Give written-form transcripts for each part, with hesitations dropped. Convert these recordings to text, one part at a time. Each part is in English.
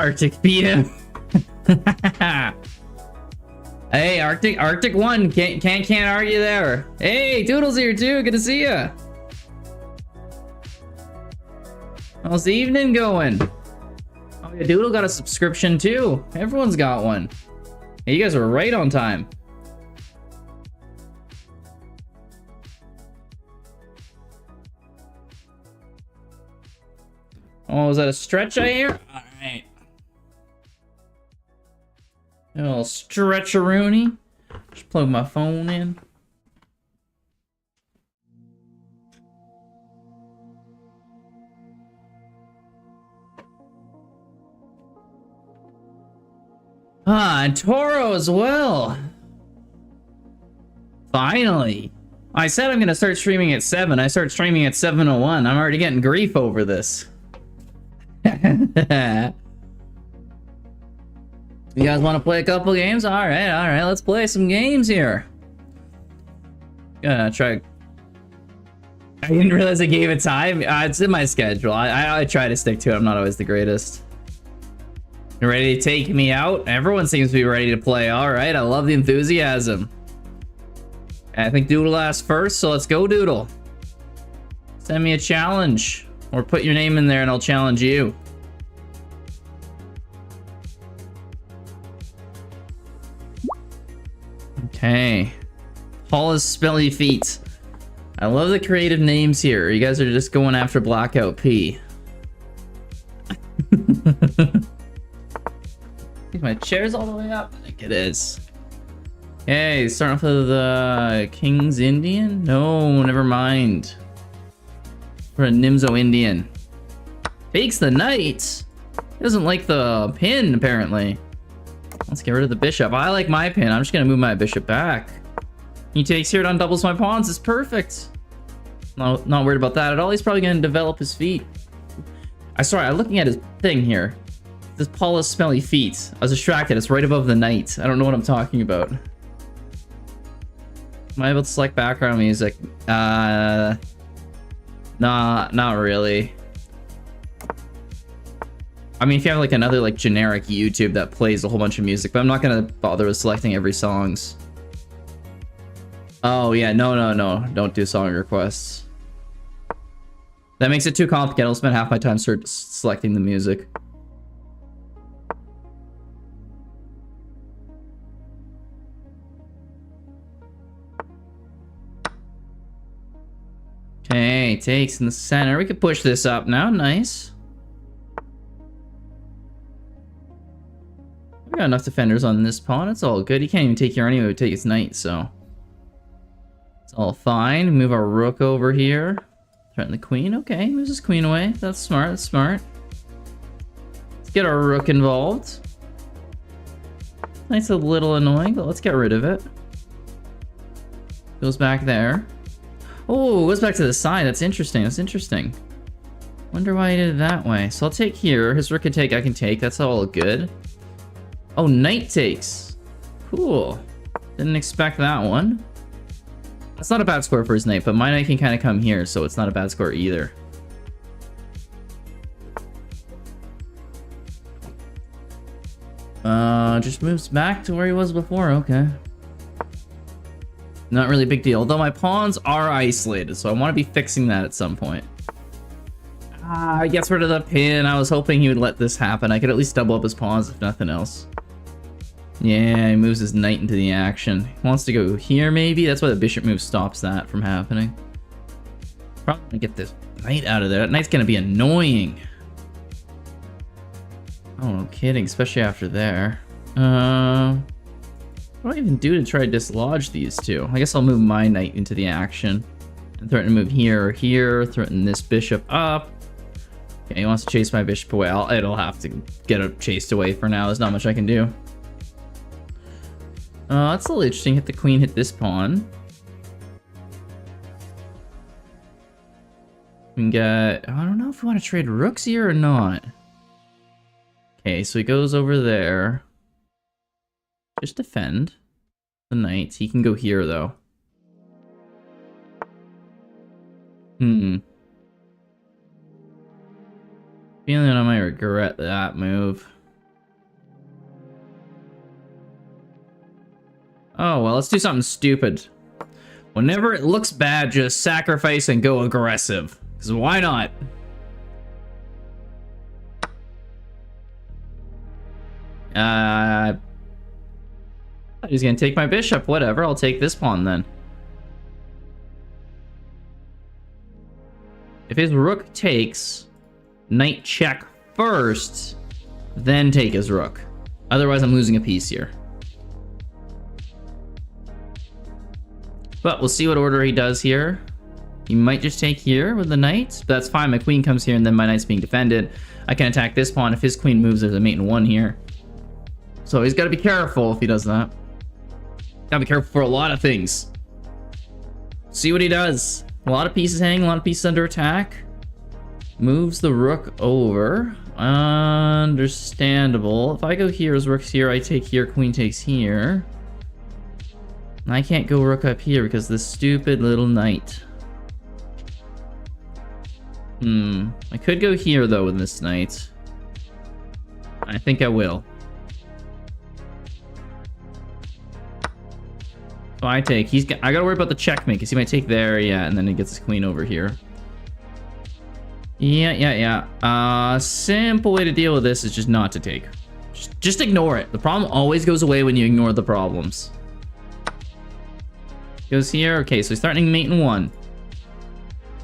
Arctic PM. Hey, Arctic 1, can't argue there. Hey, Doodle's here too, good to see ya. How's the evening going? Oh yeah, Doodle got a subscription too. Everyone's got one. Hey, you guys were right on time. Oh, is that a stretch I hear? Alright. A little stretch-a-rooney. Just plug my phone in. Ah, and Toro as well. Finally. I said I'm gonna start streaming at 7. I start streaming at 7:01. I'm already getting grief over this. You guys want to play a couple games? All right, let's play some games here. Gonna try. I didn't realize I gave it time. It's in my schedule. I try to stick to it. I'm not always the greatest. You ready to take me out? Everyone seems to be ready to play. All right, I love the enthusiasm. I think Doodle asked first, so let's go, Doodle. Send me a challenge. Or put your name in there and I'll challenge you. Okay. Paula's Smelly Feet. I love the creative names here. You guys are just going after Blackout P. My chair's all the way up? I think it is. Okay, starting off with King's Indian? No, never mind. For a Nimzo Indian. Takes the knight. He doesn't like the pin, apparently. Let's get rid of the bishop. I like my pin. I'm just gonna move my bishop back. He takes here, it undoubles my pawns. It's perfect. Not worried about that at all. He's probably gonna develop his feet. I'm looking at his thing here. This Paula's Smelly Feet. I was distracted. It's right above the knight. I don't know what I'm talking about. Am I able to select background music? Nah, not really. I mean, if you have like another like generic YouTube that plays a whole bunch of music, but I'm not gonna bother with selecting every songs. Oh yeah, no. Don't do song requests. That makes it too complicated. I'll spend half my time selecting the music. Okay, takes in the center. We could push this up now. Nice. We got enough defenders on this pawn. It's all good. He can't even take here anyway. We take his knight, so it's all fine. Move our rook over here. Threaten the queen. Okay, moves his queen away. That's smart. That's smart. Let's get our rook involved. Knight's a little annoying, but let's get rid of it. Goes back there. Oh, it goes back to the side. That's interesting. That's interesting. Wonder why he did it that way. So I'll take here. His rook can take. I can take. That's all good. Oh, knight takes. Cool. Didn't expect that one. That's not a bad score for his knight, but my knight can kind of come here, so it's not a bad score either. Just moves back to where he was before. Okay. Not really a big deal, although my pawns are isolated, so I want to be fixing that at some point. He gets rid of the pin. I was hoping he would let this happen. I could at least double up his pawns, if nothing else. Yeah, he moves his knight into the action. He wants to go here, maybe? That's why the bishop move stops that from happening. Probably gonna get this knight out of there. That knight's gonna be annoying. Oh, no kidding, especially after there. What do I even do to try to dislodge these two? I guess I'll move my knight into the action. And threaten to move here or here. Threaten this bishop up. Okay, he wants to chase my bishop away. It'll have to get it chased away for now. There's not much I can do. That's a little interesting. Hit the queen, hit this pawn. We can get... I don't know if we want to trade rooks here or not. Okay, so he goes over there. Just defend the knight. He can go here, though. Feeling I might regret that move. Oh, well, let's do something stupid. Whenever it looks bad, just sacrifice and go aggressive. Because why not? He's gonna take my bishop. Whatever, I'll take this pawn then. If his rook takes, knight check first, then take his rook. Otherwise, I'm losing a piece here. But we'll see what order he does here. He might just take here with the knight. But that's fine. My queen comes here, and then my knight's being defended. I can attack this pawn. If his queen moves, there's a mate in 1 here. So he's got to be careful if he does that. Gotta be careful for a lot of things. See what he does. A lot of pieces hanging, a lot of pieces under attack. Moves the rook over. Understandable. If I go here, his rook's here, I take here, queen takes here. I can't go rook up here because this stupid little knight. I could go here though with this knight. I think I will. So I take. I gotta worry about the checkmate because he might take there, yeah, and then he gets his queen over here. Yeah. Simple way to deal with this is just not to take. Just ignore it. The problem always goes away when you ignore the problems. Goes here. Okay, so he's threatening mate in 1.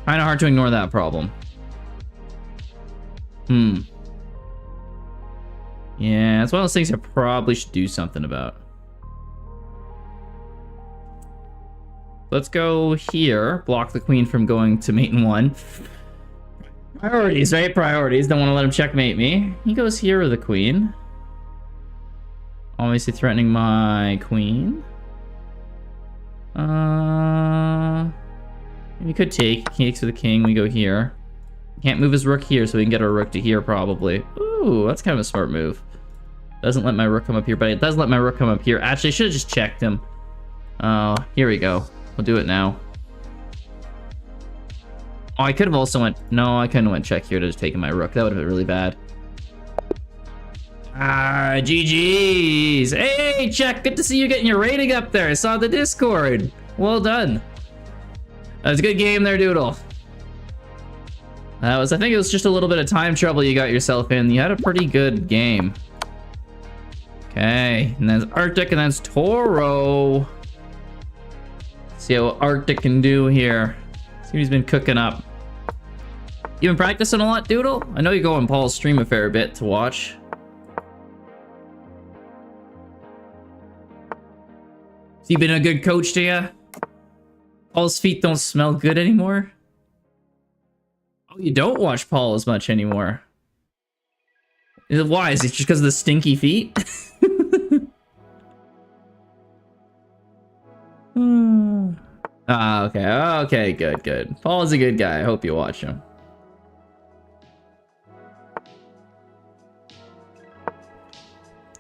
Kind of hard to ignore that problem. Yeah, it's one of those things I probably should do something about. Let's go here. Block the queen from going to mate in 1. Priorities, right? Priorities. Don't want to let him checkmate me. He goes here with the queen. Obviously threatening my queen. We could take. He takes with the king. We go here. Can't move his rook here, so we can get our rook to here probably. Ooh, that's kind of a smart move. Doesn't let my rook come up here, but it does let my rook come up here. Actually, I should have just checked him. Here we go. We'll do it now. Oh, I could have also went... No, I couldn't have went check here to just taking my rook. That would have been really bad. GG's. Hey, Check. Good to see you getting your rating up there. I saw the Discord. Well done. That was a good game there, Doodle. I think it was just a little bit of time trouble you got yourself in. You had a pretty good game. Okay, and that's Arctic, and that's Toro. See how Arctic can do here. See what he's been cooking up. You been practicing a lot, Doodle? I know you go on Paul's stream a fair bit to watch. Has he been a good coach to you? Paul's feet don't smell good anymore? Oh, you don't watch Paul as much anymore. Why? Is it just because of the stinky feet? Okay, good. Paul's a good guy. I hope you watch him.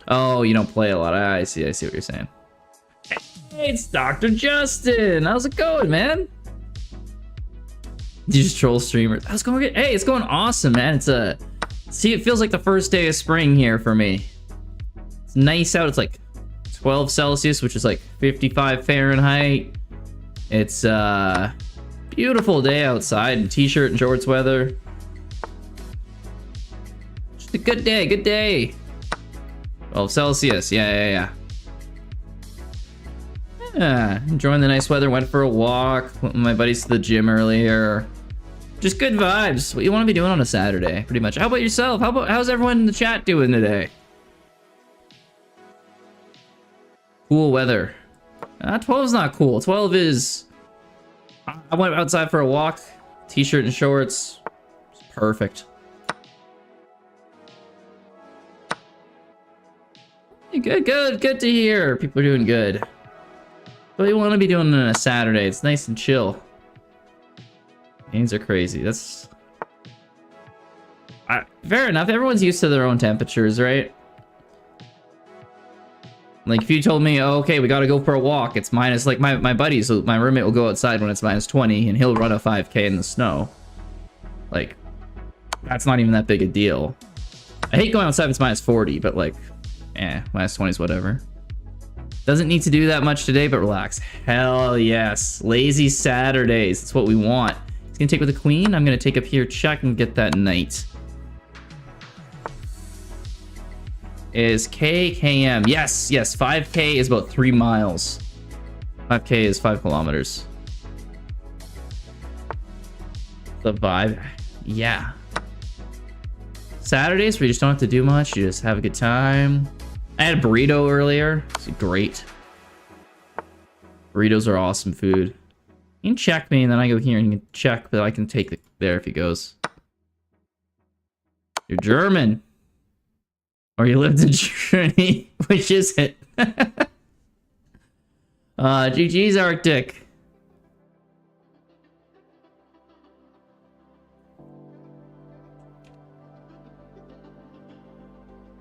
Oh, you don't play a lot. I see what you're saying. Hey, it's Dr. Justin. How's it going, man? You just troll streamers. How's it going? Hey, it's going awesome, man. See, it feels like the first day of spring here for me. It's nice out. It's like 12 Celsius, which is like 55 Fahrenheit. It's beautiful day outside in t-shirt and shorts weather. Just a good day. 12 Celsius, yeah. Yeah, enjoying the nice weather. Went for a walk. Went with my buddies to the gym earlier. Just good vibes. What you want to be doing on a Saturday, pretty much. How about yourself? How's everyone in the chat doing today? Cool weather. 12's not cool. 12 is... I went outside for a walk. T-shirt and shorts. It's perfect. Good to hear. People are doing good. What do you want to be doing on a Saturday? It's nice and chill. Things are crazy. That's... fair enough. Everyone's used to their own temperatures, right? Like, if you told me, oh, okay, we gotta go for a walk, it's minus... Like, my buddies, my roommate will go outside when it's minus 20, and he'll run a 5K in the snow. Like, that's not even that big a deal. I hate going outside if it's minus 40, but, like, minus 20 is whatever. Doesn't need to do that much today, but relax. Hell yes. Lazy Saturdays. That's what we want. He's gonna take with the queen. I'm gonna take up here, check, and get that knight. Is KM. Yes, yes. 5K is about 3 miles. 5K is 5 kilometers. The vibe. Yeah. Saturdays where you just don't have to do much. You just have a good time. I had a burrito earlier. It's great. Burritos are awesome food. You can check me and then I go here and you can check, but I can take it there if he goes. You're German. Or you lived in Tourny. Which is it? GG's Arctic.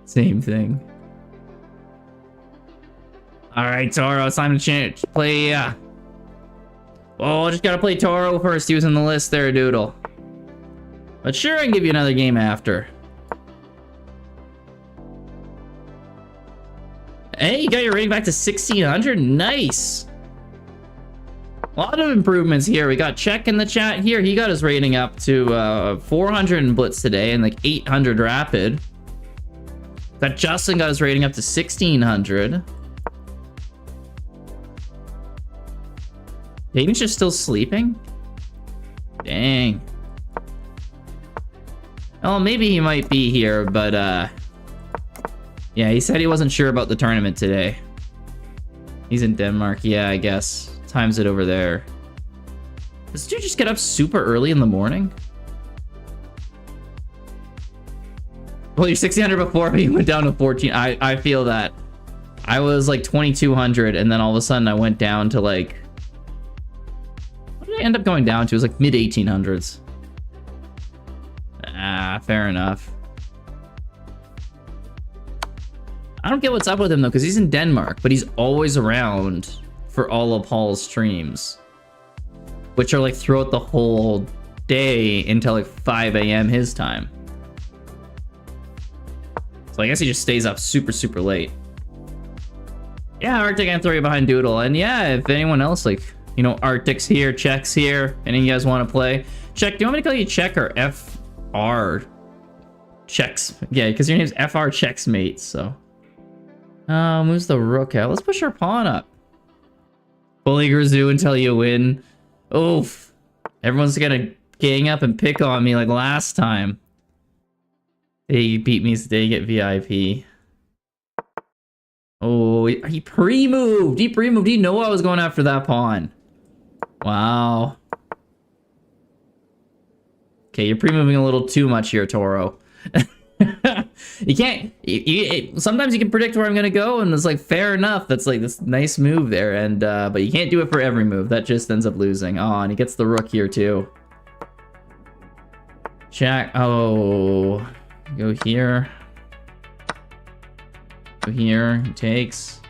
Same thing. Alright, Toro, it's time to play, oh, just gotta play Toro first. He was in the list there, Doodle. But sure, I can give you another game after. Hey, you got your rating back to 1600? Nice! A lot of improvements here. We got Check in the chat here. He got his rating up to 400 in Blitz today and like 800 Rapid. Got Justin got his rating up to 1600. Damon's just still sleeping? Dang. Oh, maybe he might be here, but yeah, he said he wasn't sure about the tournament today. He's in Denmark. Yeah, I guess. Times it over there. Does this dude just get up super early in the morning? Well, you're 1600 before, but you went down to 14. I feel that. I was like 2200, and then all of a sudden I went down to like... What did I end up going down to? It was like mid-1800s. Ah, fair enough. I don't get what's up with him though, because he's in Denmark, but he's always around for all of Paul's streams, which are like throughout the whole day until like 5 a.m. his time. So I guess he just stays up super, super late. Yeah, Arctic, I'm throwing behind Doodle. And yeah, if anyone else, like, you know, Arctic's here, Check's here, any of you guys want to play? Check, do you want me to call you Check or FR Checks? Yeah, because your name's FR Checks, mate, so. Moves the rook out. Let's push our pawn up. Bully Grazoo until you win. Oof. Everyone's gonna gang up and pick on me like last time. They beat me, so they get VIP. Oh, he pre-moved. He pre-moved. He knew I was going after that pawn. Wow. Okay, you're pre-moving a little too much here, Toro. You can't... sometimes you can predict where I'm gonna go, and it's like, fair enough. That's like this nice move there, and but you can't do it for every move. That just ends up losing. Oh, and he gets the rook here, too. Jack... Oh... Go here. Go here. He takes.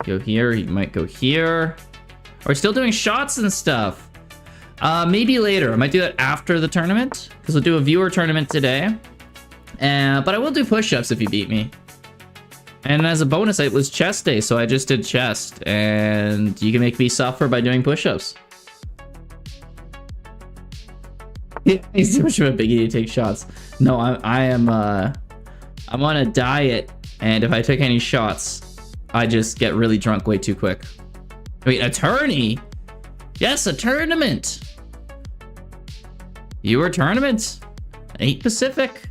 Go here. He might go here. Are we still doing shots and stuff? Maybe later. I might do that after the tournament, because we'll do a viewer tournament today. But I will do push-ups if you beat me. And as a bonus, it was chest day, so I just did chest. And you can make me suffer by doing push-ups. He's too much of a biggie to take shots. No, I'm on a diet, and if I take any shots, I just get really drunk way too quick. Wait, a tourney? Yes, a tournament. You were a tournament? 8 Pacific?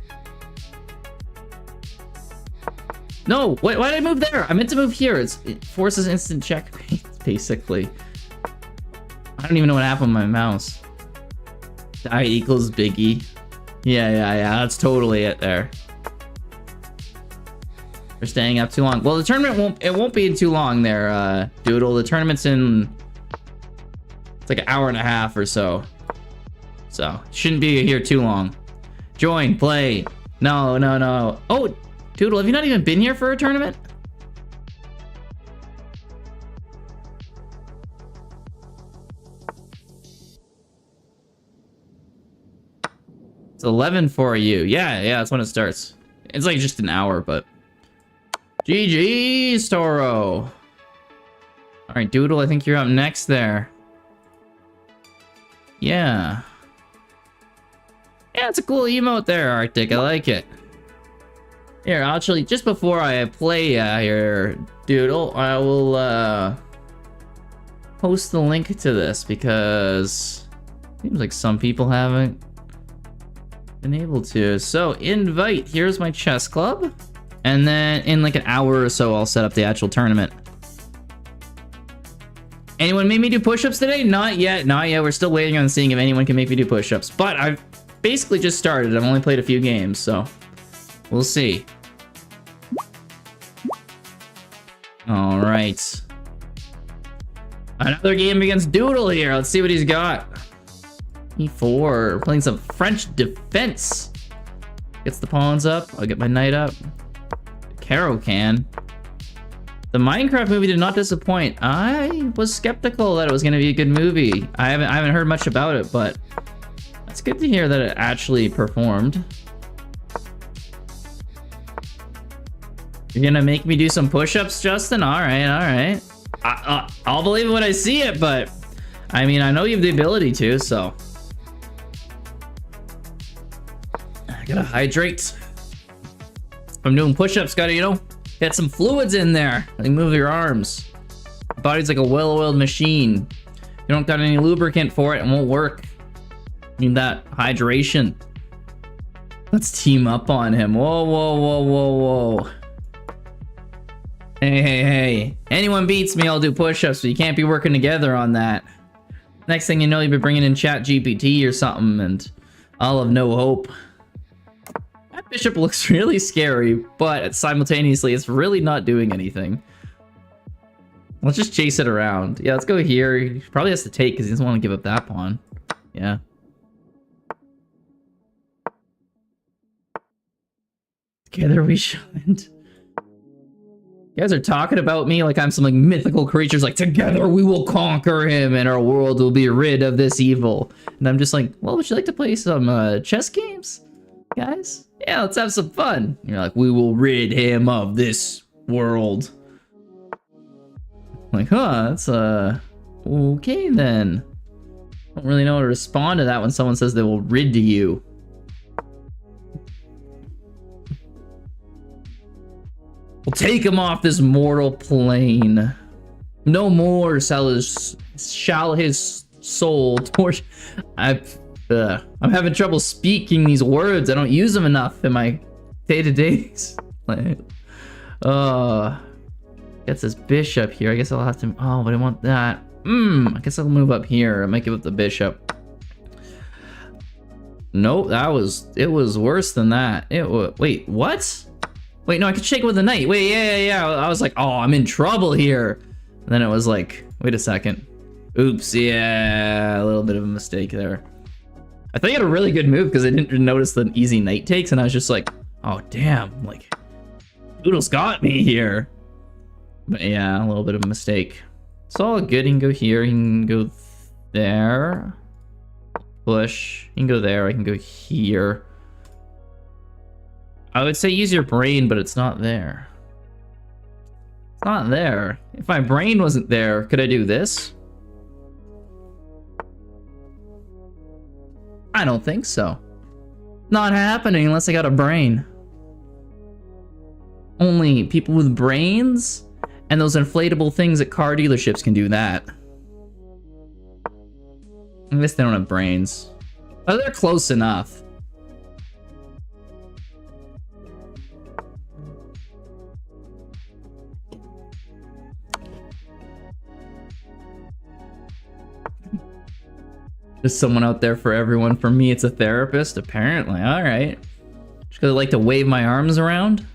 No, why did I move there? I meant to move here. It forces instant checkmate, basically. I don't even know what happened with my mouse. I equals Biggie. Yeah, that's totally it there. We're staying up too long. Well, the tournament won't be too long there, Doodle. The tournament's in... It's like an hour and a half or so. So, shouldn't be here too long. Join, play. No. Oh, Doodle, have you not even been here for a tournament? It's 11 for you. Yeah, that's when it starts. It's like just an hour, but... GG's, Toro. All right, Doodle, I think you're up next there. Yeah. Yeah, it's a cool emote there, Arctic. I like it. Here, actually, just before I play here, Doodle, I will post the link to this because it seems like some people haven't been able to. So, invite. Here's my chess club. And then in like an hour or so, I'll set up the actual tournament. Anyone made me do push-ups today? Not yet. Not yet. We're still waiting on seeing if anyone can make me do push-ups. But I've basically just started. I've only played a few games, so we'll see. All right. Another game against Doodle here. Let's see what he's got. E4. Playing some French defense. Gets the pawns up. I'll get my knight up. Caro can. The Minecraft movie did not disappoint. I was skeptical that it was going to be a good movie. I haven't heard much about it, but it's good to hear that it actually performed. You're gonna make me do some push-ups, Justin? All right. I'll believe it when I see it, but I mean, I know you have the ability to, so I gotta hydrate. If I'm doing push-ups, gotta, you know, get some fluids in there. Like, move your arms. Your body's like a well-oiled machine. You don't got any lubricant for it, it won't work. You need that hydration. Let's team up on him. Whoa. Hey. Anyone beats me, I'll do push-ups, but you can't be working together on that. Next thing you know, you'll be bringing in Chat GPT or something, and I'll have no hope. That bishop looks really scary, but simultaneously, it's really not doing anything. Let's just chase it around. Yeah, let's go here. He probably has to take because he doesn't want to give up that pawn. Yeah. Together we shined. You guys are talking about me like I'm some like mythical creatures, like together we will conquer him and our world will be rid of this evil. And I'm just like, well, would you like to play some chess games, guys? Yeah, let's have some fun. And you're like, we will rid him of this world. I'm like, huh, that's okay then. Don't really know how to respond to that when someone says they will rid to you. We'll take him off this mortal plane. No more shall his soul torch. I'm having trouble speaking these words. I don't use them enough in my day-to-days. Gets his bishop here. I guess I'll have to. Oh, but I want that. I guess I'll move up here. I might give up the bishop. Nope, it was worse than that. Wait, what? Wait, no, I could shake it with the knight. Wait, yeah. I was like, oh, I'm in trouble here. And then it was like, wait a second. Oops, yeah, a little bit of a mistake there. I thought you had a really good move because I didn't notice the easy knight takes, and I was just like, oh, damn, like, Doodle's got me here. But yeah, a little bit of a mistake. It's all good. He can go here, he can go there. Push, he can go there, I can go here. I would say use your brain, but it's not there. It's not there. If my brain wasn't there, could I do this? I don't think so. Not happening unless I got a brain. Only people with brains and those inflatable things at car dealerships can do that. I guess they don't have brains. Oh, they're close enough. There's someone out there for everyone. For me, it's a therapist, apparently. All right. Just because I like to wave my arms around.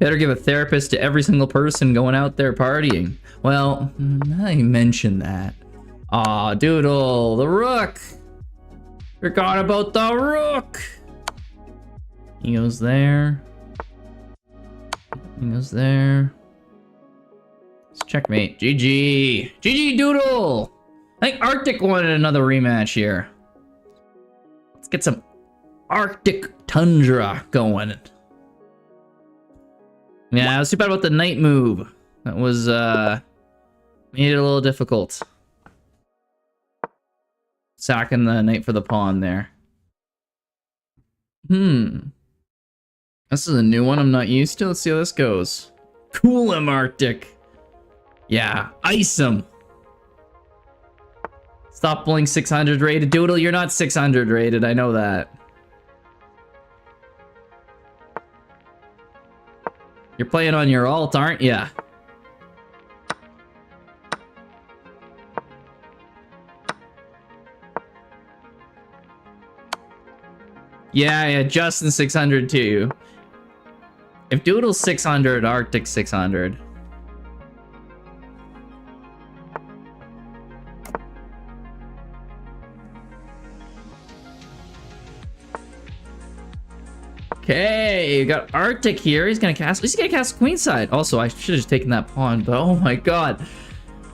Better give a therapist to every single person going out there partying. Well, I mentioned that. Aw, Doodle, the rook. Forgot about the rook. He goes there. He goes there. It's checkmate. GG. GG, Doodle. I think Arctic wanted another rematch here. Let's get some Arctic Tundra going. Yeah, I was too bad about the knight move. That was, made it a little difficult. Sacking the knight for the pawn there. This is a new one I'm not used to. Let's see how this goes. Cool him, Arctic. Yeah, ice him. Stop pulling 600 rated. Doodle, you're not 600 rated. I know that. You're playing on your alt, aren't ya? Yeah, Justin 600 too. If Doodle's 600, Arctic's 600. Okay, you got Arctic here. He's gonna cast. He's gonna cast Queenside. Also, I should have just taken that pawn, but oh my god.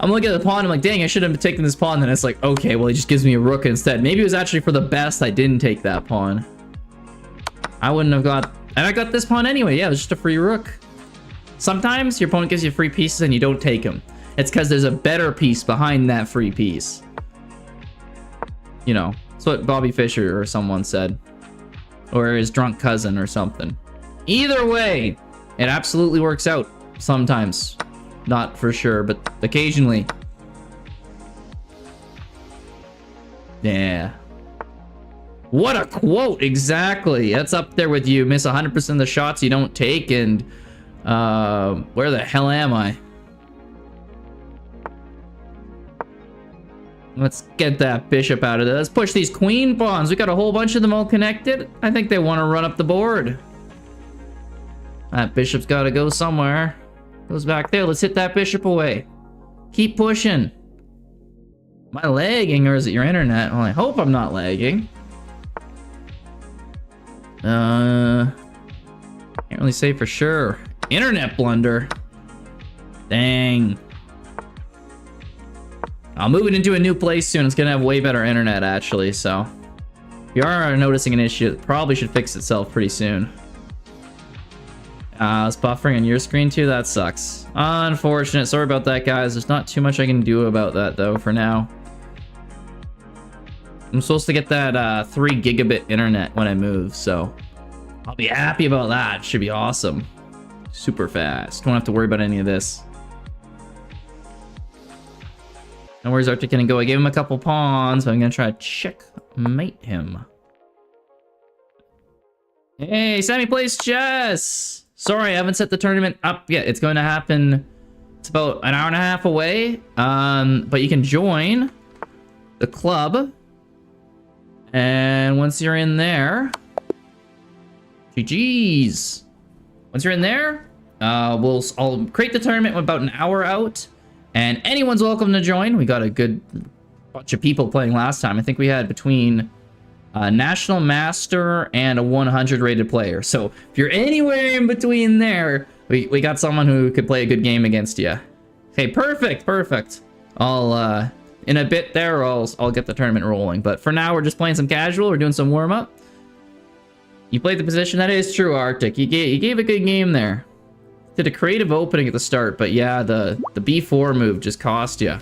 I'm looking at the pawn, I'm like, dang, I should have taken this pawn. Then it's like, okay, well, he just gives me a rook instead. Maybe it was actually for the best I didn't take that pawn. I wouldn't have got... And I got this pawn anyway. Yeah, it was just a free rook. Sometimes your opponent gives you free pieces and you don't take them. It's because there's a better piece behind that free piece. You know, that's what Bobby Fischer or someone said. Or his drunk cousin or something. Either way, it absolutely works out. Sometimes. Not for sure, but occasionally. Yeah. What a quote, exactly. That's up there with you miss 100% of the shots you don't take, and where the hell am I? Let's get that bishop out of there. Let's push these queen pawns. We got a whole bunch of them all connected. I think they want to run up the board. That bishop's got to go somewhere. Goes back there. Let's hit that bishop away. Keep pushing. Am I lagging or is it your internet? Well, I hope I'm not lagging. Can't really say for sure. Internet blunder. Dang. I'll move it into a new place soon. It's gonna have way better internet actually, so. If you are noticing an issue, it probably should fix itself pretty soon. It's buffering on your screen too? That sucks. Unfortunate. Sorry about that, guys. There's not too much I can do about that, though, for now. I'm supposed to get that 3 gigabit internet when I move, so I'll be happy about that. Should be awesome. Super fast. Don't have to worry about any of this. Now, where's Arctic gonna go? I gave him a couple pawns, but I'm gonna try to checkmate him. Hey, Sammy plays chess! Sorry, I haven't set the tournament up yet. It's going to happen. It's about an hour and a half away. But you can join the club. And once you're in there, GG's. Once you're in there, I'll create the tournament about an hour out. And anyone's welcome to join. We got a good bunch of people playing last time. I think we had between National Master and a 100 rated player. So if you're anywhere in between there, we got someone who could play a good game against you. Okay, perfect. I'll in a bit there, I'll get the tournament rolling. But for now, we're just playing some casual. We're doing some warm up. You played the position. That is true, Arctic. You gave a good game there. Did a creative opening at the start, but yeah, the B4 move just cost you.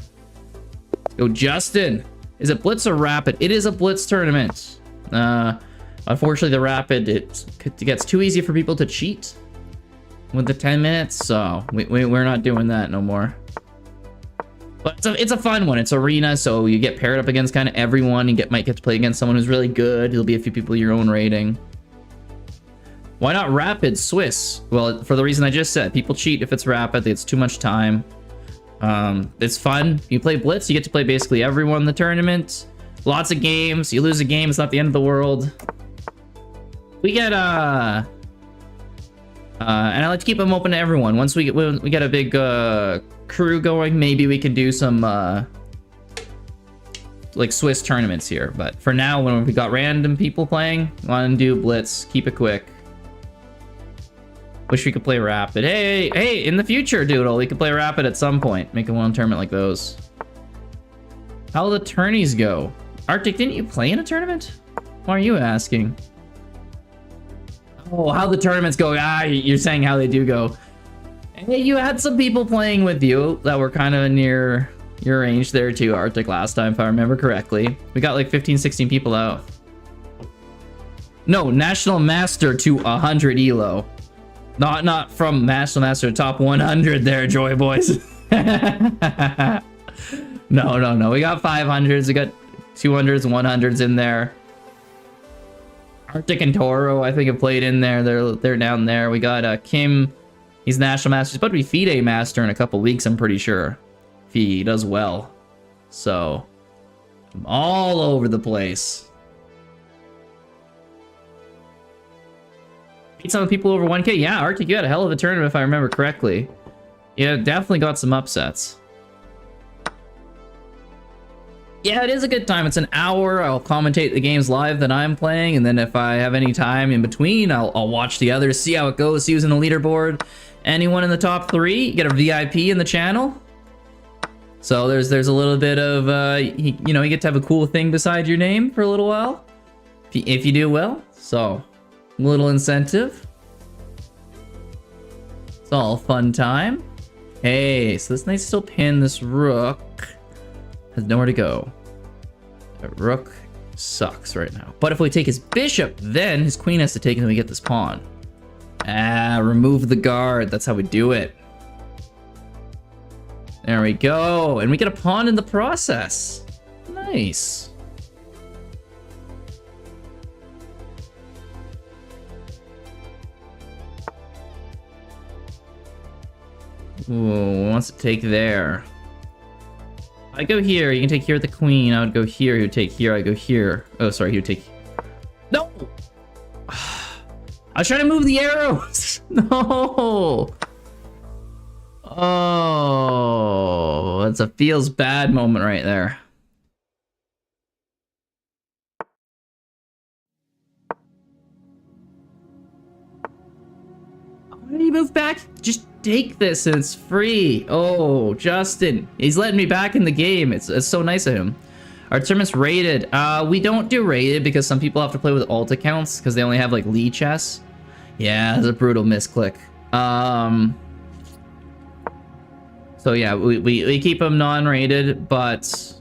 Go, Justin. Is it Blitz or Rapid? It is a Blitz tournament. Unfortunately, the Rapid, it gets too easy for people to cheat with the 10 minutes, so we're not doing that no more. But it's a fun one. It's arena, so you get paired up against kind of everyone. You might get to play against someone who's really good. There'll be a few people your own rating. Why not Rapid Swiss? Well, for the reason I just said. People cheat if it's Rapid. It's too much time. It's fun. You play Blitz, you get to play basically everyone in the tournament. Lots of games. You lose a game, it's not the end of the world. We get and I like to keep them open to everyone. Once we get a big crew going, maybe we can do some like Swiss tournaments here. But for now, when we got random people playing, want to do Blitz, keep it quick. Wish we could play Rapid. Hey, in the future, Doodle, we could play Rapid at some point. Make a one tournament like those. How the tourneys go? Arctic, didn't you play in a tournament? Why are you asking? Oh, how the tournaments go. You're saying how they do go. Hey, you had some people playing with you that were kind of near your range there too, Arctic, last time, if I remember correctly. We got like 15, 16 people out. No, National Master to 100 elo. Not from National Master to top 100 there, Joy Boys. No. We got 500s, we got 200s and 100s in there. Arctic and Toro, I think, have played in there. They're down there. We got Kim. He's National Master. He's about to be FIDE Master in a couple weeks, I'm pretty sure. If he does well. So, I'm all over the place. Beat some of the people over 1K. Yeah, Arctic, you had a hell of a tournament if I remember correctly. Yeah, definitely got some upsets. Yeah, it is a good time. It's an hour. I'll commentate the games live that I'm playing, and then if I have any time in between, I'll watch the others, see how it goes, see who's in the leaderboard. Anyone in the top 3, you get a VIP in the channel. So there's a little bit of, you get to have a cool thing beside your name for a little while. If you do well. So, a little incentive. It's all fun time. Hey, so this knight's still pinned. This rook has nowhere to go. That rook sucks right now. But if we take his bishop, then his queen has to take it and we get this pawn. Remove the guard. That's how we do it. There we go. And we get a pawn in the process. Nice. Ooh, wants to take there. I go here. You can take here with the queen. I would go here. He would take here. I go here. Oh, sorry. He would take... No! I was trying to move the arrows. No. Oh, that's a feels bad moment right there. Why did he move back? Just take this and it's free. Oh, Justin, he's letting me back in the game. It's so nice of him. Our tournament's rated. We don't do rated because some people have to play with alt accounts because they only have like Lee chess. Yeah, it's a brutal misclick. So yeah, we keep them non-rated, but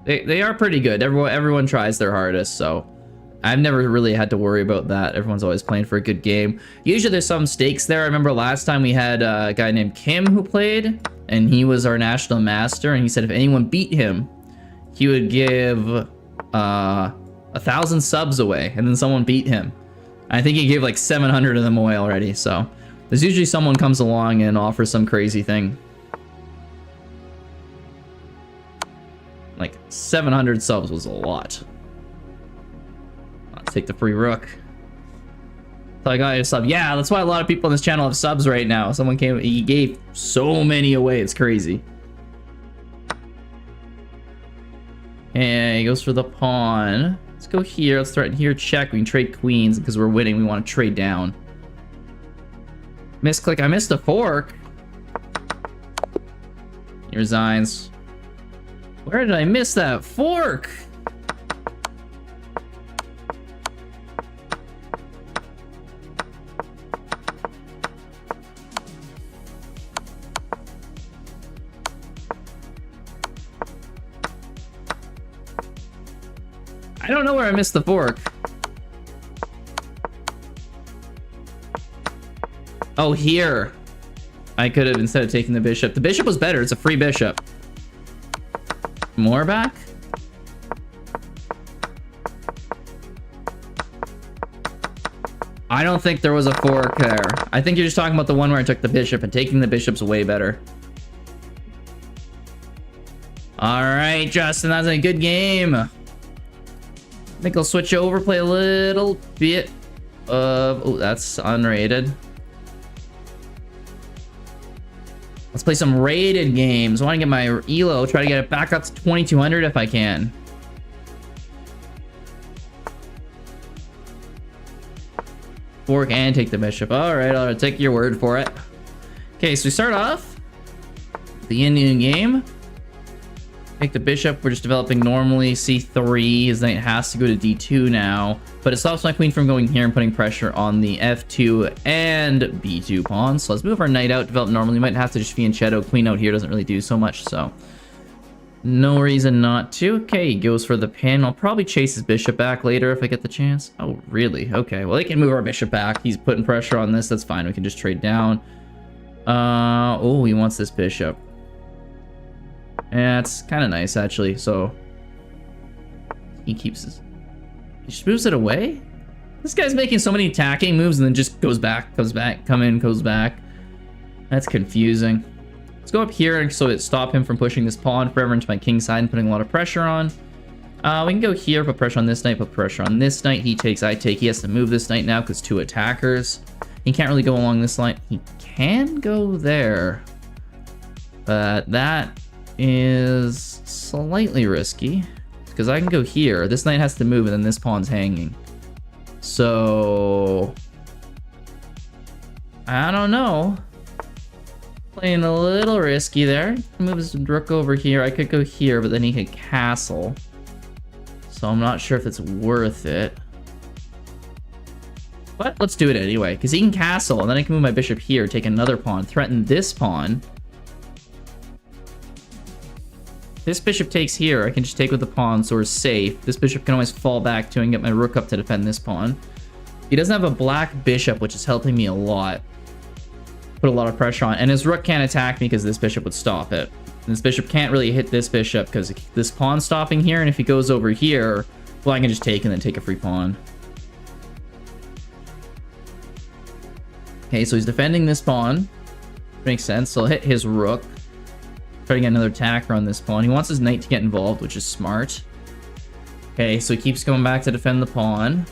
they are pretty good. Everyone tries their hardest, so I've never really had to worry about that. Everyone's always playing for a good game. Usually there's some stakes there. I remember last time we had a guy named Kim who played, and he was our national master, and he said if anyone beat him, he would give 1,000 subs away, and then someone beat him. I think he gave like 700 of them away already, so there's usually someone comes along and offers some crazy thing. Like 700 subs was a lot. Let's take the free rook. So I got a sub. Yeah, that's why a lot of people on this channel have subs right now. Someone came, he gave so many away, it's crazy. And he goes for the pawn. Let's go here. Let's threaten here. Check. We can trade queens because we're winning. We want to trade down. Misclick. I missed a fork. He resigns. Where did I miss that fork? I don't know where I missed the fork. Oh, here. I could have, instead of taking the bishop. The bishop was better. It's a free bishop. More back? I don't think there was a fork there. I think you're just talking about the one where I took the bishop, and taking the bishop's way better. All right, Justin, that's a good game. I think I'll switch over, play a little bit of... Oh, that's unrated. Let's play some rated games. I want to get my elo, try to get it back up to 2200 if I can. Fork and take the bishop. All right, I'll take your word for it. Okay, so we start off the Indian game. Take the bishop. We're just developing normally. C3. His knight has to go to D2 now. But it stops my queen from going here and putting pressure on the F2 and B2 pawns. So let's move our knight out, develop normally. Might have to just fianchetto. Queen out here doesn't really do so much, so no reason not to. Okay, he goes for the pin. I'll probably chase his bishop back later if I get the chance. Oh, really? Okay, well, they can move our bishop back. He's putting pressure on this. That's fine. We can just trade down. Oh, he wants this bishop. Yeah, it's kind of nice, actually. So he keeps his... He just moves it away? This guy's making so many attacking moves and then just goes back, come in, goes back. That's confusing. Let's go up here so it stop him from pushing this pawn forever into my king side and putting a lot of pressure on. We can go here, put pressure on this knight, put pressure on this knight. He takes, I take. He has to move this knight now because two attackers. He can't really go along this line. He can go there. But that is slightly risky because I can go here. This knight has to move and then this pawn's hanging. So I don't know. Playing a little risky there. Move his rook over here. I could go here, but then he could castle. So I'm not sure if it's worth it. But let's do it anyway, because he can castle, and then I can move my bishop here, take another pawn, threaten this pawn. This bishop takes here. I can just take with the pawn, so we're safe. This bishop can always fall back to and get my rook up to defend this pawn. He doesn't have a black bishop, which is helping me a lot. Put a lot of pressure on. And his rook can't attack me because this bishop would stop it. And this bishop can't really hit this bishop because this pawn's stopping here. And if he goes over here, well, I can just take and then take a free pawn. Okay, so he's defending this pawn. Makes sense. So I'll hit his rook. Try to get another attacker on this pawn. He wants his knight to get involved, which is smart. Okay, so he keeps going back to defend the pawn.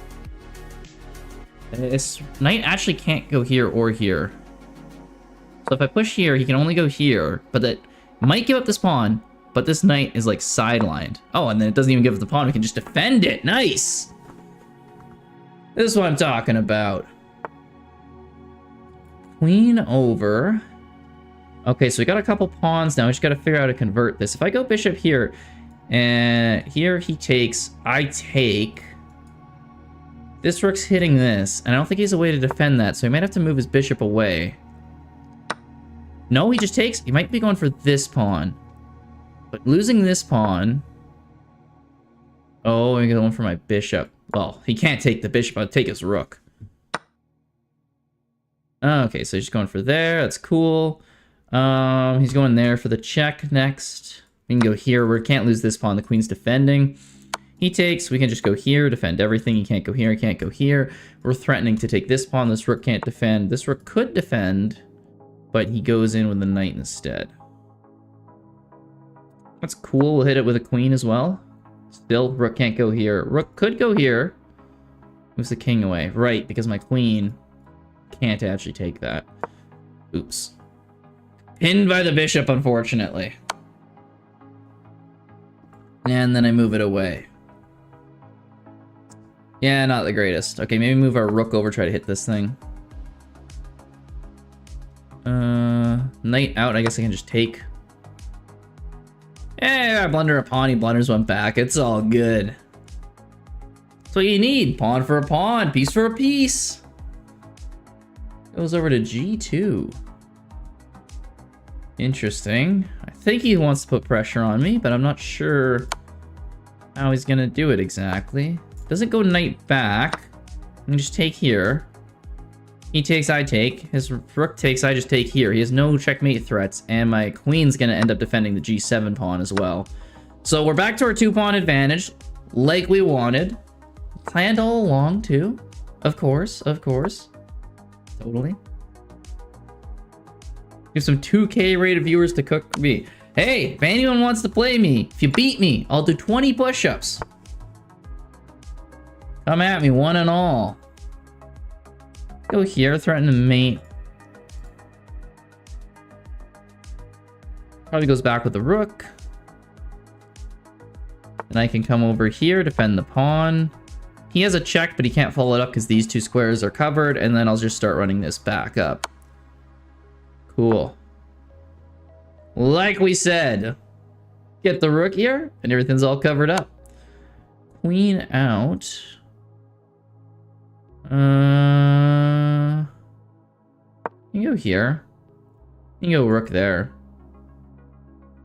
This knight actually can't go here or here. So if I push here, he can only go here, but that might give up this pawn, but this knight is like sidelined. Oh, and then it doesn't even give up the pawn. We can just defend it. Nice. This is what I'm talking about. Queen over. Okay, so we got a couple pawns now. We just got to figure out how to convert this. If I go bishop here, and here he takes, I take. This rook's hitting this, and I don't think he has a way to defend that, so he might have to move his bishop away. No, he just takes. He might be going for this pawn. But losing this pawn... Oh, I'm going for my bishop. Well, he can't take the bishop. I'll take his rook. Okay, so he's just going for there. That's cool. He's going there for the check next. We can go here. We can't lose this pawn. The queen's defending. He takes. We can just go here, defend everything. He can't go here. He can't go here. We're threatening to take this pawn. This rook can't defend. This rook could defend, but he goes in with the knight instead. That's cool. We'll hit it with a queen as well. Still, rook can't go here. Rook could go here. Moves the king away. Right, because my queen can't actually take that. Oops. Pinned by the bishop, unfortunately. And then I move it away. Yeah, not the greatest. Okay, maybe move our rook over, try to hit this thing. Knight out, I guess I can just take. Yeah, I blunder a pawn, he blunders one back. It's all good. That's what you need. Pawn for a pawn, piece for a piece. Goes over to G2. Interesting. I think he wants to put pressure on me, but I'm not sure how he's gonna do it exactly. Doesn't go knight back. I can just take here. He takes, I take. His rook takes, I just take here. He has no checkmate threats, and my queen's gonna end up defending the G7 pawn as well. So we're back to our 2-pawn advantage, like we wanted. Planned all along, too. Of course, of course. Totally. Give some 2K rated viewers to cook for me. Hey, if anyone wants to play me, if you beat me, I'll do 20 push-ups. Come at me, one and all. Go here, threaten to mate. Probably goes back with the rook. And I can come over here, defend the pawn. He has a check, but he can't follow it up because these two squares are covered. And then I'll just start running this back up. Cool. Like we said. Get the rook here, and everything's all covered up. Queen out. You can go here. You can go rook there.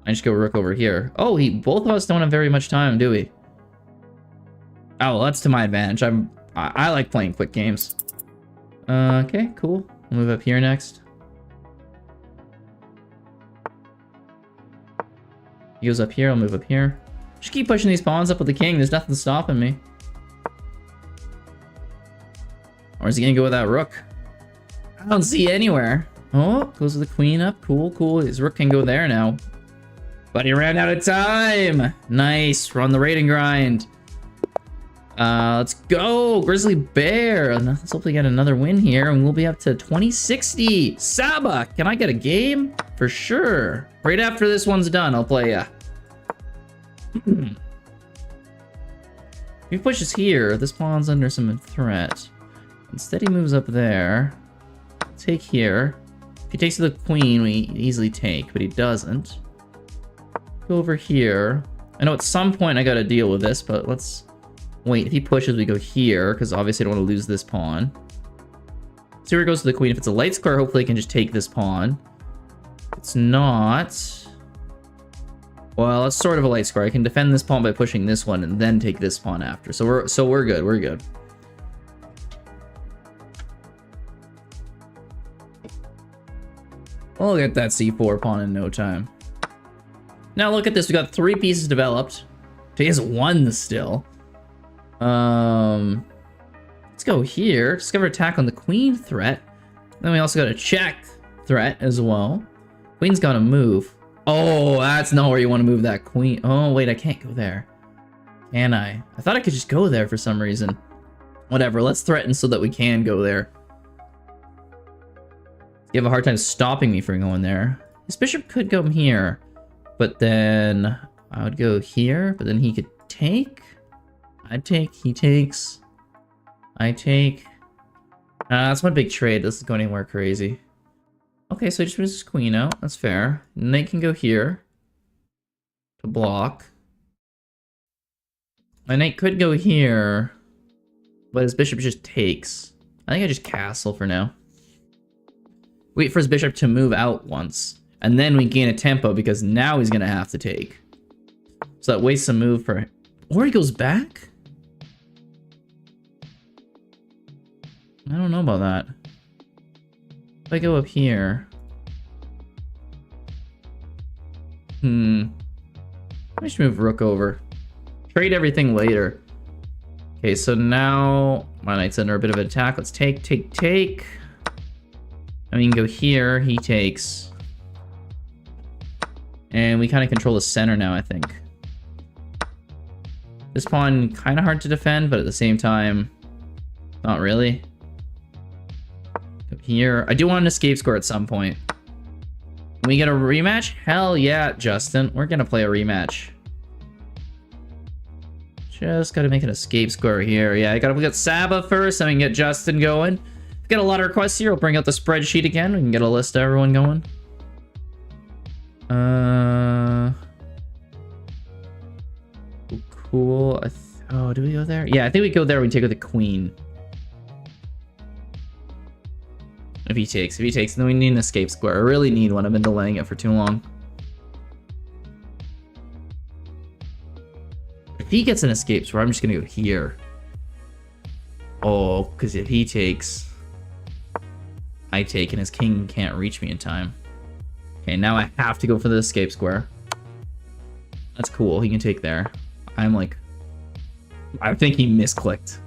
I just go rook over here. Oh, both of us don't have very much time, do we? Oh, that's to my advantage. I like playing quick games. Okay, cool. We'll move up here next. He goes up here, I'll move up here. Just keep pushing these pawns up with the king. There's nothing stopping me. Or is he gonna go with that rook? I don't see anywhere. Oh, goes with the queen up. Cool, cool. His rook can go there now. But he ran out of time. Nice. We're on the rating grind. Let's go. Grizzly Bear. Let's hopefully get another win here. And we'll be up to 2060. Saba, can I get a game? For sure. Right after this one's done, I'll play ya. If he pushes here, this pawn's under some threat. Instead, he moves up there. Take here. If he takes the queen, we easily take, but he doesn't. Go over here. I know at some point I gotta deal with this, but let's wait. If he pushes, we go here, because obviously I don't want to lose this pawn. See where it goes to the queen. If it's a light square, hopefully I can just take this pawn. If it's not... Well, it's sort of a light square. I can defend this pawn by pushing this one and then take this pawn after. So we're good. We're good. We'll get that c4 pawn in no time. Now look at this. We got 3 pieces developed. He has 1 still. Let's go here. Discover attack on the queen threat. Then we also got a check threat as well. Queen's got to move. Oh, that's not where you want to move that queen. Oh, wait, I can't go there. Can I? I thought I could just go there for some reason. Whatever, let's threaten so that we can go there. You have a hard time stopping me from going there. His bishop could go here, but then I would go here, but then he could take. I'd take, he takes. I take. That's one big trade. This is going anywhere crazy. Okay, so he just moves his queen out. That's fair. Knight can go here to block. My knight could go here, but his bishop just takes. I think I just castle for now. Wait for his bishop to move out once, and then we gain a tempo because now he's gonna have to take. So that wastes a move for him. Or he goes back? I don't know about that. If I go up here... Let me just move rook over. Trade everything later. Okay, so now my knight's under a bit of an attack. Let's take, take, take. And we can go here. He takes. And we kind of control the center now, I think. This pawn kind of hard to defend, but at the same time, not really. Up here. I do want an escape score at some point. Can we get a rematch? Hell yeah, Justin. We're going to play a rematch. Just got to make an escape score here. Yeah, I got to get Saba first, and we can get Justin going. Got a lot of requests here. We'll bring out the spreadsheet again. We can get a list of everyone going. Cool. Oh, do we go there? Yeah, I think we go there. We take with the queen. If he takes, then we need an escape square. I really need one. I've been delaying it for too long. If he gets an escape square, I'm just gonna go here. Oh, because if he takes, I take, and his king can't reach me in time. Okay, now I have to go for the escape square. That's cool. He can take there. I'm like, I think he misclicked.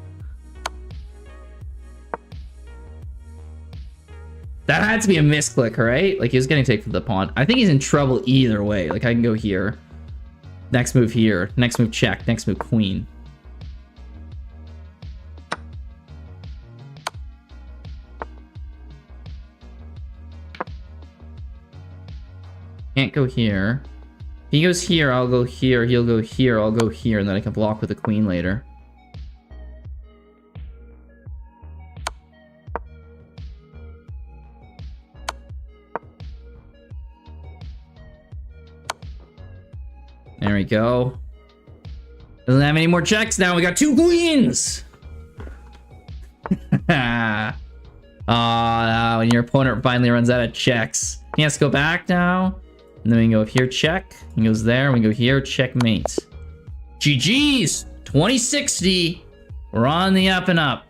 That had to be a misclick, right? Like, he was getting taken for the pawn. I think he's in trouble either way. Like, I can go here. Next move here. Next move check. Next move queen. Can't go here. If he goes here, I'll go here. He'll go here, I'll go here. And then I can block with the queen later. There There we go. Doesn't have any more checks now. We got 2 queens. When your opponent finally runs out of checks. He has to go back now. And then we can go here, check. He goes there. We go here, checkmate. GG's. 2060. We're on the up and up.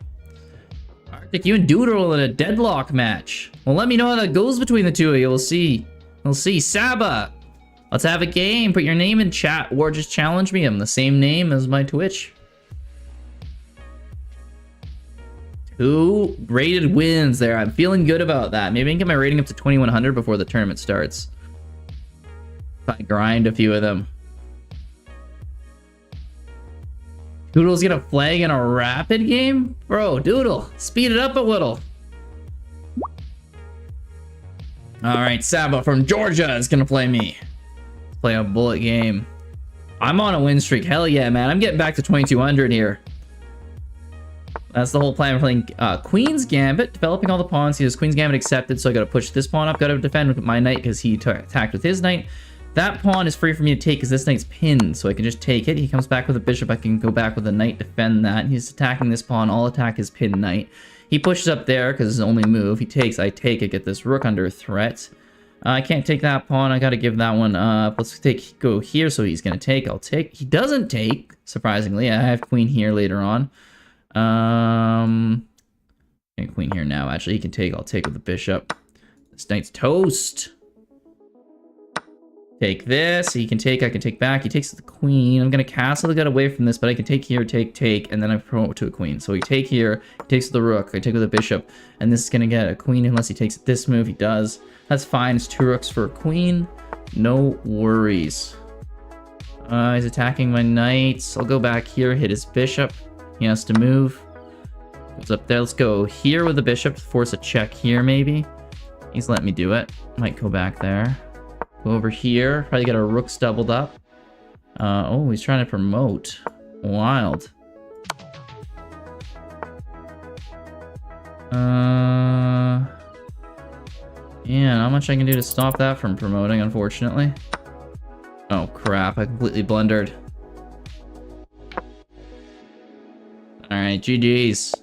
Arctic, you and Doodle in a deadlock match. Well, let me know how that goes between the two of you. We'll see. We'll see. Saba, let's have a game. Put your name in chat or just challenge me. I'm the same name as my Twitch. 2 rated wins there. I'm feeling good about that. Maybe I can get my rating up to 2100 before the tournament starts. If I grind a few of them. Doodle's gonna flag in a rapid game? Bro, Doodle, speed it up a little. Alright, Saba from Georgia is gonna play me. Let's play a bullet game. I'm on a win streak. Hell yeah, man. I'm getting back to 2200 here. That's the whole plan. We're playing Queen's Gambit, developing all the pawns. He has Queen's Gambit accepted, so I gotta push this pawn up. Gotta defend with my knight because he attacked with his knight. That pawn is free for me to take because this knight's pinned, so I can just take it. He comes back with a bishop. I can go back with a knight, defend that. He's attacking this pawn. I'll attack his pinned knight. He pushes up there because it's his only move. He takes, I take it, get this rook under threat. I can't take that pawn. I got to give that one up. Let's go here, so he's going to take. I'll take. He doesn't take, surprisingly. I have queen here later on. Queen here now, actually. He can take. I'll take with the bishop. This knight's toast. Take this. He can take. I can take back. He takes the queen. I'm going to castle to get away from this, but I can take here, take, and then I promote to a queen. So he take here. He takes the rook. I take with a bishop, and this is going to get a queen unless he takes this move. He does. That's fine. It's 2 rooks for a queen. No worries. He's attacking my knights. I'll go back here, hit his bishop. He has to move. Goes up there. Let's go here with the bishop. Force a check here, maybe. He's letting me do it. Might go back there. Go over here. Probably get our rooks doubled up. Oh, he's trying to promote. Wild. Yeah, not much I can do to stop that from promoting, unfortunately. Oh, crap. I completely blundered. Alright, GG's.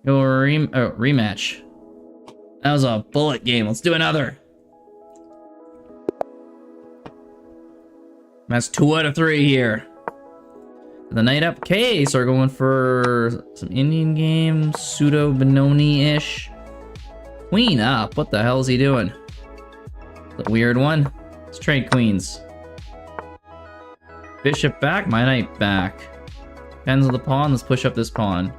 Go rematch. That was a bullet game. Let's do another. That's 2 out of 3 here. The knight up. Okay, so we're going for some Indian game. Pseudo Benoni-ish. Queen up. What the hell is he doing? The weird one. Let's trade queens. Bishop back. My knight back. Depends on the pawn. Let's push up this pawn.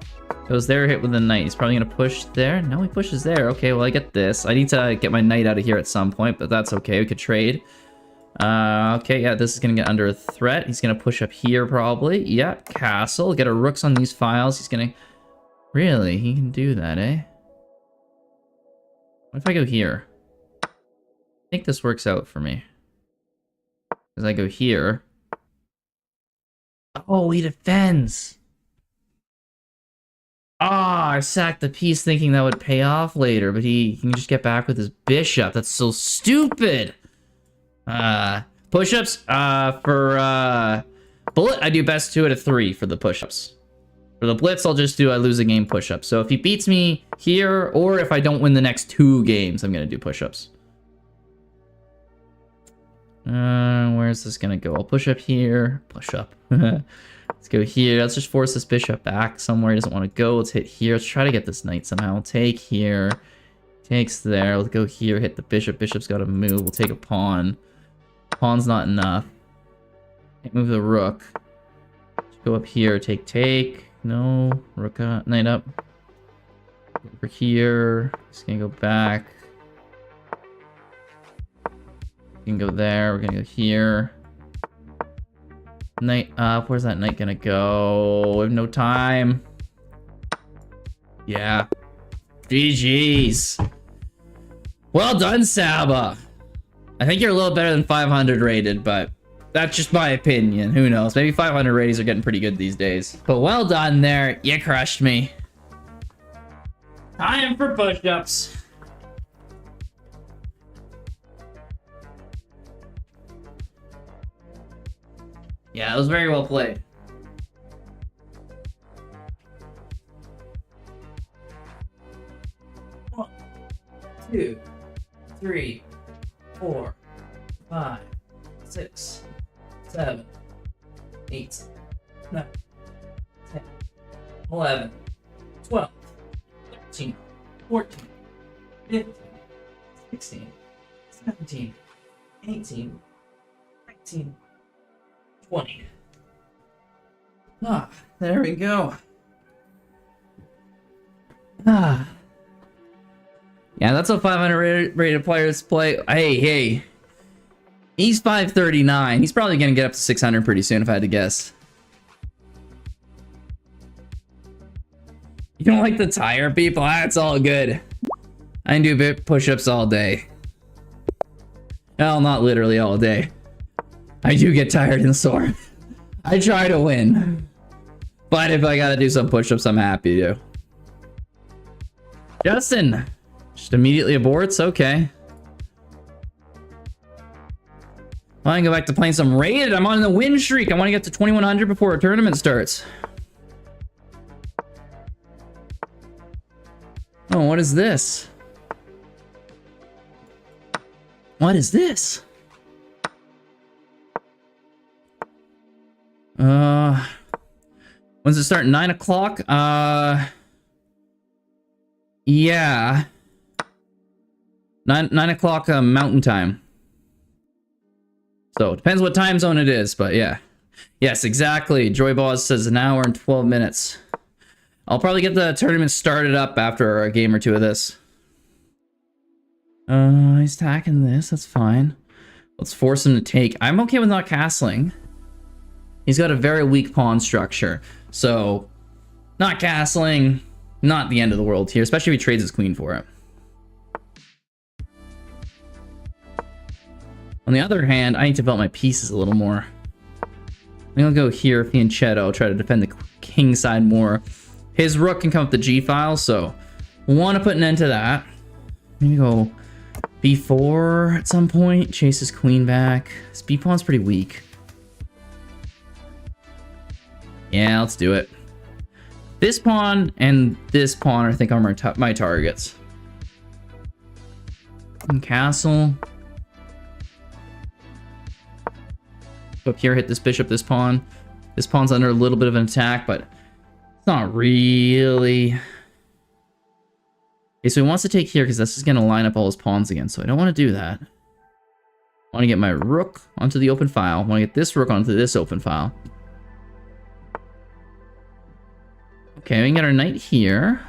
Goes there, hit with the knight. He's probably going to push there. No, he pushes there. Okay, well, I get this. I need to get my knight out of here at some point, but that's okay. We could trade. Okay, yeah, this is going to get under a threat. He's going to push up here, probably. Yeah, castle. Get our rooks on these files. He's going to... Really? He can do that, eh? What if I go here? I think this works out for me. As I go here... Oh, he defends! Ah, I sacked the piece thinking that would pay off later, but he can just get back with his bishop. That's so stupid! Push-ups, for, bullet, I do best 2 out of 3 for the push-ups. For the blitz, I'll just do I lose a game push-up. So if he beats me here, or if I don't win the next 2 games, I'm gonna do push-ups. Where's this gonna go? I'll push up here. Push up. Let's go here. Let's just force this bishop back somewhere he doesn't want to go. Let's hit here. Let's try to get this knight somehow. Take here. Takes there. Let's go here. Hit the bishop. Bishop's got to move. We'll take a pawn. Pawn's not enough. Can't move the rook. Let's go up here. Take. No. Rook up. Knight up. Over here. Just gonna go back. We can go there. We're gonna go here. Knight up. Where's that knight gonna go? We have no time. Yeah. GG's. Well done, Saba. I think you're a little better than 500 rated, but that's just my opinion. Who knows? Maybe 500 ratings are getting pretty good these days. But well done there. You crushed me. Time for push-ups. Yeah, it was very well played. One, 2, 3, 4, 5, 6, 7, 8, 9, 10, 11, 12, 13, 14, 15, 16, 17, 18, 19, 20. Ah, there we go. Ah. Yeah, that's what 500 rated players play. Hey. He's 539. He's probably going to get up to 600 pretty soon if I had to guess. You don't like the tire people? That's all good. I can do push-ups all day. Well, not literally all day. I do get tired and sore. I try to win. But if I gotta do some push-ups, I'm happy to. Justin! Just immediately aborts? Okay. Well, I can go back to playing some rated. I'm on the win streak. I want to get to 2100 before a tournament starts. Oh, what is this? What is this? When's it start? 9 o'clock? Yeah. 9 o'clock mountain time. So, it depends what time zone it is, but yeah. Yes, exactly. Joyboss says an hour and 12 minutes. I'll probably get the tournament started up after a game or two of this. He's attacking this. That's fine. Let's force him to take. I'm okay with not castling. He's got a very weak pawn structure. So, not castling, not the end of the world here, especially if he trades his queen for it. On the other hand, I need to develop my pieces a little more. I think I'll go here, Fianchetto, try to defend the king side more. His rook can come up the g file, so want to put an end to that. Maybe go b4 at some point, chase his queen back. This b pawn's pretty weak. Yeah, let's do it. This pawn and this pawn, I think, are my targets. And castle. Go up here, hit this bishop, this pawn. This pawn's under a little bit of an attack, but it's not really. Okay, so he wants to take here because this is going to line up all his pawns again, so I don't want to do that. I want to get my rook onto the open file. I want to get this rook onto this open file. Okay, we can get our knight here.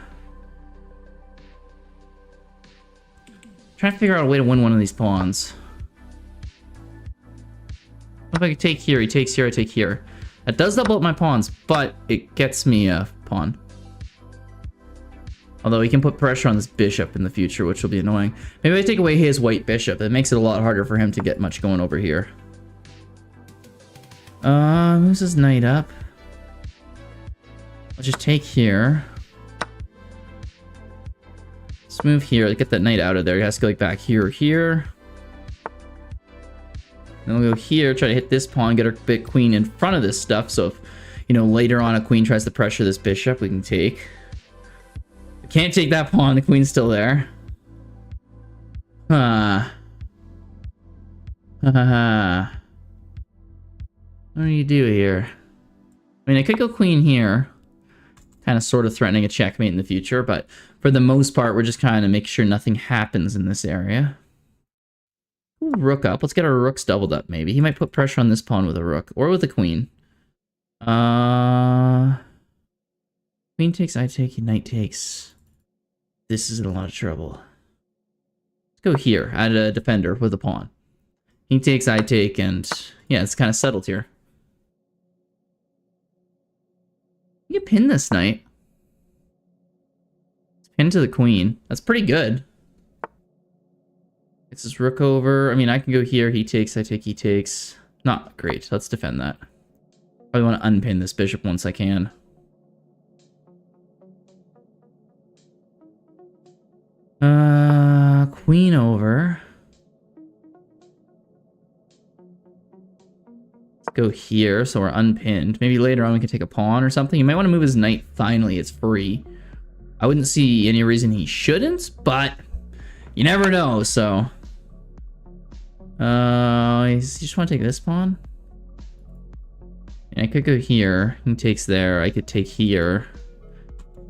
Trying to figure out a way to win one of these pawns. If I could take here, he takes here, I take here. That does double up my pawns, but it gets me a pawn. Although he can put pressure on this bishop in the future, which will be annoying. Maybe I take away his white bishop. It makes it a lot harder for him to get much going over here. Moves his knight up. I'll just take here. Let's move here. Get that knight out of there. He has to go like back here or here. Then we'll go here, try to hit this pawn, get our big queen in front of this stuff. So if, you know, later on a queen tries to pressure this bishop, we can take. We can't take that pawn. The queen's still there. What do you do here? I mean, I could go queen here. Kind of sort of threatening a checkmate in the future, but for the most part, we're just kind of making sure nothing happens in this area. Ooh, rook up. Let's get our rooks doubled up, maybe. He might put pressure on this pawn with a rook, or with a queen. Queen takes, I take, knight takes. This is in a lot of trouble. Let's go here, add a defender with a pawn. He takes, I take, and yeah, it's kind of settled here. You can pin this knight. It's pinned to the queen. That's pretty good. It's this rook over. I mean, I can go here. He takes, I take, he takes. Not great. Let's defend that. Probably want to unpin this bishop once I can. Queen over. Let's go here, so we're unpinned. Maybe later on we can take a pawn or something. You might want to move his knight finally. It's free. I wouldn't see any reason he shouldn't, but you never know, so... you just want to take this pawn? And I could go here. He takes there. I could take here.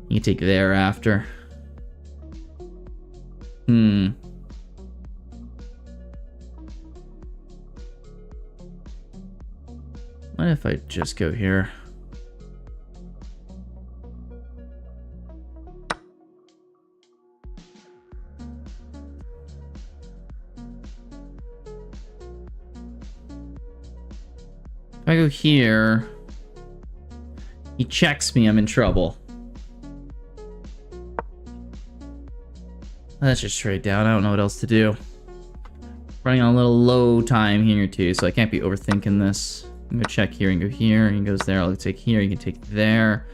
You can take there after. What if I just go here? If I go here, he checks me, I'm in trouble. Let's just trade down. I don't know what else to do. Running on a little low time here too, so I can't be overthinking this. I'm gonna check here and go here, and he goes there. I'll take here, you can take there.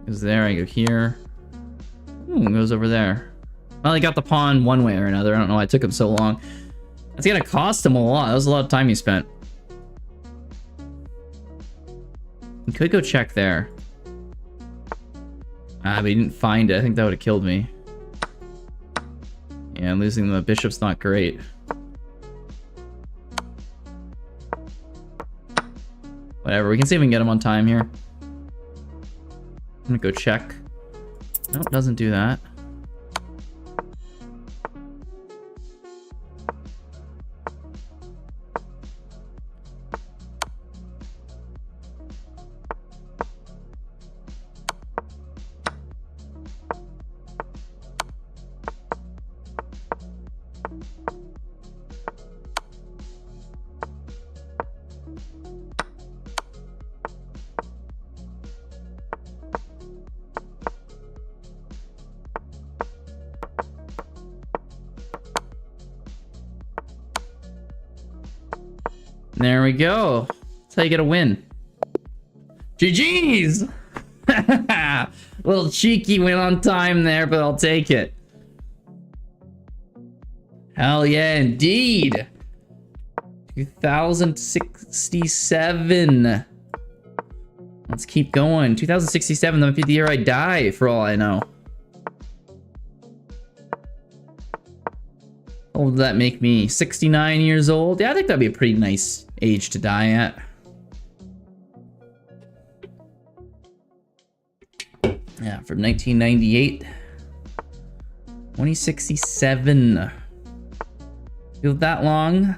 Goes there, I go here. Ooh, goes over there. Well, he got the pawn one way or another. I don't know why it took him so long. That's gonna cost him a lot. That was a lot of time he spent. He could go check there. But he didn't find it. I think that would have killed me. Yeah, losing the bishop's not great. Whatever, we can see if we can get him on time here. I'm gonna go check. Nope, doesn't do that. There we go. That's how you get a win. GG's! Little cheeky win on time there, but I'll take it. Hell yeah, indeed. 2067. Let's keep going. 2067, that might be the year I die, for all I know. How old would that make me? 69 years old? Yeah, I think that'd be a pretty nice age to die at. Yeah, from 1998. 2067. Feel that long?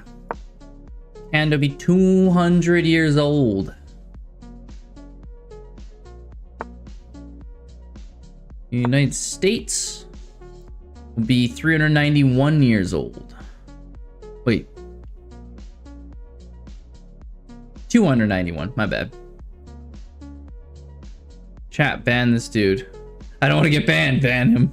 And to be 200 years old. The United States will be 391 years old. Wait. 291, my bad. Chat, ban this dude. I don't want to get banned, ban him.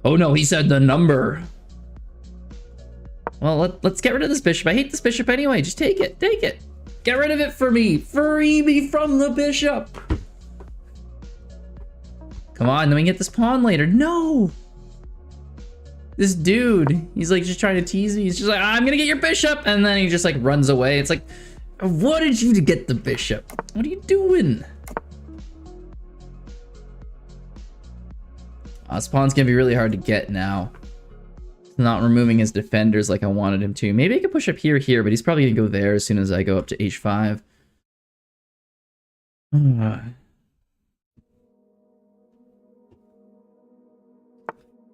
Oh no, he said the number. Well, let's get rid of this bishop. I hate this bishop anyway. Just take it, take it. Get rid of it for me. Free me from the bishop. Come on, then we can get this pawn later. No! This dude, he's like just trying to tease me. He's just like, I'm gonna get your bishop. And then he just like runs away. It's like, I wanted you to get the bishop. What are you doing? This pawn's gonna be really hard to get now. Not removing his defenders like I wanted him to. Maybe I could push up here, but he's probably gonna go there as soon as I go up to h5.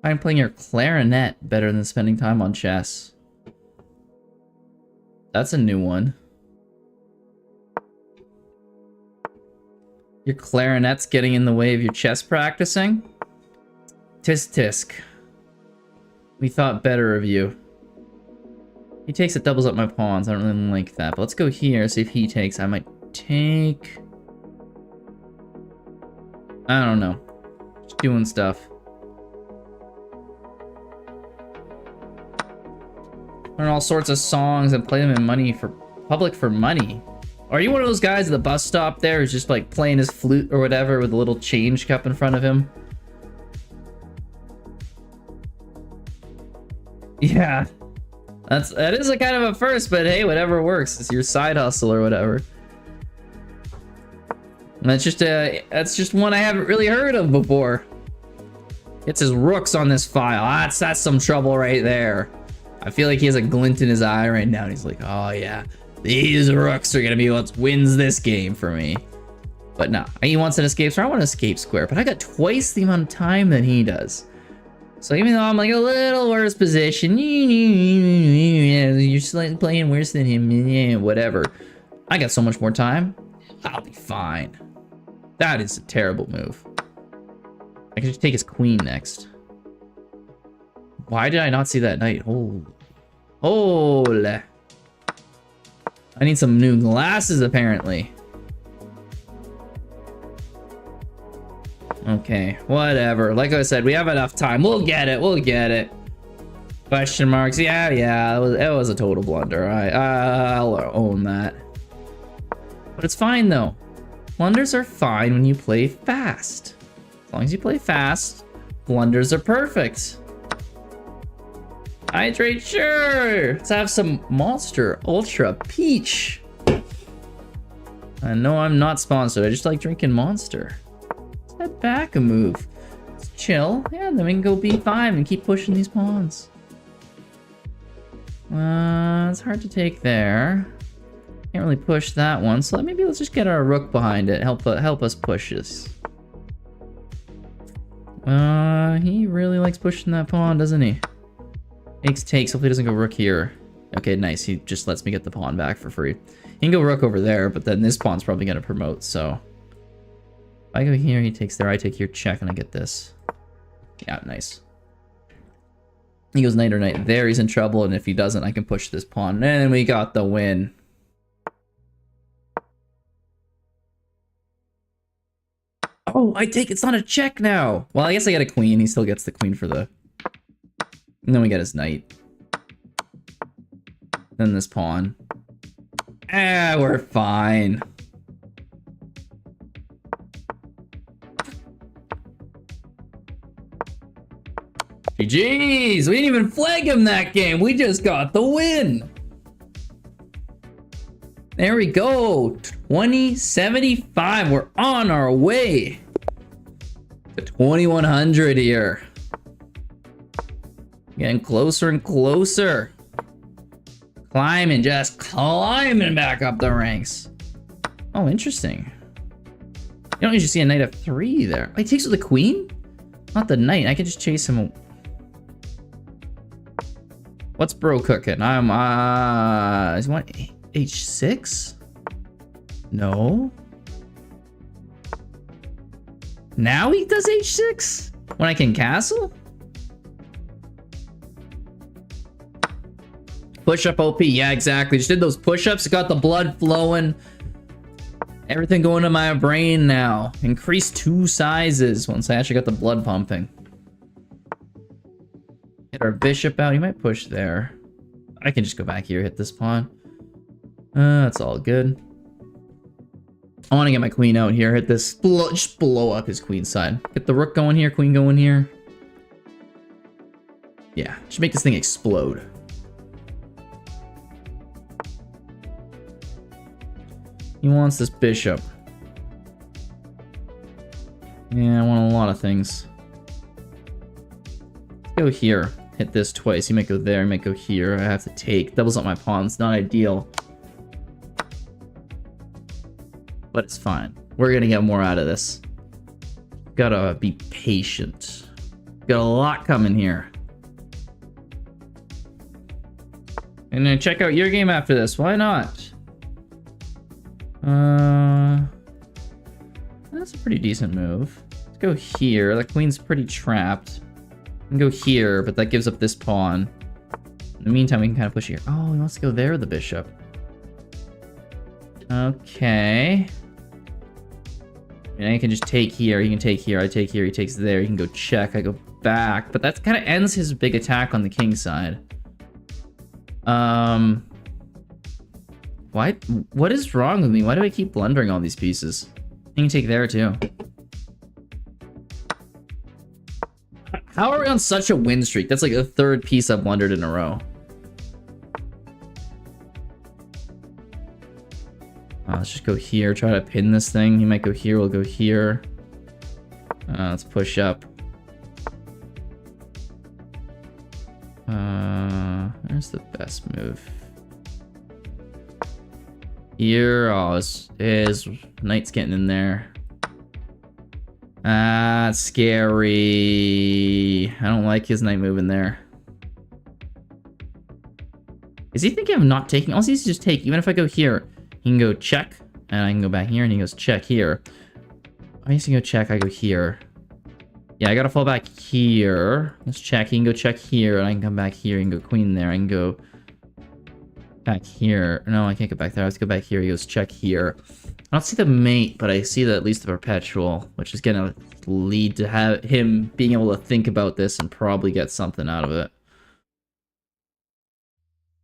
I'm playing your clarinet better than spending time on chess. That's a new one. Your clarinet's getting in the way of your chess practicing? Tisk tisk. We thought better of you. He takes it, doubles up my pawns. I don't really like that. But let's go here, see if he takes. I might take... I don't know. Just doing stuff. Learn all sorts of songs and play them in money for public for money. Are you one of those guys at the bus stop there who's just like playing his flute or whatever with a little change cup in front of him? Yeah. That is a kind of a first, but hey, whatever works. It's your side hustle or whatever. And that's just one I haven't really heard of before. Gets his rooks on this file. That's some trouble right there. I feel like he has a glint in his eye right now. And he's like, oh yeah, these rooks are gonna be what wins this game for me. But no, he wants an escape square. I want an escape square, but I got twice the amount of time that he does. So even though I'm like a little worse position, you're slightly playing worse than him, yeah, whatever. I got so much more time. I'll be fine. That is a terrible move. I can just take his queen next. Why did I not see that knight? Holy. I need some new glasses, apparently. Okay, whatever. Like I said, we have enough time. We'll get it. We'll get it. Question marks. Yeah. It was a total blunder. I'll own that. But it's fine, though. Blunders are fine when you play fast. As long as you play fast, blunders are perfect. Hydrate, sure. Let's have some Monster Ultra Peach. I know I'm not sponsored. I just like drinking Monster. Let's head back a move. Let's chill. Yeah, then we can go B5 and keep pushing these pawns. It's hard to take there. Can't really push that one, so maybe let's just get our rook behind it. Help us push this. He really likes pushing that pawn, doesn't he? Takes. Hopefully he doesn't go rook here. Okay, nice. He just lets me get the pawn back for free. He can go rook over there, but then this pawn's probably gonna promote, so. If I go here, he takes there, I take here, check, and I get this. Yeah, nice. He goes knight or knight there, he's in trouble, and if he doesn't, I can push this pawn. And we got the win. Oh, I take it's not a check now. Well, I guess I get a queen. He still gets the queen for the... And then we get his knight. Then this pawn. We're fine. GG's! We didn't even flag him that game. We just got the win. There we go. 2075. We're on our way to 2100 here. Getting closer and closer. Climbing, just climbing back up the ranks. Oh, interesting. You don't usually see a knight f3 there. Oh, he takes with the queen? Not the knight. I can just chase him. What's bro cooking? I'm is he want h6? No. Now he does h6? When I can castle? Push-up OP, yeah, exactly. Just did those push-ups, got the blood flowing. Everything going to my brain now. Increased 2 sizes once I actually got the blood pumping. Get our bishop out. He might push there. I can just go back here, hit this pawn. That's all good. I want to get my queen out here, hit this, just blow up his queen side. Get the rook going here, queen going here. Yeah, just make this thing explode. He wants this bishop. Yeah, I want a lot of things. Let's go here. Hit this twice. He might go there. He might go here. I have to take. Doubles up my pawns. Not ideal. But it's fine. We're going to get more out of this. Gotta be patient. Got a lot coming here. And then check out your game after this. Why not? That's a pretty decent move. Let's go here. The queen's pretty trapped. We can go here, but that gives up this pawn. In the meantime, we can kind of push here. Oh, he wants to go there with the bishop. Okay. And I can just take here. He can take here. I take here. He takes there. He can go check. I go back. But that kind of ends his big attack on the king side. Well, Why? What is wrong with me? Why do I keep blundering all these pieces? You can take there too. How are we on such a win streak? That's like the third piece I've blundered in a row. Let's just go here. Try to pin this thing. He might go here. We'll go here. Let's push up. There's the best move. Here. Oh, his knight's getting in there. Ah, it's scary. I don't like his knight moving there. Is he thinking of not taking? All he needs to just take. Even if I go here, he can go check, and I can go back here, and he goes check here. I need to go check. I go here. Yeah, I gotta fall back here. Let's check. He can go check here, and I can come back here and go queen there. I can go back here. No, I can't go back there. I have to go back here. He goes check here. I don't see the mate, but I see at least the perpetual, which is gonna lead to have him being able to think about this and probably get something out of it.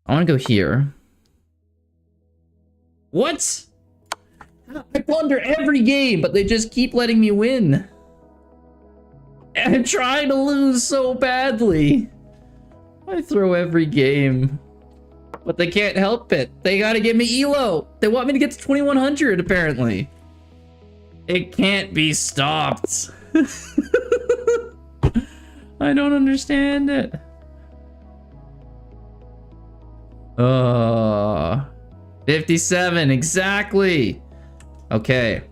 I want to go here. What? I blunder every game, but they just keep letting me win. And I'm trying to lose so badly. I throw every game. But they can't help it. They gotta give me elo. They want me to get to 2100, apparently. It can't be stopped. I don't understand it. 57, exactly. Okay.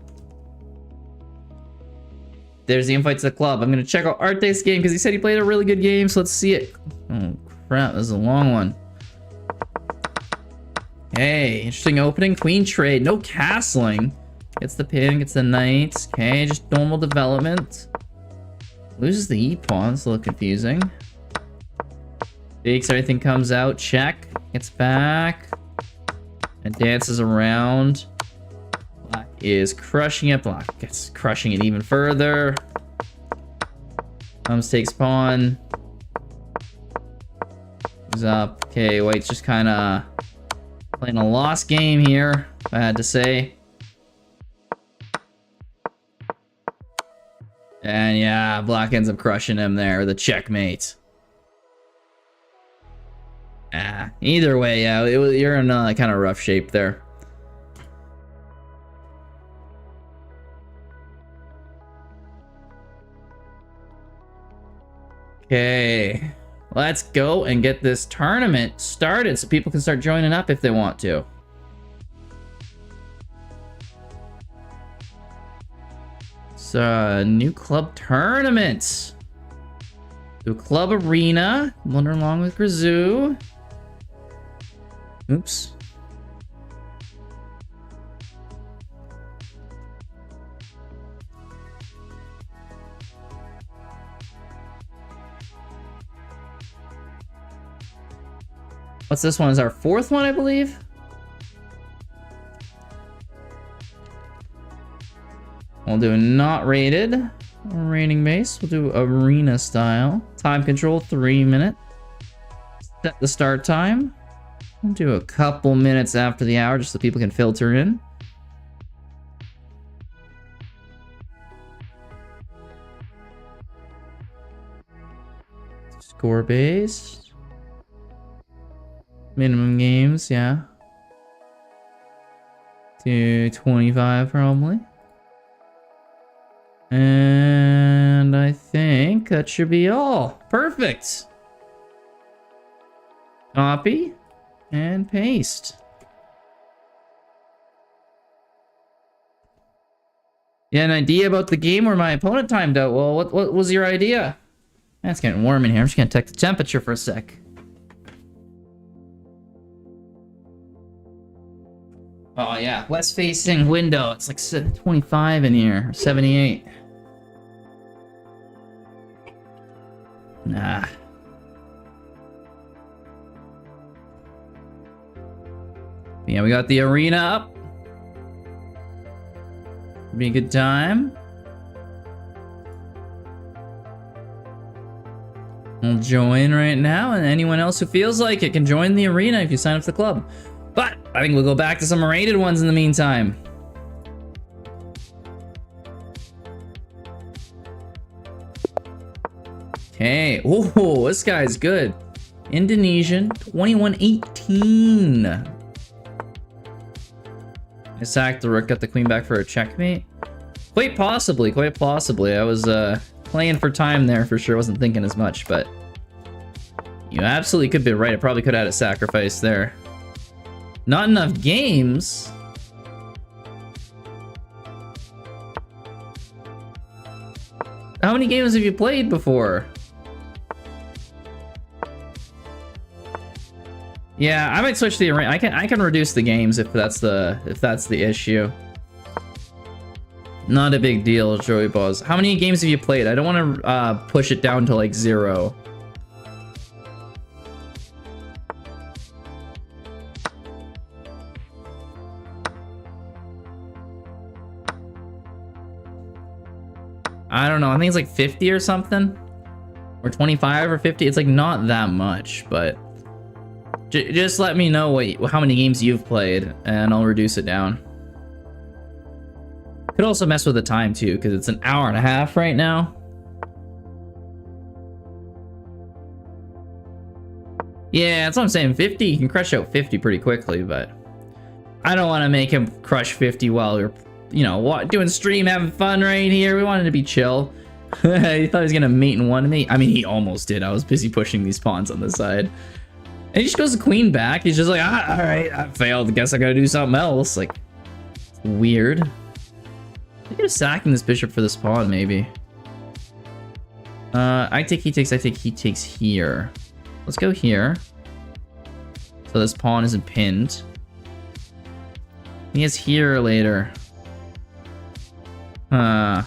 There's the invite to the club. I'm gonna check out Arte's game because he said he played a really good game, so let's see it. Oh crap, this is a long one. Hey, interesting opening. Queen trade, no castling. Gets the pin, gets the knight. Okay, just normal development. Loses the e-pawn, it's a little confusing. Takes, everything comes out, check. Gets back. And dances around. Black is crushing it. Black gets crushing it even further. Comes, takes pawn. Moves up. Okay, white's just kind of playing a lost game here, if I had to say. And yeah, black ends up crushing him there with a checkmate. Either way, yeah, you're in a kind of rough shape there. Okay, let's go and get this tournament started so people can start joining up if they want to. It's a new club tournament. Do club arena. Wander along with Grazoo. Oops. What's this one? Is our fourth one, I believe? We'll do not rated. Rating base. We'll do arena style. Time control, 3 minutes. Set the start time. We'll do a couple minutes after the hour just so people can filter in. Score based. Minimum games, yeah. To 25 probably. And I think that should be all. Perfect. Copy and paste. You had an idea about the game where my opponent timed out? Well, what was your idea? It's getting warm in here. I'm just gonna check the temperature for a sec. Oh yeah, west facing window. It's like 25 in here, or 78. Nah. Yeah, we got the arena up. Be a good time. We'll join right now, and anyone else who feels like it can join the arena if you sign up for the club. But I think we'll go back to some rated ones in the meantime. Okay. Oh, this guy's good. Indonesian, 2118. I sacked the rook, got the queen back for a checkmate. Quite possibly, quite possibly. I was playing for time there for sure. Wasn't thinking as much, but you absolutely could be right. I probably could have had a sacrifice there. Not enough games. How many games have you played before? Yeah, I might switch the arena. I can reduce the games if that's the issue. Not a big deal, Joey Boz. How many games have you played? I don't want to push it down to like 0. I don't know. I think it's like 50 or something, or 25 or 50. It's like not that much, but just let me know how many games you've played, and I'll reduce it down. Could also mess with the time too, because it's an hour and a half right now. Yeah, that's what I'm saying. 50, you can crush out 50 pretty quickly, but I don't want to make him crush 50 while we're, you know, doing stream, having fun right here. We wanted to be chill. He thought he was gonna mate and one me. I mean, he almost did. I was busy pushing these pawns on the side. And he just goes the queen back. He's just like, all right, I failed. Guess I gotta do something else. Like, weird. I think I'm sacking this bishop for this pawn, maybe. I take, he takes, I take, he takes here. Let's go here. So this pawn isn't pinned. He has here later. Yeah,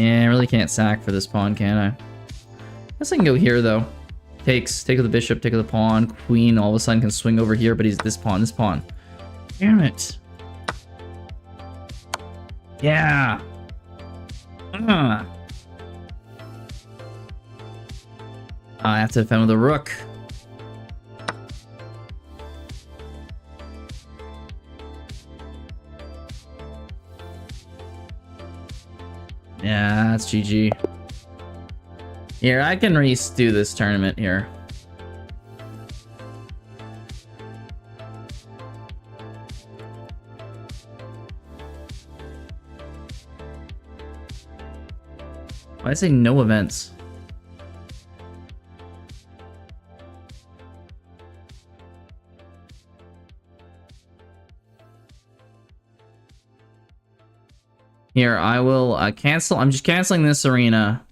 I really can't sack for this pawn, can I? Guess I can go here though. Take with the bishop, take with the pawn. Queen all of a sudden can swing over here, but he's this pawn. Damn it. Yeah. I have to defend with a rook. Yeah, that's GG. Here, I can redo this tournament here. Why did I say no events? Here, I will cancel. I'm just canceling this arena.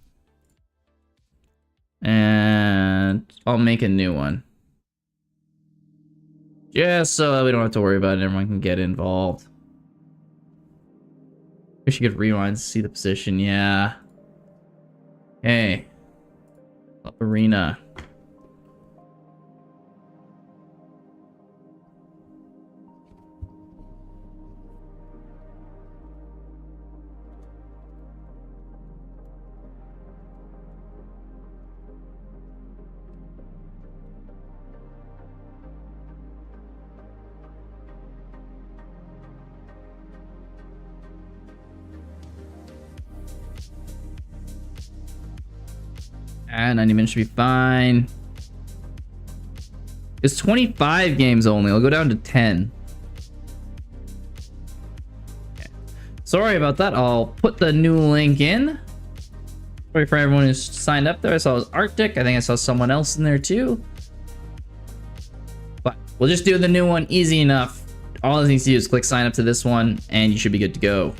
And I'll make a new one. Just so we don't have to worry about it. Everyone can get involved. Wish you could rewind to see the position. Yeah. Hey. Up arena. And 90 minutes should be fine. It's 25 games only. I'll go down to 10. Okay. Sorry about that. I'll put the new link in. Sorry for everyone who's signed up there. I saw it was Arctic. I think I saw someone else in there too. But we'll just do the new one easy enough. All it needs to do is click sign up to this one and you should be good to go.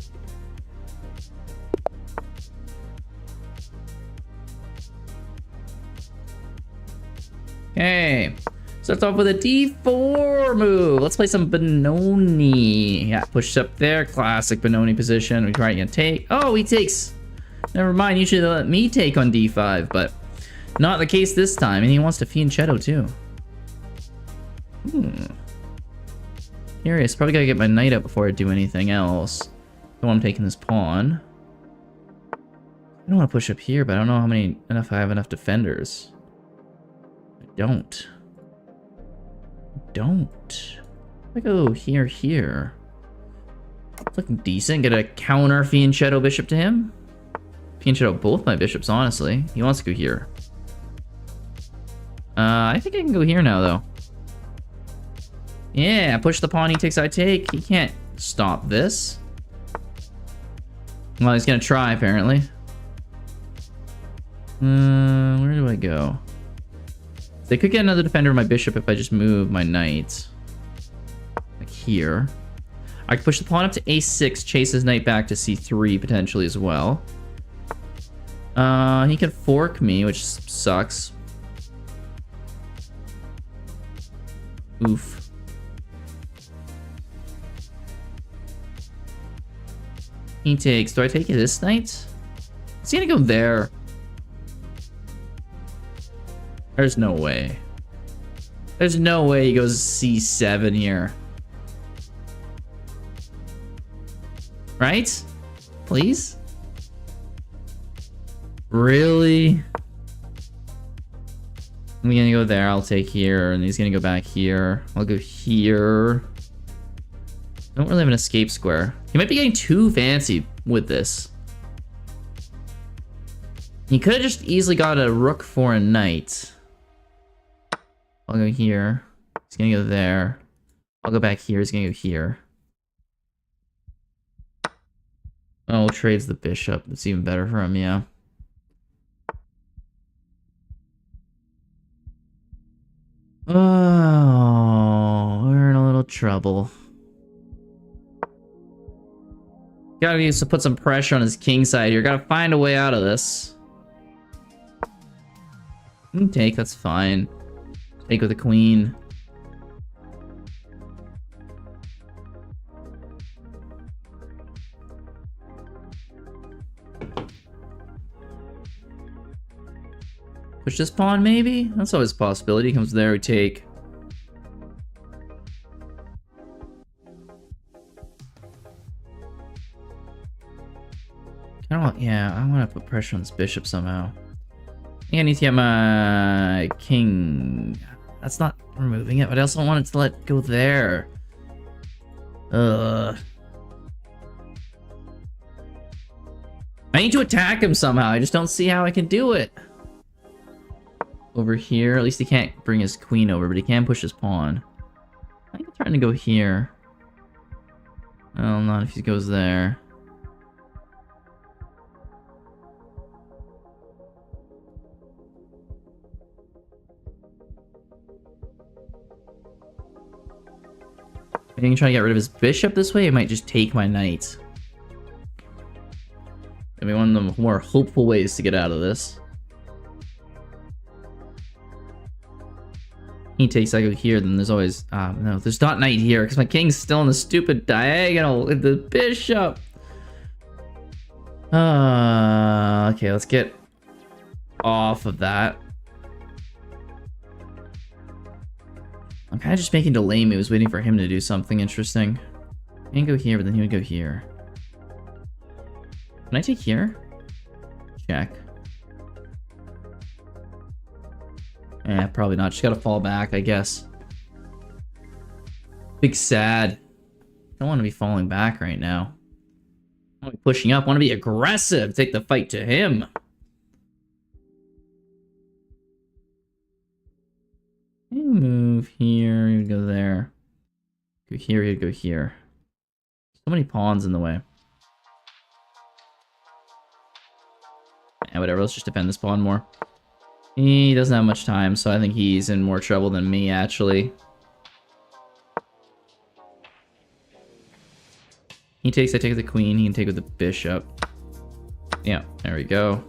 Okay, starts off with a d4 move. Let's play some Benoni. Yeah, pushed up there. Classic Benoni position. We try to take. Oh, he takes. Never mind. You should let me take on d5, but not the case this time. And he wants to fianchetto too. Curious. Probably gotta get my knight out before I do anything else. So I'm taking this pawn. I don't want to push up here, but I don't know how many I have enough defenders. don't. I go here. It's looking decent. Get a counter Fianchetto bishop to him. Fianchetto both my bishops, honestly. He wants to go here. I think I can go here now, though. Yeah, push the pawn, he takes, I take. He can't stop this. Well, he's gonna try, apparently. Where do I go? They could get another defender of my bishop if I just move my knight. Like here. I could push the pawn up to a6, chase his knight back to c3 potentially as well. He can fork me, which sucks. Oof. He takes. Do I take this knight? Is he gonna go there? There's no way. There's no way he goes c7 here. Right? Please? Really? I'm gonna go there, I'll take here, and he's gonna go back here. I'll go here. I don't really have an escape square. He might be getting too fancy with this. He could have just easily got a rook for a knight. I'll go here. He's gonna go there. I'll go back here, he's gonna go here. Oh, trades the bishop. That's even better for him, yeah. Oh, we're in a little trouble. Gotta use to put some pressure on his king side here. Gotta find a way out of this. Take, that's fine. Take with the queen. Push this pawn, maybe? That's always a possibility. Comes there, we take. Yeah, I want to put pressure on this bishop somehow. I think I need to get my king. That's not removing it, but I also don't want it to let go there. Ugh. I need to attack him somehow. I just don't see how I can do it. Over here. At least he can't bring his queen over, but he can push his pawn. I think I'm trying to go here. Well, not if he goes there. I think trying to get rid of his bishop this way, it might just take my knight. I mean, one of the more hopeful ways to get out of this. He takes, I go here, then there's always... no, there's not knight here, because my king's still in the stupid diagonal with the bishop. Okay, let's get off of that. I'm kind of just making delay moves, waiting for him to do something interesting. I can go here, but then he would go here. Can I take here? Check. Eh, probably not. Just gotta fall back, I guess. Big sad. Don't want to be falling back right now. I want to be pushing up. I want to be aggressive. Take the fight to him. You move here. You would go there. Go here. You'd go here. So many pawns in the way. Yeah, whatever. Let's just defend this pawn more. He doesn't have much time, so I think he's in more trouble than me, actually. He takes, I take with the queen. He can take with the bishop. Yeah, there we go.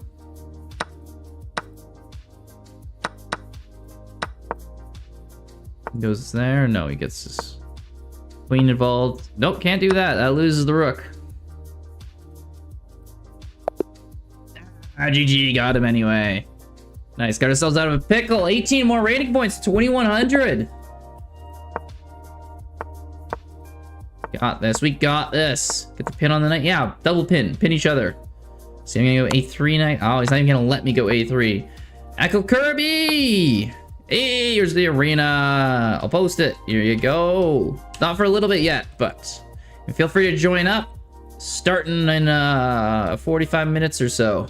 Goes there. No, he gets his queen involved. Nope, can't do that. That loses the rook. GG, got him anyway. Nice, got ourselves out of a pickle. 18 more rating points, 2100. Got this, we got this. Get the pin on the knight. Yeah, double pin each other. See, I'm gonna go a3 knight. Oh, he's not even gonna let me go a3. Echo Kirby Hey, here's the arena. I'll post it. Here you go. Not for a little bit yet, but feel free to join up. Starting in 45 minutes or so.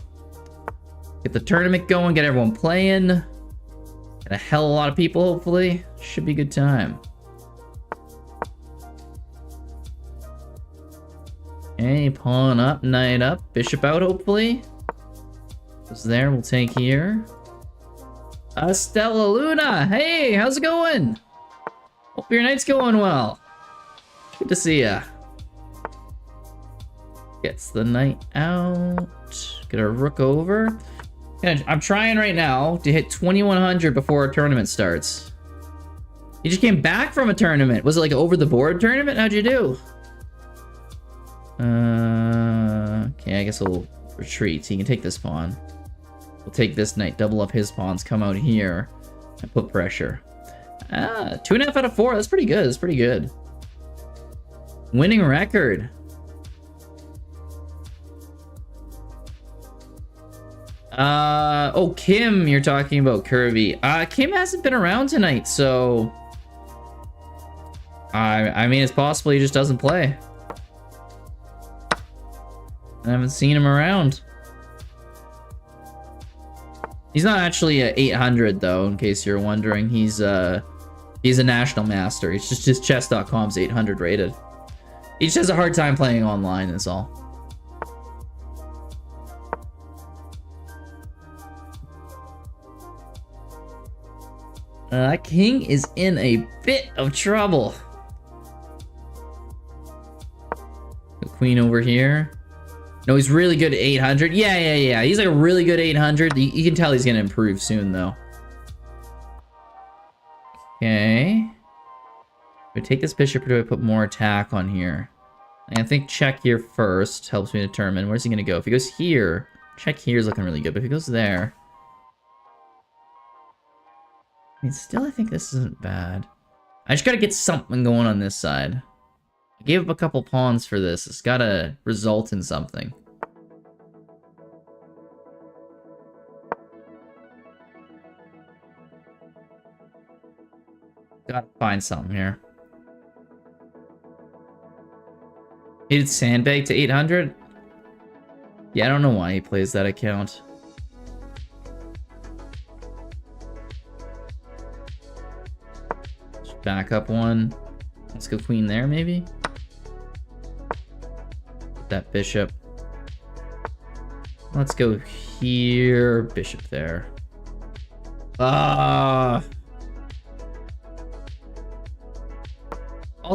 Get the tournament going, get everyone playing. Get a hell of a lot of people, hopefully. Should be a good time. Okay, pawn up, knight up, bishop out, hopefully. Goes there, we'll take here. Stella Luna, hey, how's it going? Hope your night's going well. Good to see ya. Gets the knight out. Get a rook over. I'm trying right now to hit 2100 before a tournament starts. You just came back from a tournament. Was it like an over the board tournament? How'd you do? Okay, I guess we'll retreat. So you can take this pawn. We'll take this knight, double up his pawns, come out here, and put pressure. 2.5 out of 4. That's pretty good. That's pretty good. Winning record. Oh, Kim, you're talking about Kirby. Kim hasn't been around tonight, so I mean, it's possible he just doesn't play. I haven't seen him around. He's not actually a 800 though, in case you're wondering. He's a national master. It's just his chess.com's 800 rated. He just has a hard time playing online, that's all. That king is in a bit of trouble. The queen over here. No, he's really good at 800. Yeah. He's like a really good 800. You can tell he's going to improve soon, though. Okay. Do I take this bishop or do I put more attack on here? I think check here first helps me determine. Where's he going to go? If he goes here, check here is looking really good. But if he goes there... I mean, still, I think this isn't bad. I just got to get something going on this side. I gave up a couple pawns for this. It's got to result in something. Gotta find something here. He did sandbag to 800? Yeah, I don't know why he plays that account. Just back up one. Let's go queen there, maybe? That bishop. Let's go here, bishop there. All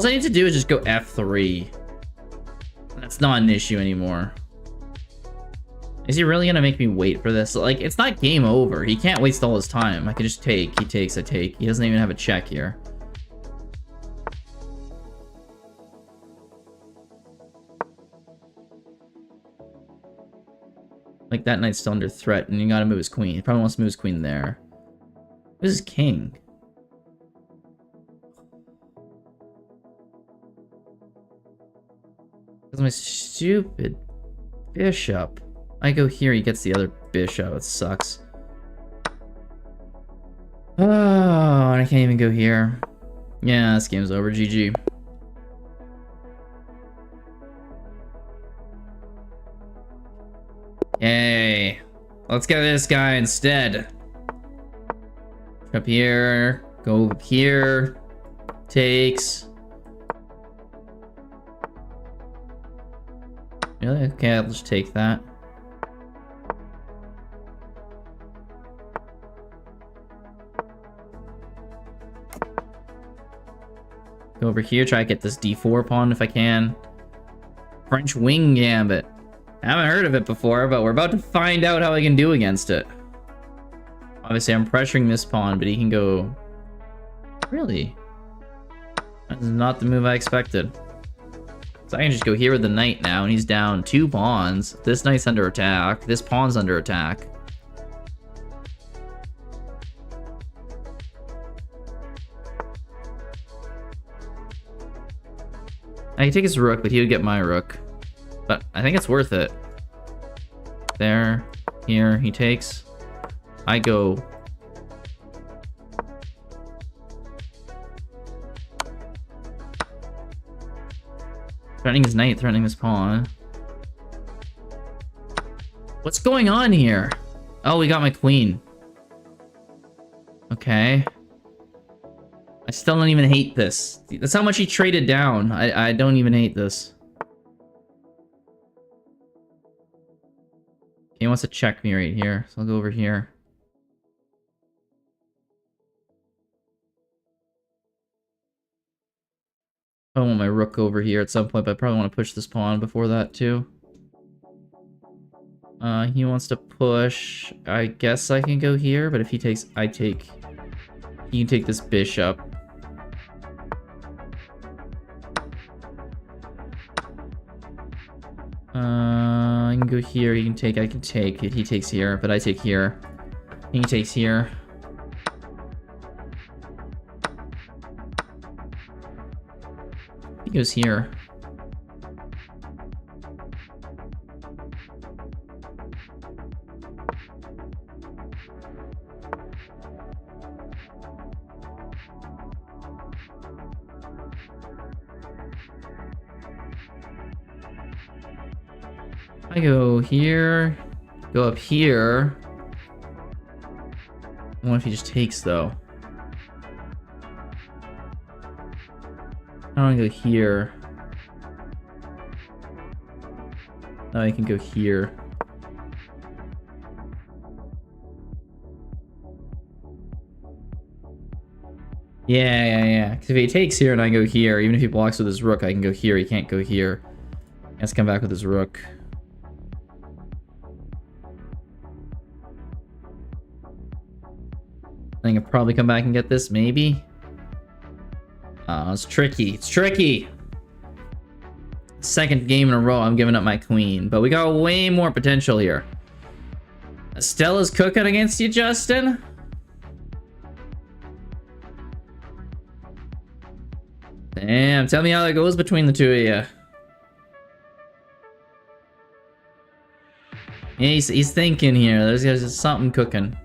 I need to do is just go f3. That's not an issue anymore. Is he really gonna make me wait for this? Like, it's not game over. He can't waste all his time. I can just take. He takes, I take. He doesn't even have a check here. Like, that knight's still under threat, and you gotta move his queen. He probably wants to move his queen there. Who's his king? That's my stupid bishop. I go here, he gets the other bishop. It sucks. Oh, and I can't even go here. Yeah, this game's over. GG. Yay. Let's get this guy instead. Up here. Go here. Takes. Really? Okay, I'll just take that. Go over here, try to get this d4 pawn if I can. French wing gambit. I haven't heard of it before, but we're about to find out how I can do against it. Obviously, I'm pressuring this pawn, but he can go... Really? That's not the move I expected. So I can just go here with the knight now, and he's down 2 pawns. This knight's under attack. This pawn's under attack. I can take his rook, but he would get my rook. But I think it's worth it. There, here, he takes. I go Threatening his knight, threatening his pawn. What's going on here? Oh, we got my queen. Okay. I still don't even hate this. That's how much he traded down. I don't even hate this. He wants to check me right here, so I'll go over here. I want my rook over here at some point, but I probably want to push this pawn before that too. He wants to push. I guess I can go here, but if he takes, I take. He can take this bishop. I can go here. He can take. I can take. He takes here, but I take here. He takes here. He goes here. I go here, go up here. What if he just takes, though? I want to go here. Oh, I can go here. Yeah. Because if he takes here and I go here, even if he blocks with his rook, I can go here. He can't go here. He has to come back with his rook. I think I'll probably come back and get this, maybe. Oh, it's tricky. It's tricky. Second game in a row, I'm giving up my queen. But we got way more potential here. Estella's cooking against you, Justin? Damn, tell me how that goes between the two of you. Yeah, he's thinking here. There's just something cooking.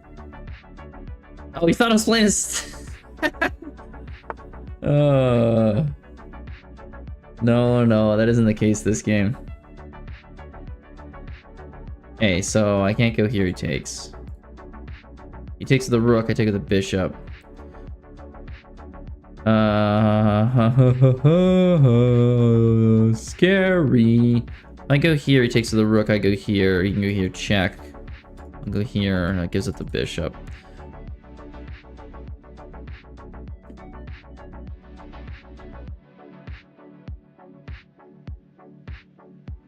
Oh, he thought I was playing his... No, that isn't the case this game. Okay, so I can't go here, he takes. He takes the rook, I take the bishop. Scary. If I go here, he takes the rook, I go here. He can go here, check. I'll go here, and that gives it the bishop.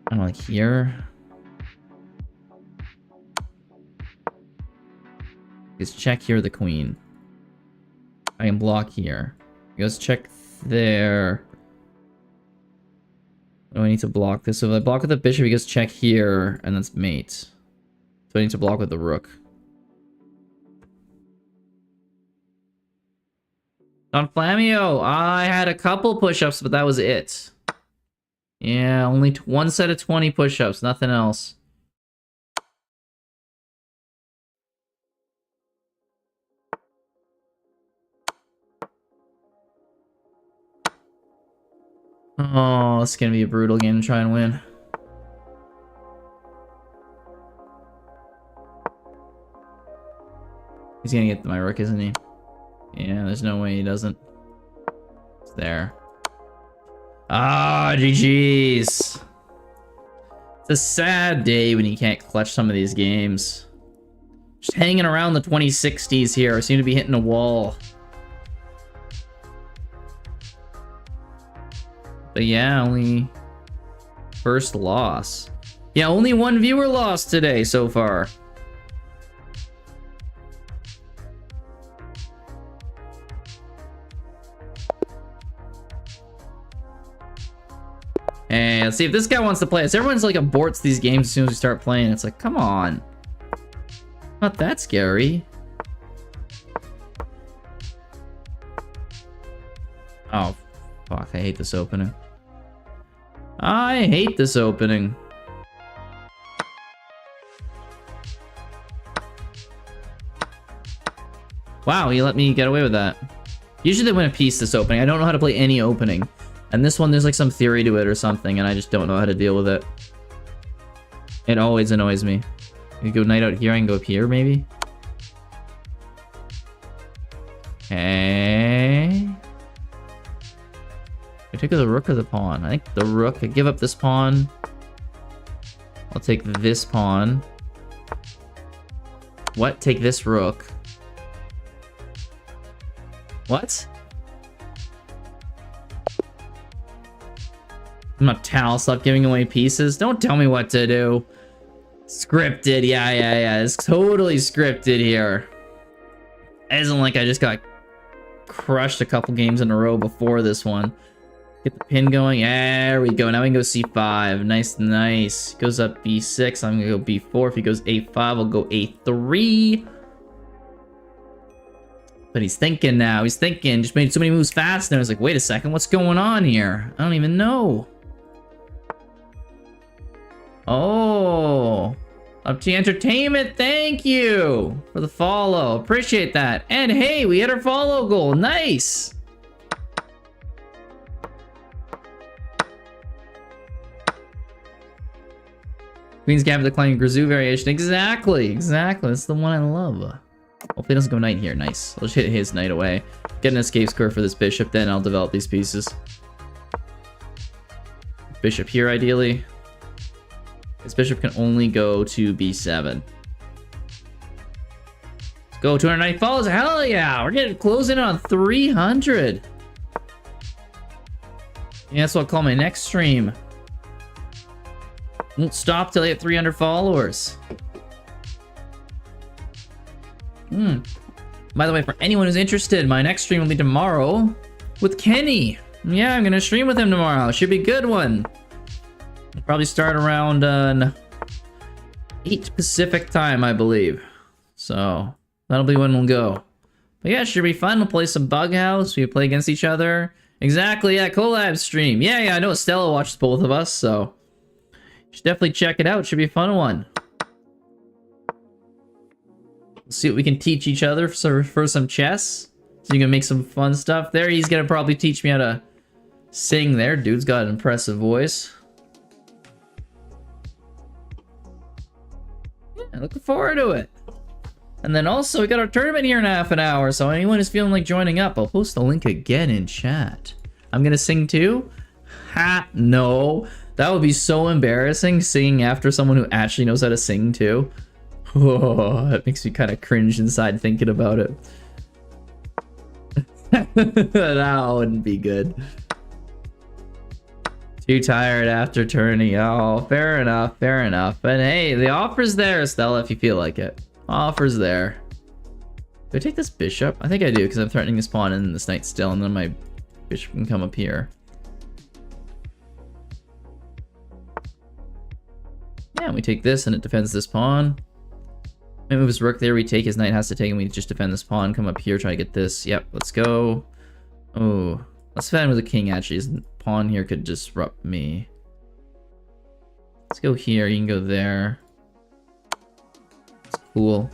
I'm like here. Just check here the queen. I can block here. He goes check there. Oh, I need to block this. So if I block with the bishop, he goes check here, and that's mate. So I need to block with the rook. Don Flamio, I had a couple push-ups, but that was it. Yeah, only one set of 20 push-ups, nothing else. Oh, it's gonna be a brutal game to try and win. He's gonna get my rook, isn't he? Yeah, there's no way he doesn't. It's there. Ah, GG's. It's a sad day when you can't clutch some of these games. Just hanging around the 2060s here. I seem to be hitting a wall. But yeah, only first loss. Yeah, only one viewer lost today so far. Hey, let's see if this guy wants to play us. Everyone's like aborts these games as soon as we start playing. It's like, come on. Not that scary. Oh, fuck. I hate this opening. I hate this opening. Wow, he let me get away with that. Usually they win a piece this opening. I don't know how to play any opening. And this one, there's like some theory to it or something, and I just don't know how to deal with it. It always annoys me. You go knight out here, I can go up here, maybe? Okay. I take the rook or the pawn? I think the rook. I give up this pawn. I'll take this pawn. What? Take this rook. What? I'm not Tal, stop giving away pieces. Don't tell me what to do. Scripted, yeah. It's totally scripted here. It isn't like I just got crushed a couple games in a row before this one. Get the pin going. There we go. Now we can go c5. Nice. Goes up b6. I'm gonna go b4. If he goes a5, I'll go a3. But he's thinking now. He's thinking. Just made so many moves fast. And I was like, wait a second. What's going on here? I don't even know. Oh. Up to entertainment. Thank you for the follow. Appreciate that. And hey, we hit our follow goal. Nice. Queen's Gambit declining Grisou variation. Exactly. That's the one I love. Hopefully he doesn't go knight here. Nice. I'll just hit his knight away. Get an escape square for this bishop, then I'll develop these pieces. Bishop here, ideally. This bishop can only go to b7. Let's go. 290 follows. Hell yeah. We're getting closing in on 300. Yeah, that's what I'll call my next stream. Won't stop till I hit 300 followers. By the way, for anyone who's interested, my next stream will be tomorrow with Kenny. Yeah, I'm gonna stream with him tomorrow. Should be a good one. I'll probably start around 8 Pacific time, I believe. So that'll be when we'll go. But yeah, it should be fun. We'll play some Bug House. We play against each other. Exactly, yeah, collab stream. Yeah, I know Stella watches both of us, so you should definitely check it out. Should be a fun one. We'll see what we can teach each other for some chess. So you can make some fun stuff. There, he's gonna probably teach me how to sing there. Dude's got an impressive voice. Yeah, looking forward to it. And then also, we got our tournament here in half an hour. So anyone who's feeling like joining up, I'll post the link again in chat. I'm gonna sing too? Ha, no. That would be so embarrassing, singing after someone who actually knows how to sing too. Oh, that makes me kind of cringe inside thinking about it. That wouldn't be good. Too tired after Tourny. Oh, fair enough. But hey, the offer's there, Stella, if you feel like it. Offer's there. Do I take this bishop? I think I do, because I'm threatening this pawn and this knight still, and then my bishop can come up here. Yeah, we take this and it defends this pawn. We move his rook there, we take his knight, has to take, and we just defend this pawn, come up here, try to get this. Yep, let's go. Oh, let's defend with a king, actually. His pawn here could disrupt me. Let's go here, you can go there. It's cool.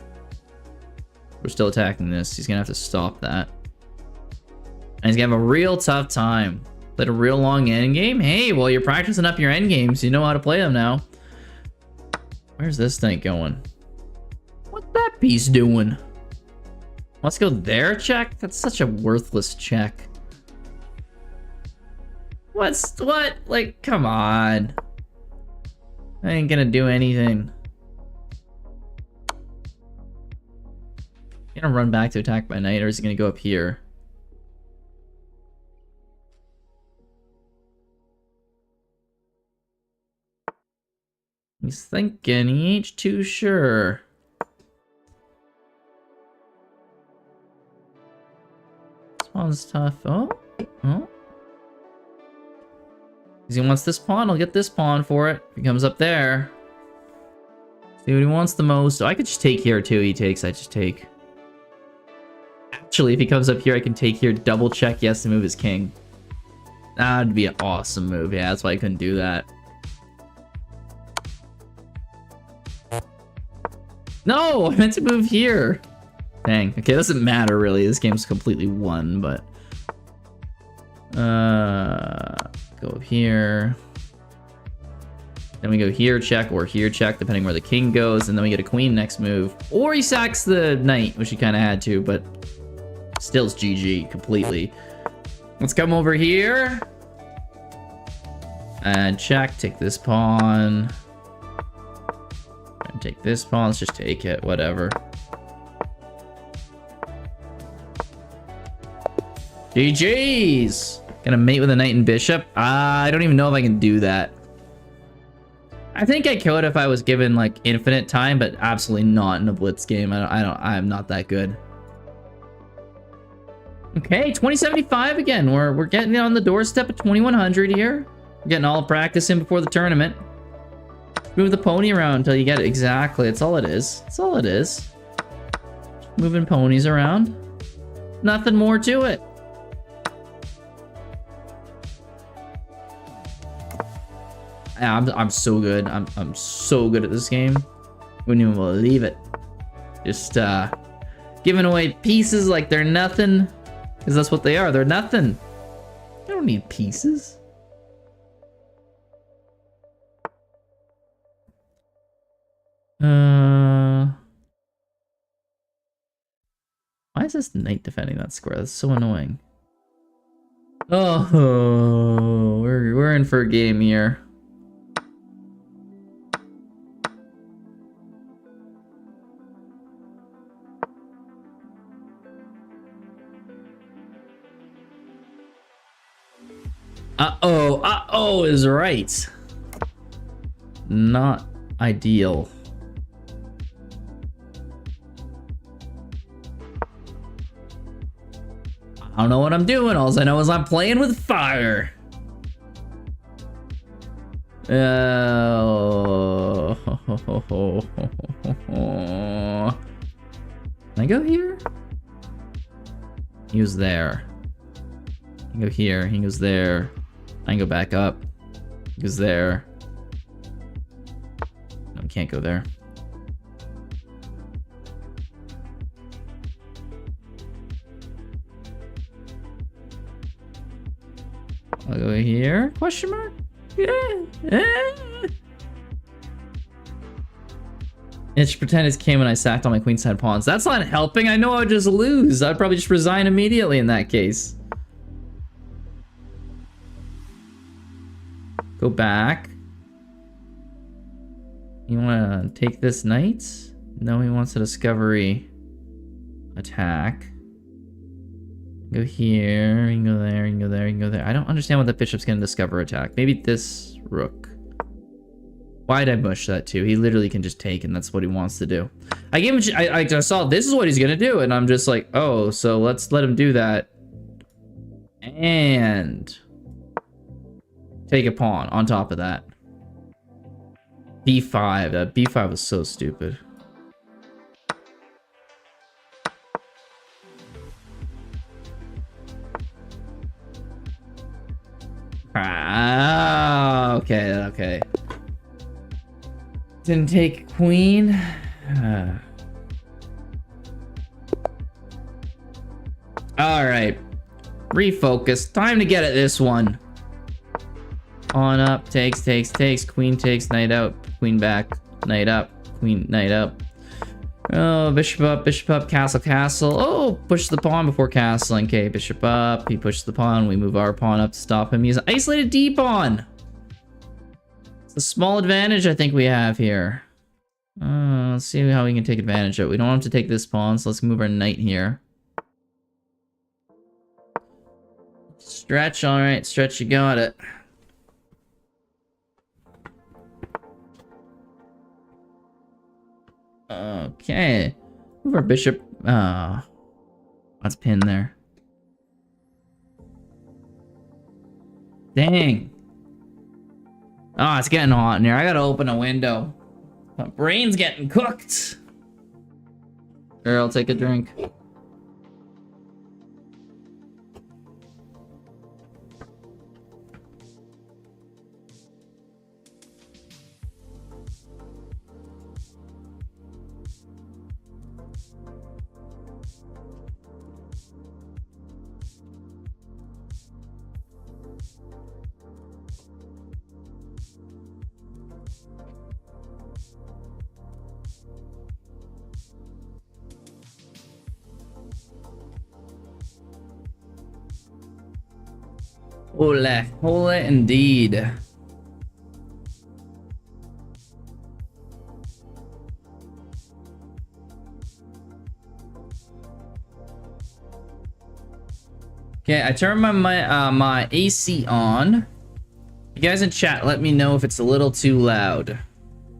We're still attacking this. He's gonna have to stop that. And he's gonna have a real tough time. Played a real long endgame? Hey, well, you're practicing up your endgames. You know how to play them now. Where's this thing going? What's that piece doing? Let's go there, check? That's such a worthless check. What? Like, come on. I ain't gonna do anything. Gonna run back to attack my knight, or is he gonna go up here? He's thinking, he ain't too sure. This pawn's tough. Oh. Because he wants this pawn, I'll get this pawn for it. If he comes up there. See what he wants the most. Oh, I could just take here too. He takes, I just take. Actually, if he comes up here, I can take here, double check, yes, to move his king. That'd be an awesome move. Yeah, that's why I couldn't do that. No, I meant to move here. Dang. Okay, it doesn't matter really. This game's completely won, but Go here. Then we go here, check, or here, check, depending where the king goes, and then we get a queen next move. Or he sacks the knight, which he kind of had to, but still it's GG completely. Let's come over here. And check, take this pawn. And take this pawn, let's just take it, whatever. GG's! Gonna mate with a knight and bishop? I don't even know if I can do that. I think I could if I was given like infinite time, but absolutely not in a blitz game. I'm not that good. Okay, 2075 again. We're getting on the doorstep of 2100 here. We're getting all the practice in before the tournament. Move the pony around until you get it. Exactly, that's all it is. That's all it is. Moving ponies around. Nothing more to it. I'm so good. I'm so good at this game. Wouldn't even believe it. Just giving away pieces like they're nothing, because that's what they are. They're nothing. I don't need pieces. Why is this knight defending that square? That's so annoying. Oh, we're in for a game here. Uh-oh is right. Not ideal. I don't know what I'm doing. All I know is I'm playing with fire. Oh. Can I go here? He was there. I can go here. He goes there. I can go back up. He goes there. No, we can't go there. I'll go here? Question mark? Yeah. It should pretend it's came when I sacked all my queenside pawns. That's not helping. I know I would just lose. I'd probably just resign immediately in that case. Go back. You want to take this knight? No, he wants a discovery attack. Go here, you can go there, you can go there, you can go there. I don't understand what the bishop's gonna discover attack. Maybe this rook. Why'd I mush that too? He literally can just take, and that's what he wants to do. I gave him. I saw this is what he's gonna do, and I'm just like, oh, so let's let him do that, and take a pawn on top of that. B5. That B5 was so stupid. Ah, okay. Didn't take queen. All right, refocus. Time to get at this one. Pawn up, takes. Queen takes, knight out, queen back, knight up, queen, knight up. Oh, bishop up, castle. Oh, push the pawn before castling. Okay, bishop up. He pushed the pawn. We move our pawn up to stop him. He's an isolated d-pawn. It's a small advantage I think we have here. Let's see how we can take advantage of it. We don't want him to take this pawn, so let's move our knight here. Stretch, all right, stretch, you got it. Okay. Move our bishop. Let's pin there. Dang. Oh, it's getting hot in here. I gotta open a window. My brain's getting cooked. Here, I'll take a drink. Ole, ole indeed. Okay, I turned my AC on. You guys in chat, let me know if it's a little too loud.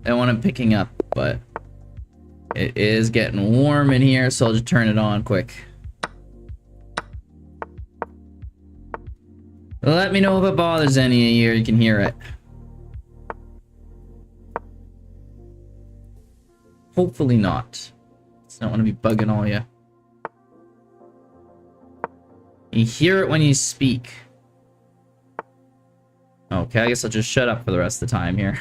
I don't want it picking up, but it is getting warm in here, so I'll just turn it on quick. Let me know if it bothers any of you, or you can hear it. Hopefully not. I don't want to be bugging all you. You hear it when you speak. Okay, I guess I'll just shut up for the rest of the time here.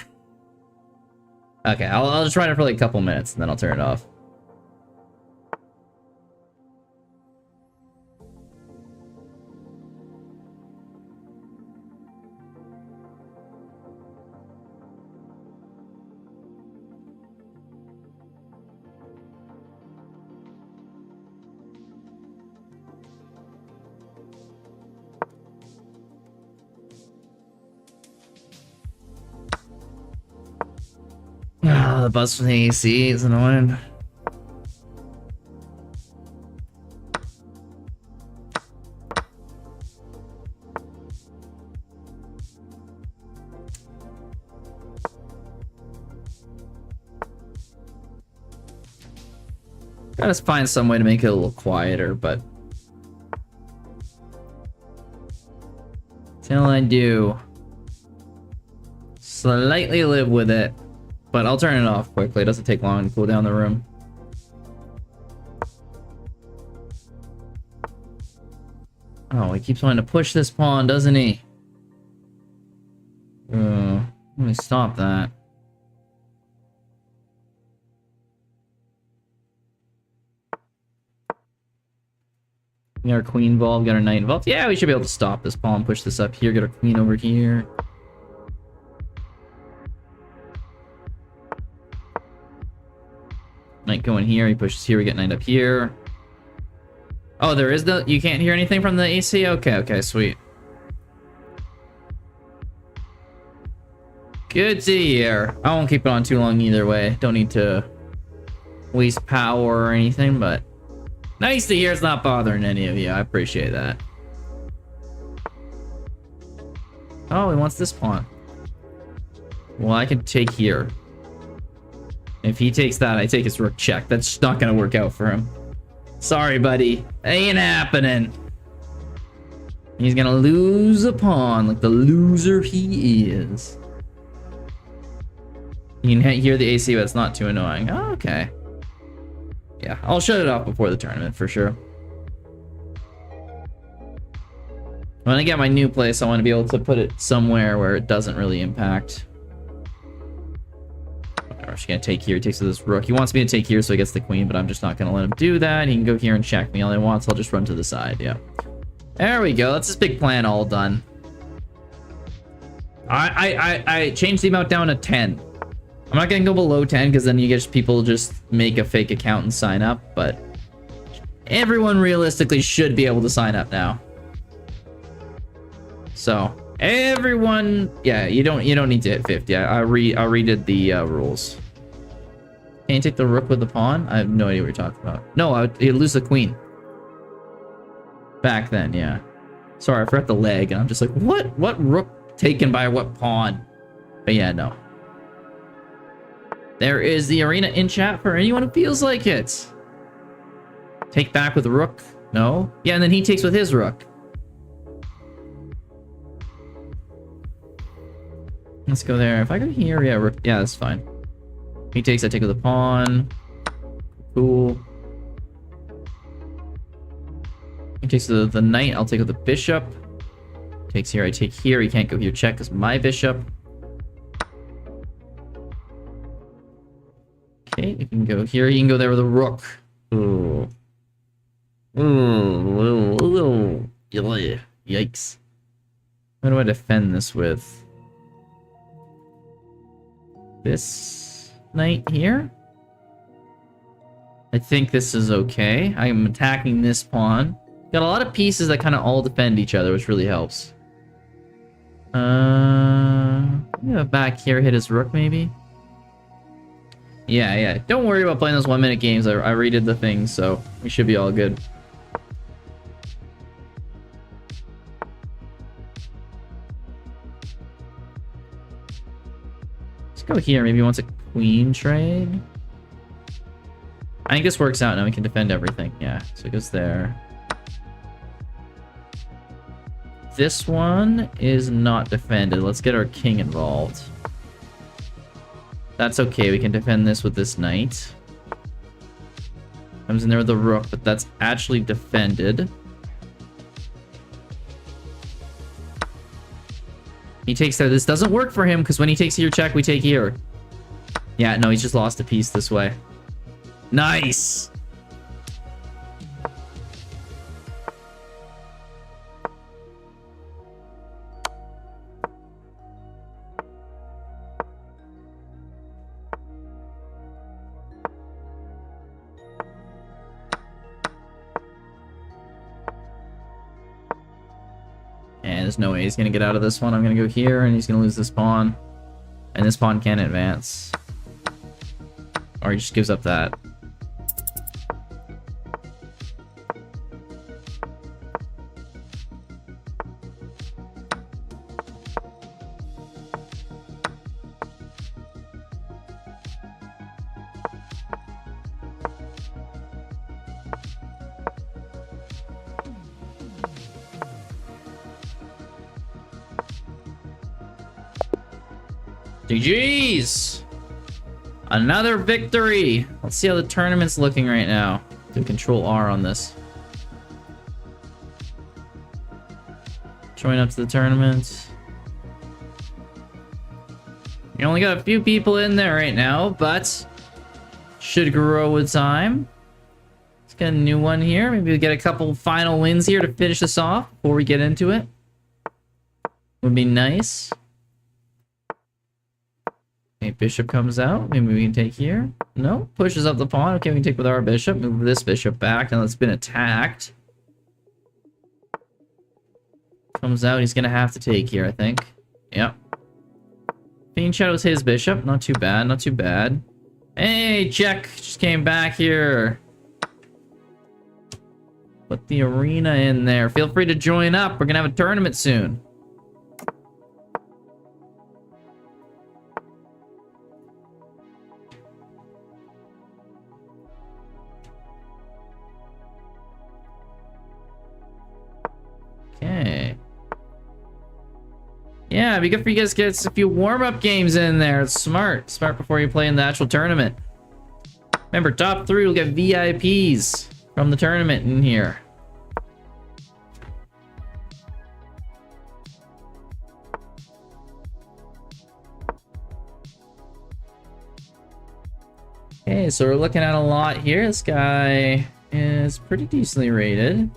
Okay, I'll just run it for like a couple minutes and then I'll turn it off. Ah, the buzz from the AC is annoying. Gotta find some way to make it a little quieter, but till I do, slightly live with it. But I'll turn it off quickly. It doesn't take long to cool down the room. Oh, he keeps wanting to push this pawn, doesn't he? Let me stop that. Got our queen involved, got our knight involved. Yeah, we should be able to stop this pawn, push this up here, get our queen over here. Knight going here, he pushes here, we get knight up here. Oh, there is you can't hear anything from the AC? Okay, okay, sweet. Good to hear. I won't keep it on too long either way. Don't need to waste power or anything, but nice to hear it's not bothering any of you. I appreciate that. Oh, he wants this pawn. Well, I can take here. If he takes that, I take his rook check. That's not gonna work out for him. Sorry, buddy. Ain't happening. He's gonna lose a pawn like the loser he is. You can hear the AC, but it's not too annoying. Oh, okay. Yeah, I'll shut it off before the tournament for sure. When I get my new place, I want to be able to put it somewhere where it doesn't really impact. I'm just gonna take here. He takes this rook. He wants me to take here, so he gets the queen, but I'm just not gonna let him do that. He can go here and check me all he wants. I'll just run to the side. Yeah. There we go. That's his big plan all done. I changed the amount down to 10. I'm not gonna go below 10 because then you get people just make a fake account and sign up, but everyone realistically should be able to sign up now. So everyone, yeah, you don't need to hit 50. I redid the rules. Can you take the rook with the pawn? I have no idea what you're talking about. No, you'd lose the queen. Back then, yeah. Sorry, I forgot the leg, and I'm just like, what? What rook taken by what pawn? But yeah, no. There is the arena in chat for anyone who feels like it. Take back with the rook? No. Yeah, and then he takes with his rook. Let's go there. If I go here, yeah, rook, yeah, that's fine. He takes, I take with the pawn. Cool. He takes the knight, I'll take with the bishop. Takes here, I take here. He can't go here, check, because my bishop. Okay, you can go here. You can go there with a rook. Ooh. Ooh. Yikes. What do I defend this with? This knight here? I think this is okay. I'm attacking this pawn. Got a lot of pieces that kind of all defend each other, which really helps. Yeah, back here, hit his rook, maybe? Yeah, yeah. Don't worry about playing those 1-minute games. I redid the thing, so we should be all good. Let's go here. Maybe he wants a queen trade. I think this works out now. We can defend everything. Yeah, so it goes there. This one is not defended. Let's get our king involved. That's okay. We can defend this with this knight. Comes in there with the rook, but that's actually defended. He takes that. This doesn't work for him because when he takes here check, we take here. Yeah, no, he's just lost a piece this way. Nice! And there's no way he's gonna get out of this one. I'm gonna go here, and he's gonna lose this pawn. And this pawn can't advance. Or he just gives up that. GG's! Another victory! Let's see how the tournament's looking right now. Do Control R on this. Join up to the tournament. You only got a few people in there right now, but should grow with time. Let's get a new one here. Maybe we get a couple final wins here to finish this off before we get into it. Would be nice. Okay, bishop comes out. Maybe we can take here. No, pushes up the pawn. Okay, we can take with our bishop. Move this bishop back. Now it's been attacked. Comes out. He's gonna have to take here, I think. Yep. Fiend Shadow's his bishop. Not too bad. Not too bad. Hey, check. Just came back here. Put the arena in there. Feel free to join up. We're gonna have a tournament soon. Okay. Yeah, it'd be good for you guys to get a few warm-up games in there. It's smart. Smart before you play in the actual tournament. Remember, top 3 will get VIPs from the tournament in here. Okay, so we're looking at a lot here. This guy is pretty decently rated.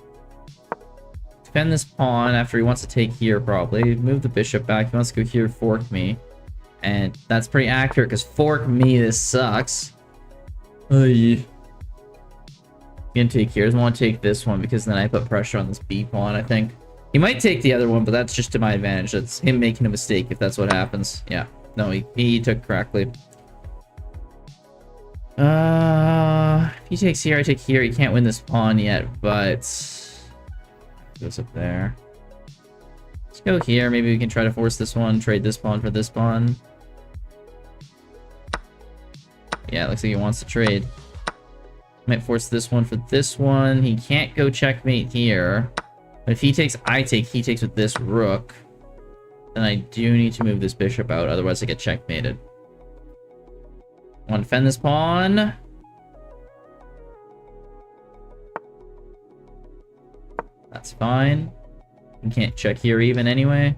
Defend this pawn after he wants to take here, probably. Move the bishop back. He wants to go here, fork me. And that's pretty accurate, because fork me, this sucks. He's gonna take here. Doesn't want to take this one, because then I put pressure on this B pawn, I think. He might take the other one, but that's just to my advantage. That's him making a mistake, if that's what happens. Yeah. No, he took correctly. If he takes here, I take here. He can't win this pawn yet, but... goes up there. Let's go here. Maybe we can try to force this one. Trade this pawn for this pawn. Yeah, it looks like he wants to trade. Might force this one for this one. He can't go checkmate here. But if he takes, I take, he takes with this rook. Then I do need to move this bishop out. Otherwise, I get checkmated. Want to defend this pawn. That's fine. You can't check here even anyway.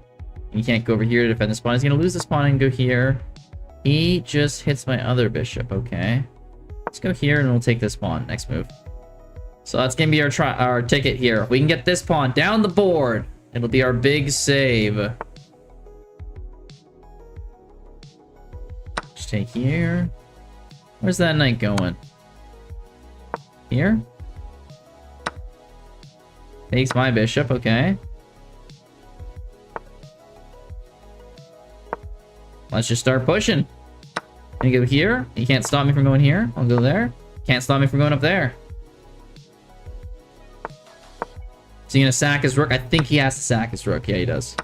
You can't go over here to defend this pawn. He's going to lose this pawn and go here. He just hits my other bishop. Okay. Let's go here and we'll take this pawn. Next move. So that's going to be our ticket here. If we can get this pawn down the board, it'll be our big save. Just take here. Where's that knight going? Here? Takes my bishop, okay. Let's just start pushing. Can you go here? You can't stop me from going here. I'll go there. Can't stop me from going up there. Is he gonna sack his rook? I think he has to sack his rook. Yeah, he does.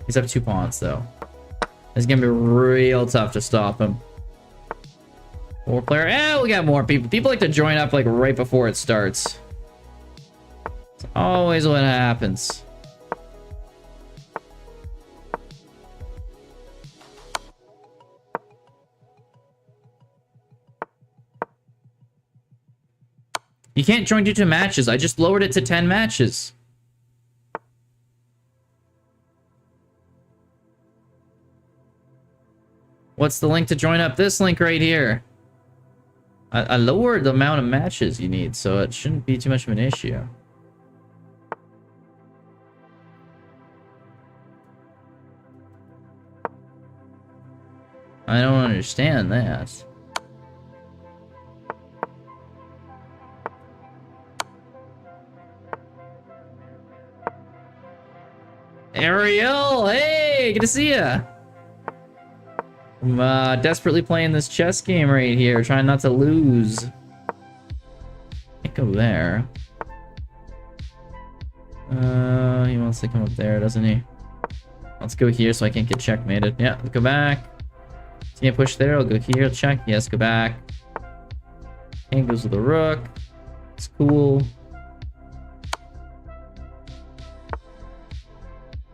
He's up 2 pawns, though. It's gonna be real tough to stop him. 4-player. Eh, we got more people. People like to join up like right before it starts. It's always what happens. You can't join due to matches. I just lowered it to 10 matches. What's the link to join up? This link right here. I lowered the amount of matches you need, so it shouldn't be too much of an issue. I don't understand that. Ariel, hey, good to see ya. I'm desperately playing this chess game right here, trying not to lose. Can't go there. He wants to come up there, doesn't he? Let's go here so I can't get checkmated. Yeah, let's go back. Can't push there. I'll go here. Check. Yes, go back. King goes with the rook. It's cool.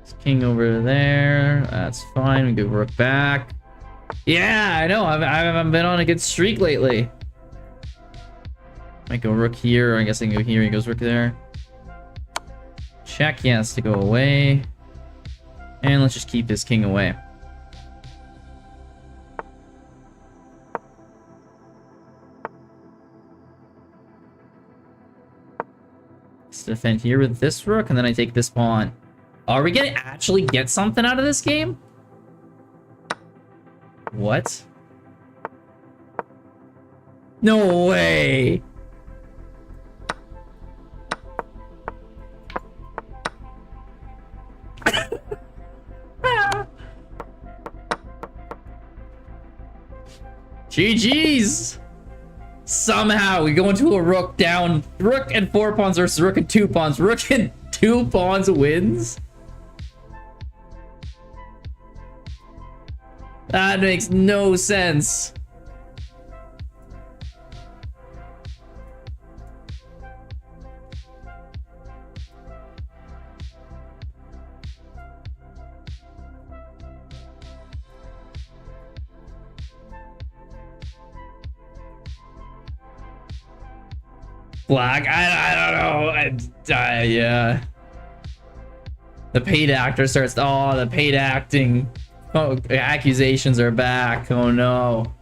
It's king over there. That's fine. We go rook back. Yeah, I know. I haven't been on a good streak lately. Might go rook here. I guess I can go here. He goes rook there. Check. He has to go away. And let's just keep his king away. Let's defend here with this rook, and then I take this pawn. Are we gonna actually get something out of this game? What? No way! GG's! Somehow we go into a rook down. Rook and 4 pawns versus rook and 2 pawns. Rook and 2 pawns wins? That makes no sense. Black, I don't know. Yeah. The paid actor starts. Oh, the paid acting. Oh, accusations are back. Oh no.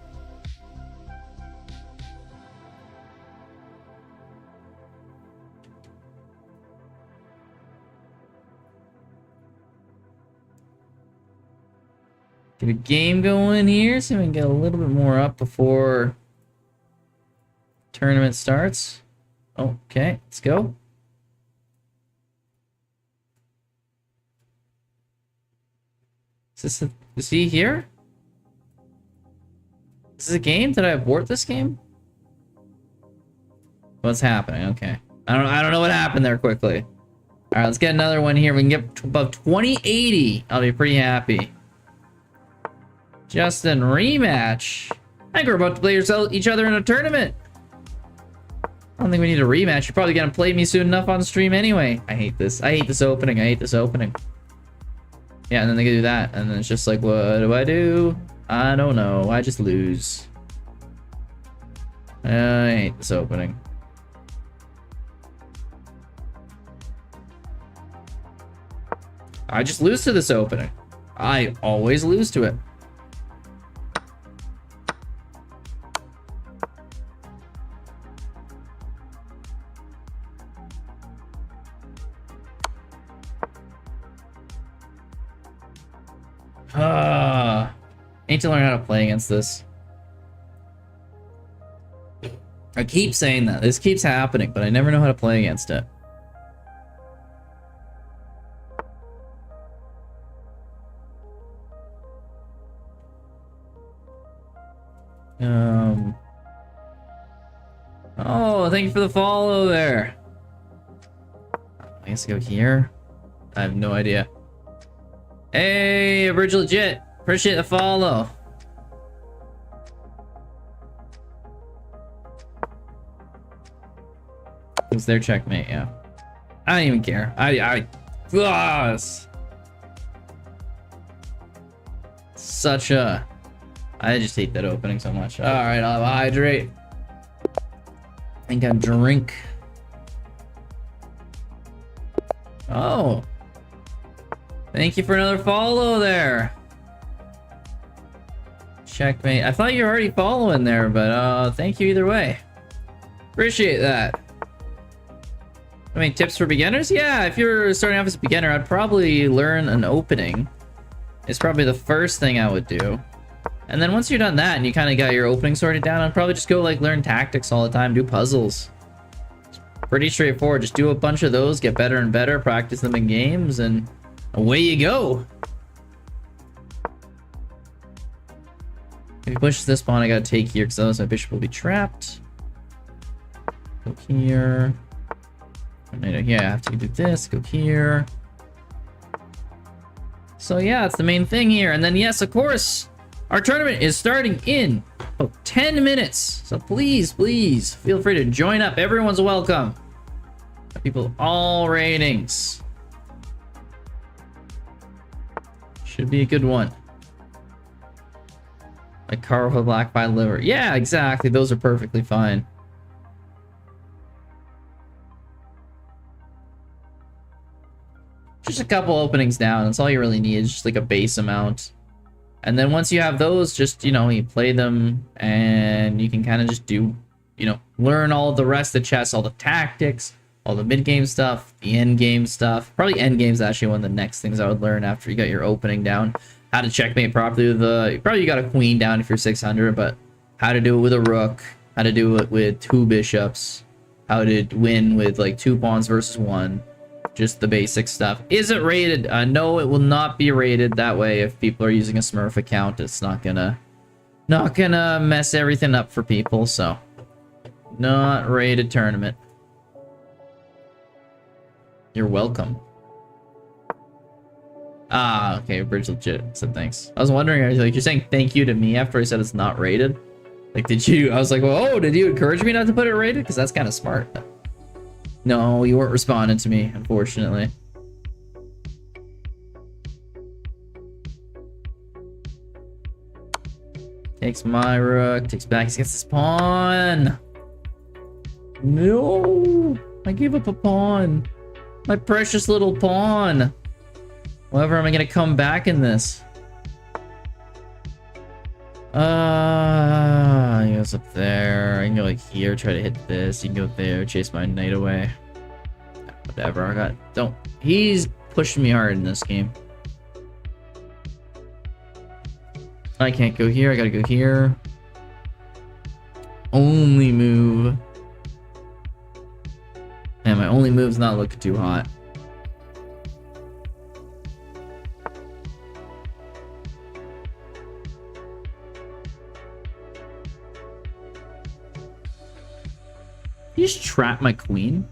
Get a game going here so we can get a little bit more up before tournament starts. Okay, let's go. Is he here? Is this a game? Did I abort this game? What's happening? Okay. I don't know what happened there quickly. All right, let's get another one here. We can get above 2080. I'll be pretty happy. Justin, rematch. I think we're about to play each other in a tournament. I don't think we need a rematch. You're probably gonna play me soon enough on stream anyway. I hate this. I hate this opening. I hate this opening. Yeah, and then they can do that. And then it's just like, what do I do? I don't know. I just lose. I hate this opening. I just lose to this opening. I always lose to it. I need to learn how to play against this. I keep saying that. This keeps happening, but I never know how to play against it. Oh, thank you for the follow there. I guess go here. I have no idea. Hey, Bridge Legit. Appreciate the follow. It's their checkmate, yeah. I don't even care. Such a... I just hate that opening so much. Alright, I'll hydrate. I think I'll drink. Oh. Thank you for another follow there. Checkmate. I thought you were already following there, but thank you either way. Appreciate that. I mean, tips for beginners? Yeah, if you're starting off as a beginner, I'd probably learn an opening. It's probably the first thing I would do. And then once you're done that and you kind of got your opening sorted down, I'd probably just go like learn tactics all the time, do puzzles. It's pretty straightforward. Just do a bunch of those, get better and better, practice them in games, and away you go. If you push this pawn, I gotta take here because otherwise my bishop will be trapped. Go here. Yeah, I have to do this, go here. So yeah, that's the main thing here. And then yes, of course, our tournament is starting in 10 minutes. So please, please feel free to join up. Everyone's welcome. People of all ratings. Should be a good one. Like Carl with Black by Liver. Yeah, exactly. Those are perfectly fine. Just a couple openings down. That's all you really need. Is just like a base amount. And then once you have those, just, you know, you play them and you can kind of just do, you know, learn all of the rest of chess, all the tactics, all the mid-game stuff, the end-game stuff. Probably end-game's actually one of the next things I would learn after you got your opening down. How to checkmate properly with the... Probably you got a queen down if you're 600, but how to do it with a rook, how to do it with 2 bishops, how to win with like 2 pawns versus 1. Just the basic stuff. Is it rated? No, it will not be rated that way. If people are using a Smurf account, it's not gonna mess everything up for people. So, not rated tournament. You're welcome. Ah, okay, Bridge Legit said thanks. I was wondering, like, you're saying thank you to me after I said it's not rated? Like, did you? I was like, well, oh, did you encourage me not to put it rated? Because that's kind of smart. No, you weren't responding to me, unfortunately. Takes my rook, takes back, he gets this pawn. No, I gave up a pawn. My precious little pawn. However, am I gonna come back in this? He goes up there. I can go like here, try to hit this. You can go there, chase my knight away. Whatever, I got... Don't... He's pushing me hard in this game. I can't go here, I gotta go here. Only move. And my only move's not looking too hot. You just trap my queen?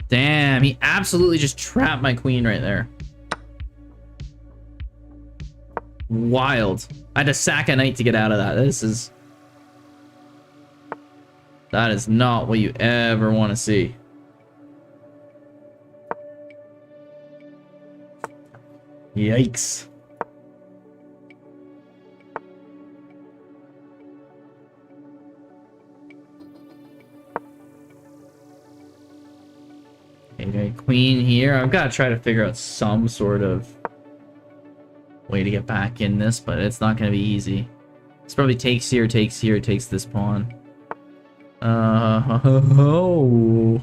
Damn, he absolutely just trapped my queen right there. Wild. I had to sack a knight to get out of that. That is not what you ever want to see. Yikes. Okay, queen here. I've got to try to figure out some sort of way to get back in this, but it's not going to be easy. This probably takes here, takes this pawn. Oh.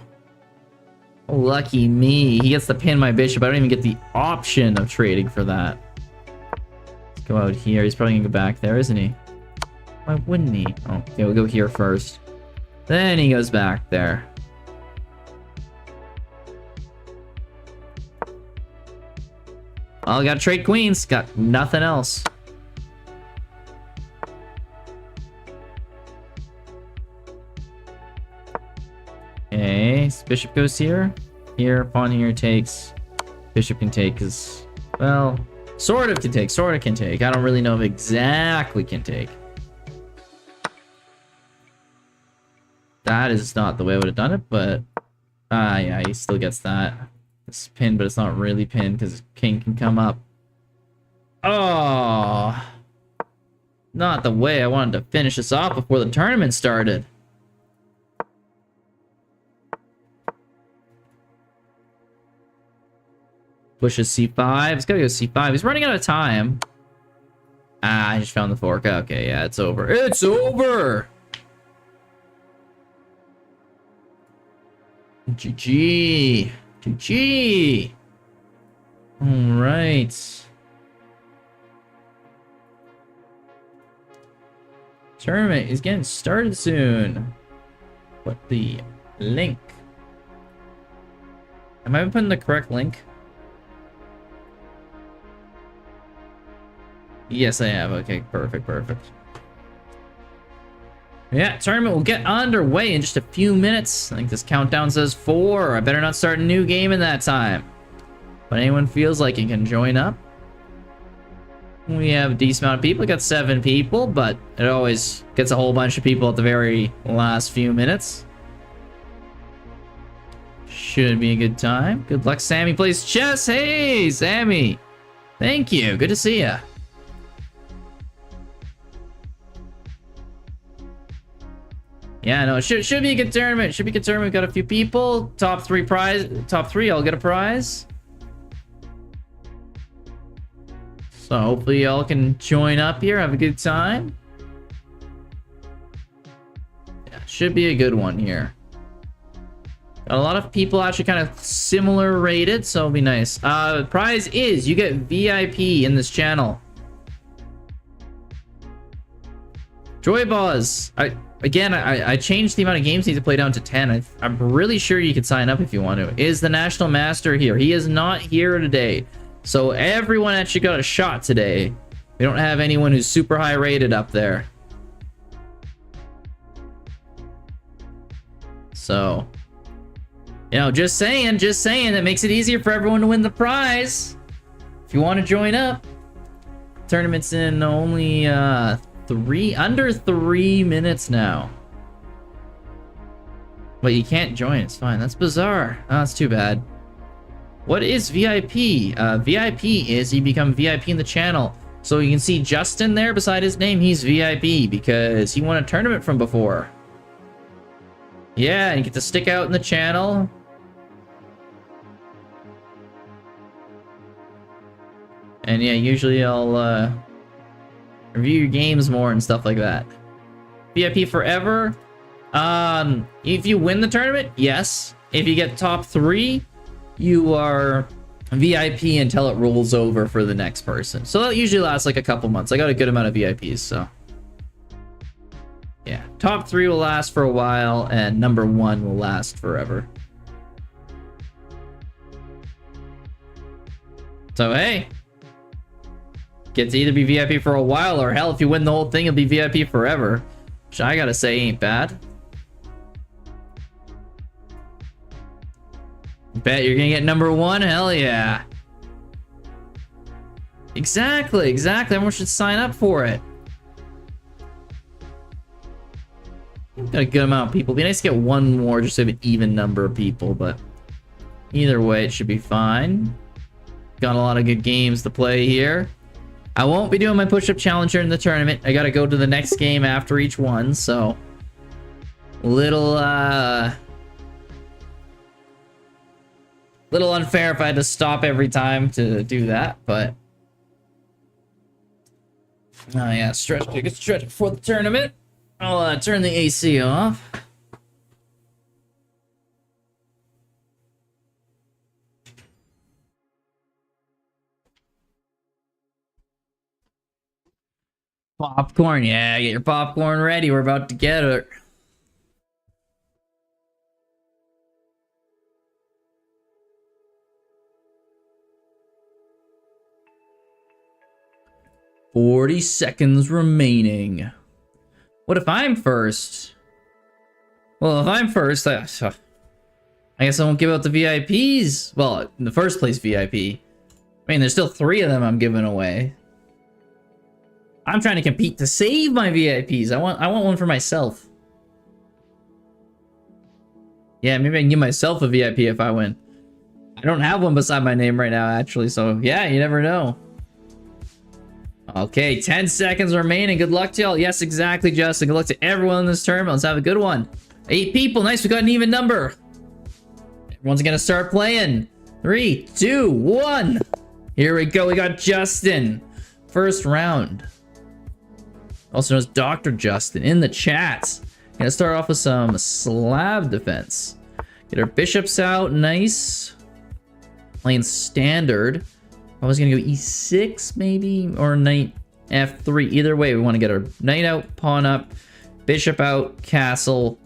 Lucky me. He gets to pin my bishop. I don't even get the option of trading for that. Let's go out here. He's probably going to go back there, isn't he? Why wouldn't he? Oh, okay, we'll go here first. Then he goes back there. Well, got trade queens. Got nothing else. Okay, bishop goes here. Here, pawn here takes. Bishop can take because, well, sort of can take, sort of can take. I don't really know if exactly can take. That is not the way I would have done it, but yeah, he still gets that. It's pinned, but it's not really pinned because king can come up. Oh, not the way I wanted to finish this off before the tournament started. Pushes c5. It's gotta go c5. He's running out of time. Ah, I just found the fork. Okay, yeah, it's over. It's over! GG. GG. Alright. Tournament is getting started soon. What the link? Am I putting the correct link? Yes, I have. Okay, perfect, perfect. Yeah, tournament will get underway in just a few minutes. I think this countdown says 4. I better not start a new game in that time. But anyone feels like it can join up. We have a decent amount of people. We got 7 people, but it always gets a whole bunch of people at the very last few minutes. Should be a good time. Good luck, Sammy plays chess. Hey, Sammy. Thank you. Good to see ya. Yeah, no, it should be a good tournament. Should be a good tournament. We've got a few people. Top 3, I'll get a prize. So hopefully y'all can join up here, have a good time. Yeah, should be a good one here. Got a lot of people actually kind of similar rated, so it'll be nice. Prize is you get VIP in this channel. Joy Boss. I changed the amount of games you need to play down to 10. I'm really sure you can sign up if you want to. Is the National Master here? He is not here today. So everyone actually got a shot today. We don't have anyone who's super high rated up there. So, you know, just saying, that makes it easier for everyone to win the prize. If you want to join up, tournament's in only under 3 minutes now. But you can't join, it's fine. That's bizarre. Oh, that's too bad. What is VIP? VIP is you become VIP in the channel. So you can see Justin there beside his name. He's VIP because he won a tournament from before. Yeah, and you get to stick out in the channel. And yeah, usually I'll review your games more and stuff like that. VIP forever. If you win the tournament, yes. If you get top 3, you are VIP until it rolls over for the next person. So that usually lasts like a couple months. I got a good amount of VIPs, so yeah. Top 3 will last for a while, and number 1 will last forever. So hey, get to either be VIP for a while, or hell, if you win the whole thing, you'll be VIP forever. Which I gotta say ain't bad. Bet you're gonna get number 1, hell yeah. Exactly. Everyone should sign up for it. Got a good amount of people. It'd be nice to get 1 more just to have an even number of people, but either way, it should be fine. Got a lot of good games to play here. I won't be doing my push-up challenge during the tournament. I gotta go to the next game after each one, so little unfair if I had to stop every time to do that, but oh yeah, stretch before the tournament. I'll turn the AC off. Popcorn, yeah, get your popcorn ready. We're about to get it. 40 seconds remaining. What if I'm first? Well, if I'm first, I guess I won't give out the VIPs. Well, in the first place VIP. I mean, there's still 3 of them I'm giving away. I'm trying to compete to save my VIPs. I want one for myself. Yeah, maybe I can give myself a VIP if I win. I don't have one beside my name right now, actually, so yeah, you never know. Okay, 10 seconds remaining. Good luck to y'all. Yes, exactly, Justin. Good luck to everyone in this tournament. Let's have a good one. 8 people. Nice, we got an even number. Everyone's gonna start playing. 3, 2, 1. Here we go. We got Justin. First round. Also known as Dr. Justin in the chat. Gonna start off with some slab defense. Get our bishops out. Nice. Playing standard. I was gonna go e6 maybe, or knight f3. Either way, we want to get our knight out, pawn up, bishop out, castle.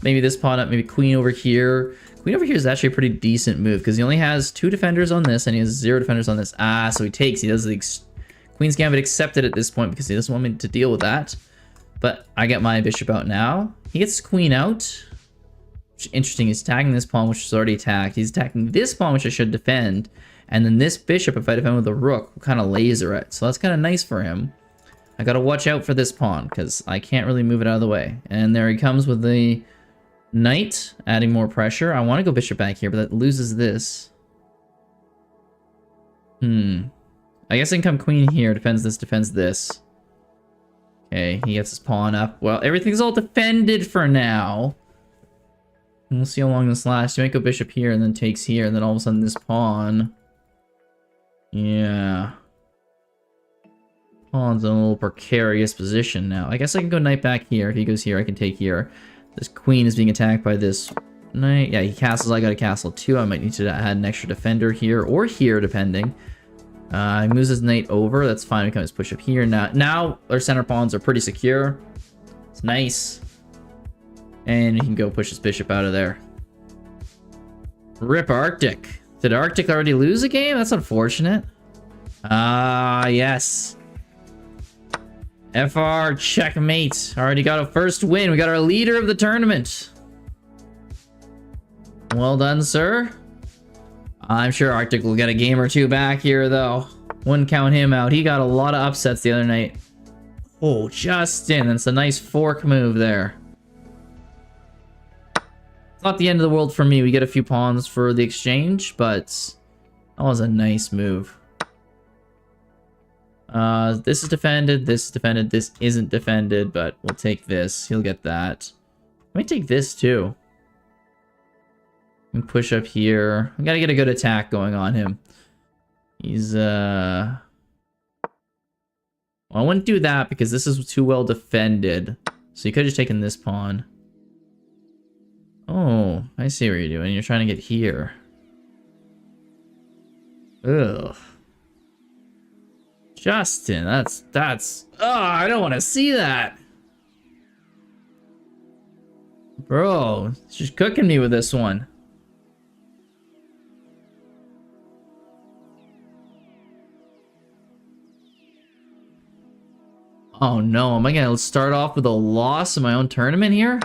Maybe this pawn up, maybe queen over here. Queen over here is actually a pretty decent move because he only has 2 defenders on this and he has 0 defenders on this. Ah, so he takes. He does the Queen's Gambit accepted at this point because he doesn't want me to deal with that. But I get my bishop out now. He gets queen out. Which is interesting. He's attacking this pawn, which is already attacked. He's attacking this pawn, which I should defend. And then this bishop, if I defend with a rook, will kind of laser it. So that's kind of nice for him. I got to watch out for this pawn because I can't really move it out of the way. And there he comes with the knight, adding more pressure. I want to go bishop back here, but that loses this. I guess I can come queen here. Defends this, defends this. Okay, he gets his pawn up. Well, everything's all defended for now. And we'll see how long this lasts. You might go bishop here and then takes here, and then all of a sudden this pawn. Yeah. Pawn's in a little precarious position now. I guess I can go knight back here. If he goes here, I can take here. This queen is being attacked by this knight. Yeah, he castles. I got a castle too. I might need to add an extra defender here or here, depending. He moves his knight over. That's fine. We can just push up here. Now our center pawns are pretty secure. It's nice. And he can go push his bishop out of there. Rip Arctic. Did Arctic already lose a game? That's unfortunate. Yes. FR checkmate. Already got a first win. We got our leader of the tournament. Well done, sir. I'm sure Arctic will get a game or 2 back here, though. Wouldn't count him out. He got a lot of upsets the other night. Oh, Justin. That's a nice fork move there. It's not the end of the world for me. We get a few pawns for the exchange, but that was a nice move. This is defended. This is defended. This isn't defended, but we'll take this. He'll get that. I might take this, too. And push up here. I gotta get a good attack going on him. He's well, I wouldn't do that because this is too well defended. So you could have just taken this pawn. Oh, I see what you're doing. You're trying to get here. Ugh. Justin, that's oh, I don't want to see that. Bro, she's cooking me with this one. Oh no, am I gonna start off with a loss in my own tournament here?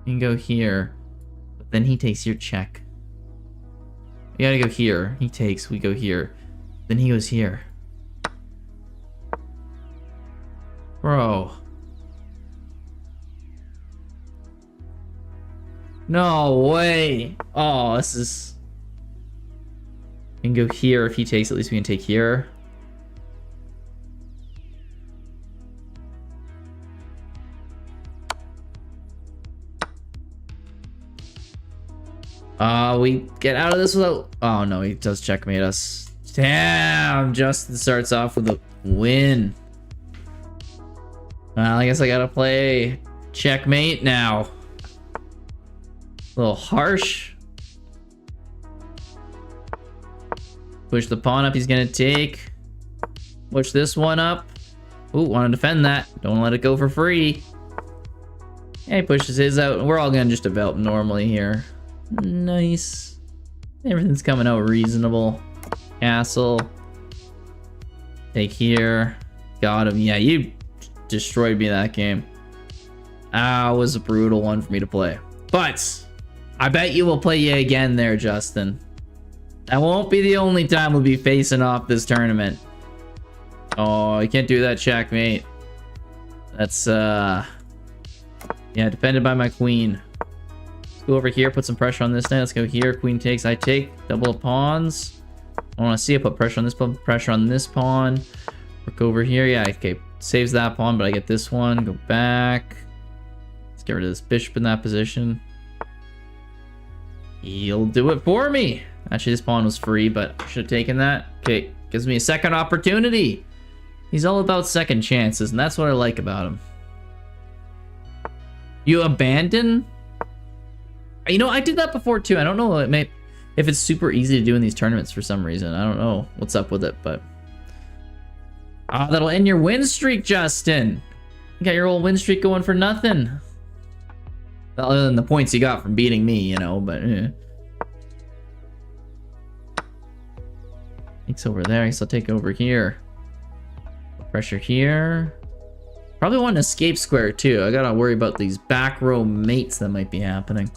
You can go here, but then he takes your check. You gotta go here. He takes, we go here. Then he goes here. Bro. No way. Oh, this is... We can go here. If he takes, at least we can take here. We get out of this without... Oh, no, he does checkmate us. Damn, Justin starts off with a win. Well, I guess I gotta play checkmate now. A little harsh. Push the pawn up, he's gonna take. Push this one up. Ooh, wanna defend that. Don't let it go for free. Yeah, he pushes his out. We're all gonna just develop normally here. Nice. Everything's coming out reasonable. Castle. Take here. Got him. Yeah, you destroyed me that game. That was a brutal one for me to play. But I bet you will play you again there, Justin. That won't be the only time we'll be facing off this tournament. Oh, you can't do that, checkmate. That's, yeah, defended by my queen. Let's go over here, put some pressure on this knight. Let's go here. Queen takes, I take. Double of pawns. I want to see it. Put pressure on this pawn, pressure on this pawn. Work over here. Yeah, okay. Saves that pawn, but I get this one. Go back. Let's get rid of this bishop in that position. He'll do it for me. Actually, this pawn was free, but I should have taken that. Okay, gives me a second opportunity. He's all about second chances, and that's what I like about him. You abandon? You know, I did that before too. I don't know if it's super easy to do in these tournaments for some reason. I don't know what's up with it, but... that'll end your win streak, Justin. You got your old win streak going for nothing. Other than the points you got from beating me, you know, but... Takes over there, I guess I'll take over here. Pressure here. Probably want an escape square too. I gotta worry about these back row mates that might be happening.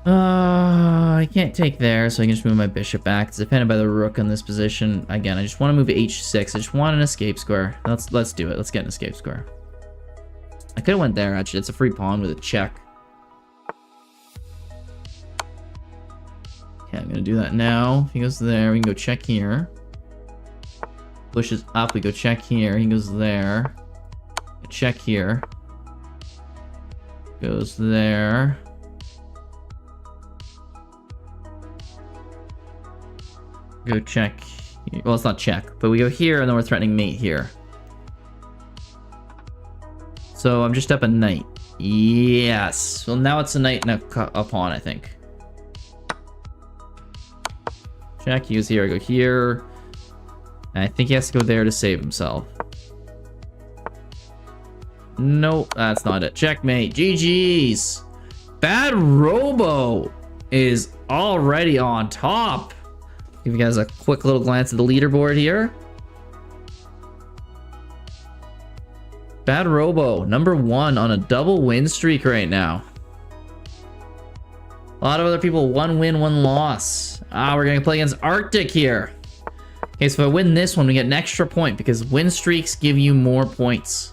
I can't take there, so I can just move my bishop back. It's dependent by the rook in this position. Again, I just want to move h6. I just want an escape square. Let's do it. Let's get an escape square. I could have went there, actually. It's a free pawn with a check. Okay, I'm gonna do that now. If he goes there, we can go check here. Pushes up, we go check here. He goes there. Check here. Goes there. Go check. Well, it's not check, but we go here and then we're threatening mate here. So I'm just up a knight. Yes. Well, now it's a knight and a pawn, I think. Check. He goes here. I go here. And I think he has to go there to save himself. Nope, that's not it. Checkmate. GG's. Bad Robo is already on top. Give you guys a quick little glance at the leaderboard here. Bad Robo, #1 on a double win streak right now. A lot of other people, 1 win, 1 loss. We're gonna play against Arctic here. Okay, so if I win this one, we get an extra point because win streaks give you more points.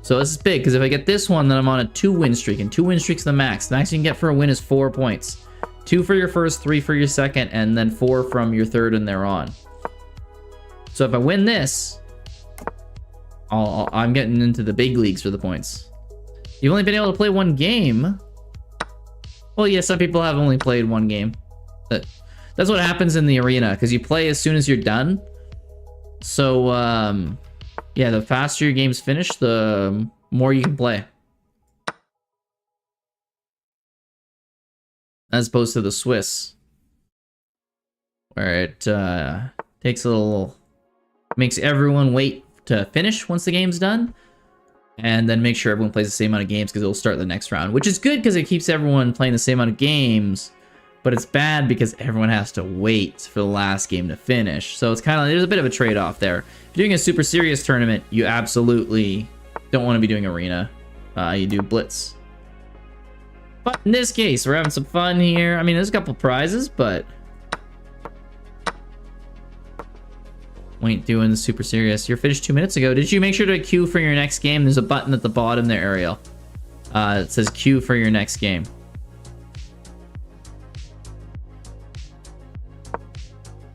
So this is big because if I get this one, then I'm on a 2 win streak, and 2 win streaks the max. The max you can get for a win is 4 points. 2 for your first, 3 for your second, and then 4 from your third and thereon. So if I win this, I'm getting into the big leagues for the points. You've only been able to play 1 game. Well, yeah, some people have only played 1 game. That's what happens in the arena, because you play as soon as you're done. So, yeah, the faster your game's finished, the more you can play. As opposed to the Swiss, where it takes a little, makes everyone wait to finish once the game's done, and then make sure everyone plays the same amount of games because it'll start the next round, which is good because it keeps everyone playing the same amount of games, but it's bad because everyone has to wait for the last game to finish. So it's kind of, there's a bit of a trade-off there. If you're doing a super serious tournament, you absolutely don't want to be doing arena. You do blitz. But in this case, we're having some fun here. I mean, there's a couple prizes, but we ain't doing the super serious. You're finished 2 minutes ago. Did you make sure to queue for your next game? There's a button at the bottom there, Ariel. It says queue for your next game.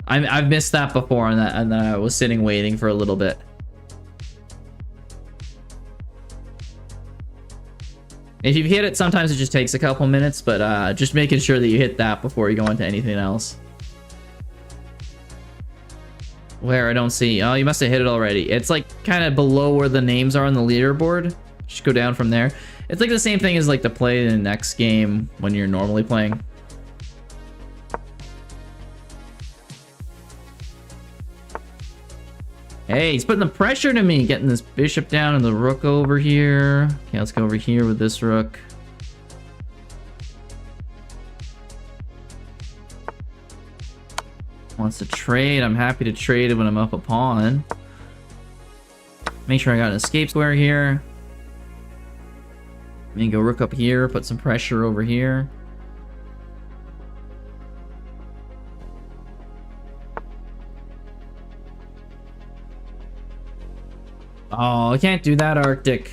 I've missed that before, and then I was sitting waiting for a little bit. If you hit it, sometimes it just takes a couple minutes, but just making sure that you hit that before you go into anything else. Where I don't see, oh, you must have hit it already. It's like kind of below where the names are on the leaderboard. Just go down from there. It's like the same thing as like to play in the next game when you're normally playing. Hey, he's putting the pressure to me, getting this bishop down and the rook over here. Okay, let's go over here with this rook. Wants to trade. I'm happy to trade when I'm up a pawn. Make sure I got an escape square here. Maybe go rook up here, put some pressure over here. Oh, I can't do that, Arctic.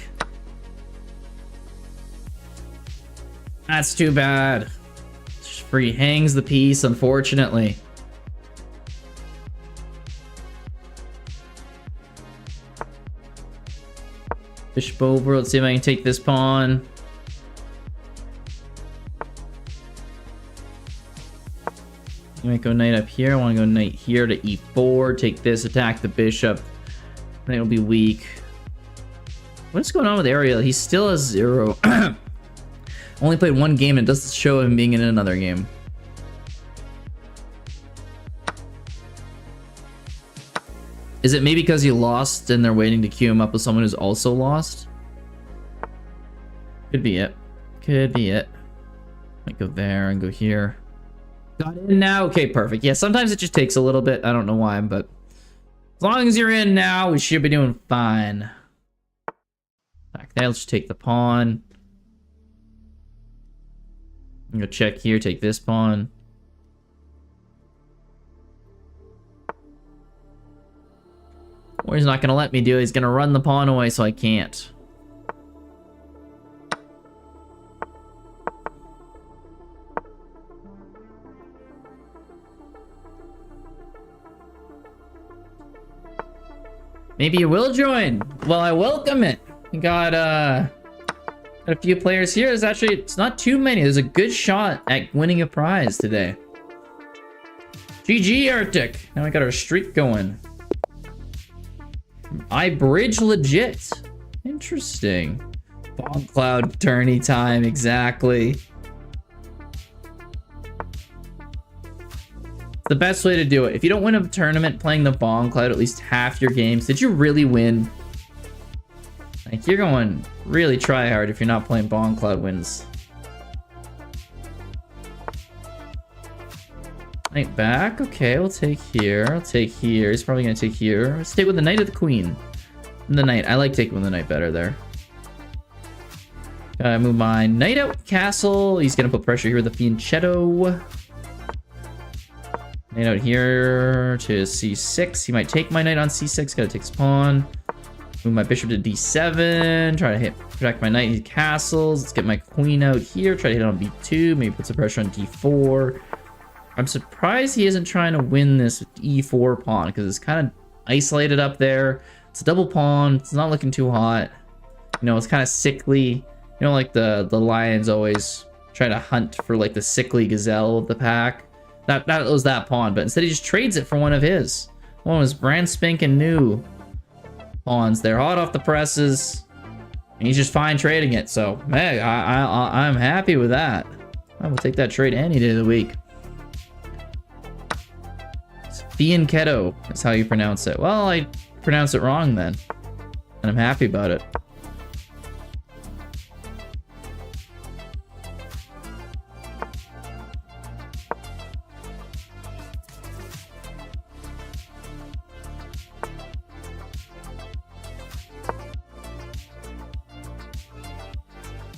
That's too bad. Free hangs the piece, unfortunately. Bishop over. Let's see if I can take this pawn. I might go knight up here. I want to go knight here to e4. Take this, attack the bishop. Knight will be weak. What's going on with Ariel? He still has 0. Only played one game and it doesn't show him being in another game. Is it maybe because he lost and they're waiting to queue him up with someone who's also lost? Could be it. Could be it. Might go there and go here. Got in now? Okay, perfect. Yeah, sometimes it just takes a little bit. I don't know why, but as long as you're in now, we should be doing fine. Back there, let's just take the pawn. I'm gonna check here, take this pawn. Or he's not gonna let me do it. He's gonna run the pawn away, so I can't. Maybe you will join. Well, I welcome it. We got a few players here. It's not too many. There's a good shot at winning a prize today. GG, Arctic. Now we got our streak going. I bridge legit. Interesting. Bomb cloud tourney time, exactly. The best way to do it. If you don't win a tournament playing the bomb cloud at least half your games, did you really win? Like, you're going really try hard if you're not playing bomb cloud wins. Knight back. Okay, we'll take here. I'll take here. He's probably gonna take here. Let's stay with the knight or the queen. The knight. I like taking with the knight better there. Move my knight out castle. He's gonna put pressure here with the fianchetto. Knight out here to c6. He might take my knight on c6. Gotta take his pawn. Move my bishop to d7. Try to protect my knight in castles. Let's get my queen out here. Try to hit on b2. Maybe put some pressure on d4. I'm surprised he isn't trying to win this with e4 pawn because it's kind of isolated up there. It's a double pawn. It's not looking too hot. You know, it's kind of sickly. You know, like the lions always try to hunt for like the sickly gazelle of the pack. That was that pawn, but instead he just trades it for one of his. One of his brand spanking new pawns. They're hot off the presses, and he's just fine trading it. So, hey, I'm happy with that. I will take that trade any day of the week. Fianchetto is how you pronounce it. Well, I pronounce it wrong then, and I'm happy about it.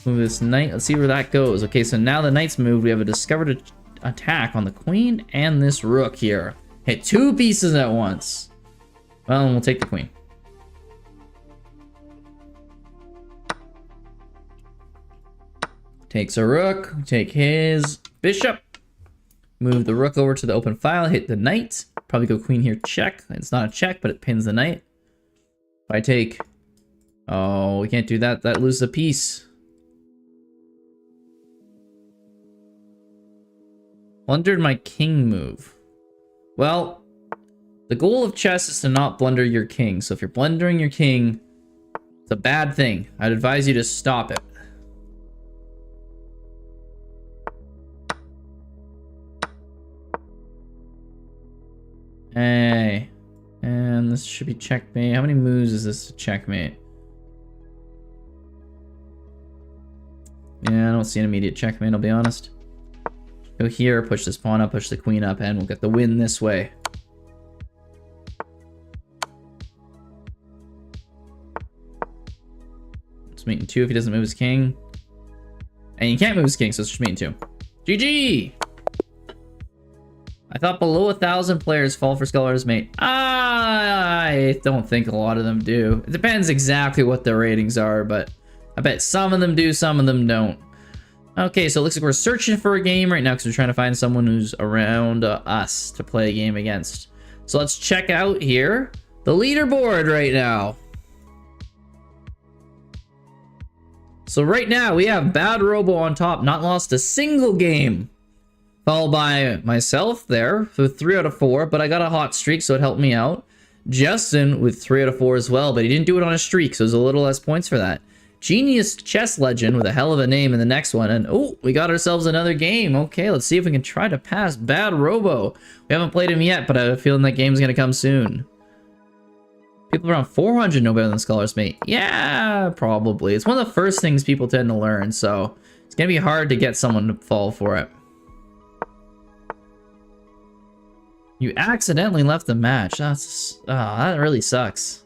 Move this knight. Let's see where that goes. Okay, so now the knight's moved. We have a discovered attack on the queen and this rook here. Hit two pieces at once. Well, we'll take the queen. Takes a rook. Take his bishop. Move the rook over to the open file. Hit the knight. Probably go queen here. Check. It's not a check, but it pins the knight. If I take... Oh, we can't do that. That loses a piece. Blundered my king move. Well, the goal of chess is to not blunder your king. So if you're blundering your king, it's a bad thing. I'd advise you to stop it. Hey. And this should be checkmate. How many moves is this to checkmate? Yeah, I don't see an immediate checkmate, I'll be honest. Go here, push this pawn up, push the queen up, and we'll get the win this way. It's mate in 2 if he doesn't move his king. And you can't move his king, so it's just mate in 2. GG! I thought below 1,000 players fall for Scholar's Mate. I don't think a lot of them do. It depends exactly what their ratings are, but I bet some of them do, some of them don't. Okay, so it looks like we're searching for a game right now because we're trying to find someone who's around us to play a game against. So let's check out here the leaderboard right now. So right now we have Bad Robo on top, not lost a single game. Followed by myself there with 3 out of 4, but I got a hot streak, so it helped me out. Justin with 3 out of 4 as well, but he didn't do it on a streak, so there's a little less points for that. Genius Chess Legend with a hell of a name in the next one, and oh, we got ourselves another game. Okay, let's see if we can try to pass Bad Robo. We haven't played him yet, but I have a feeling that game's gonna come soon. People around 400 know better than Scholar's Mate. Yeah, probably. It's one of the first things people tend to learn, so it's gonna be hard to get someone to fall for it. You accidentally left the match. That really sucks.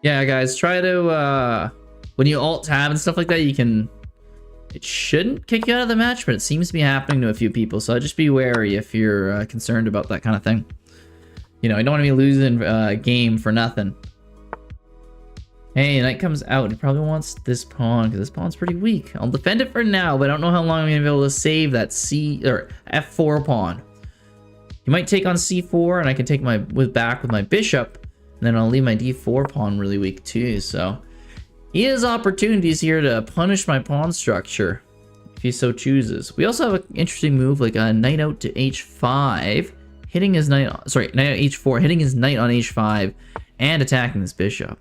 Yeah, guys, try to, when you alt-tab and stuff like that, you can... It shouldn't kick you out of the match, but it seems to be happening to a few people, so just be wary if you're concerned about that kind of thing. You know, I don't want to be losing a game for nothing. Hey, knight comes out. He probably wants this pawn, because this pawn's pretty weak. I'll defend it for now, but I don't know how long I'm going to be able to save that F4 pawn. He might take on C4, and I can take my back with my bishop, and then I'll leave my D4 pawn really weak too, so... He has opportunities here to punish my pawn structure, if he so chooses. We also have an interesting move, like a knight out to H5, hitting his knight... Sorry, knight out H4, hitting his knight on H5, and attacking this bishop.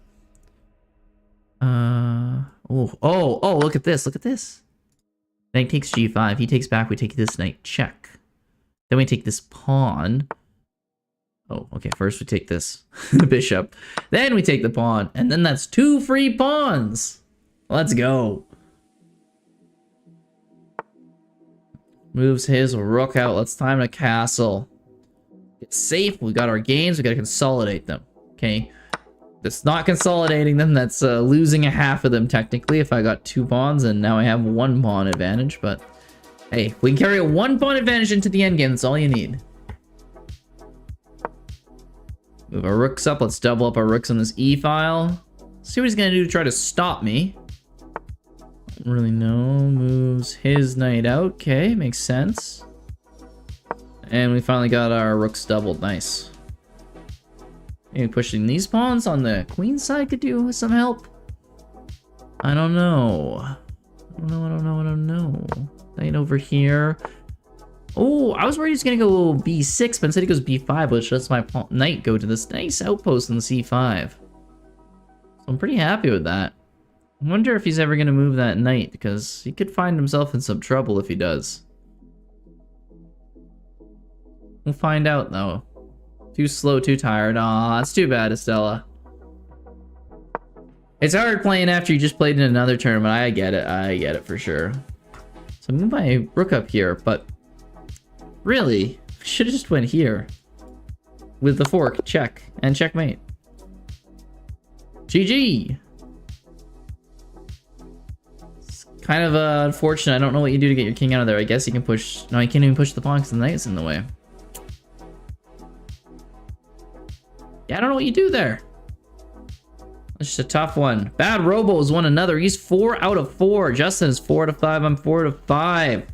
Oh, look at this, look at this. Knight takes G5, he takes back, we take this knight, check. Then we take this pawn. Oh, okay, first we take this bishop. Then we take the pawn, and then that's 2 free pawns. Let's go. Moves his rook out, let's time a castle. It's safe, we got our games, we gotta consolidate them, okay? That's not consolidating them, that's losing a half of them technically if I got 2 pawns and now I have 1 pawn advantage, but hey, we can carry a 1 pawn advantage into the endgame, that's all you need. Move our rooks up, let's double up our rooks on this E-file. See what he's gonna do to try to stop me. Don't really know, moves his knight out, okay, makes sense. And we finally got our rooks doubled, nice. Maybe pushing these pawns on the queen side could do with some help. I don't know. I don't know. Knight over here. Oh, I was worried he's gonna go B6, but instead he goes B5, which lets my knight go to this nice outpost in the C5. So I'm pretty happy with that. I wonder if he's ever gonna move that knight, because he could find himself in some trouble if he does. We'll find out, though. Too slow, too tired. Aw, that's too bad, Estella. It's hard playing after you just played in another tournament. I get it for sure. So move my rook up here, but really, I should have just went here. With the fork, check, and checkmate. GG! It's kind of unfortunate. I don't know what you do to get your king out of there. I guess you can push... No, you can't even push the pawn because the knight's in the way. Yeah, I don't know what you do there. That's just a tough one. Bad Robo has won another. He's 4 out of 4. Justin is 4 out of 5. I'm 4 out of 5.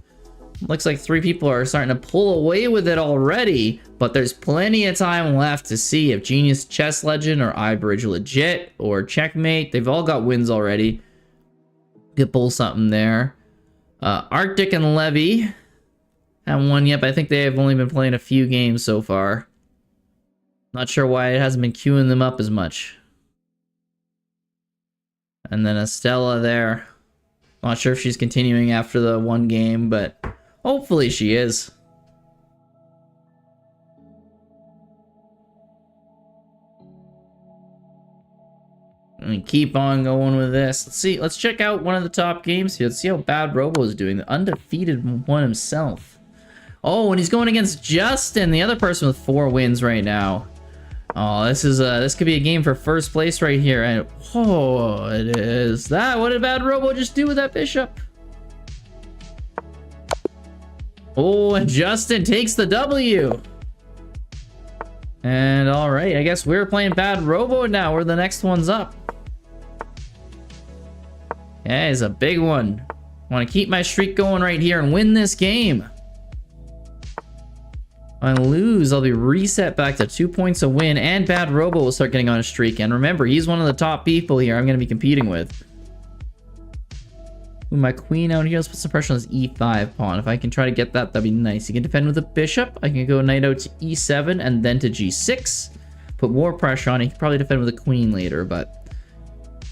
Looks like 3 people are starting to pull away with it already, but there's plenty of time left to see if Genius Chess Legend or iBridge Legit or Checkmate. They've all got wins already. Could pull something there. Arctic and Levy haven't won yet, but I think they have only been playing a few games so far. Not sure why it hasn't been queuing them up as much. And then Estella there. Not sure if she's continuing after the 1 game, but hopefully she is. And keep on going with this. Let's see. Let's check out one of the top games here. Let's see how bad Robo is doing. The undefeated one himself. Oh, and he's going against Justin, the other person with 4 wins right now. Oh, this could be a game for first place right here. And oh, it is. What did bad Robo just do with that bishop? Oh, and Justin takes the W. And all right, I guess we're playing bad Robo now. We're the next one's up. Yeah, it's a big one. Want to keep my streak going right here and win this game. If I lose, I'll be reset back to 2 points a win, and bad Robo will start getting on a streak. And remember, he's one of the top people here I'm going to be competing with. With my queen out here, let's put some pressure on this e5 pawn. If I can try to get that, that'd be nice. He can defend with a bishop. I can go knight out to e7 and then to g6. Put more pressure on. He can probably defend with a queen later, but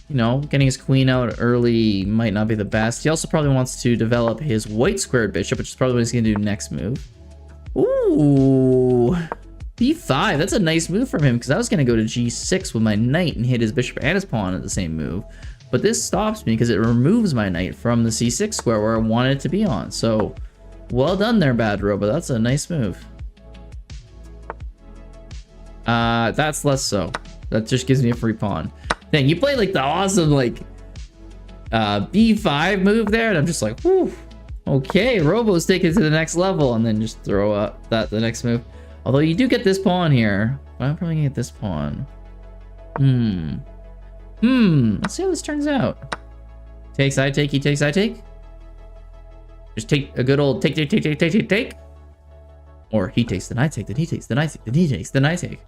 you know, getting his queen out early might not be the best. He also probably wants to develop his white squared bishop, which is probably what he's going to do next move. Ooh, b5. That's a nice move from him, because I was going to go to g6 with my knight and hit his bishop and his pawn at the same move. But this stops me because it removes my knight from the c6 square where I wanted it to be on. So, well done there, bad Robo. That's a nice move. That's less so. That just gives me a free pawn. Dang, you played like the awesome like b5 move there, and I'm just like, whew. Okay, Robo's taking it to the next level, and then just throw up the next move. Although you do get this pawn here. Well, I'm probably gonna get this pawn. Let's see how this turns out. Takes, I take, he takes, I take. Just take a good old take. Or he takes, then I take, then he takes, then I take, then he takes, then I take.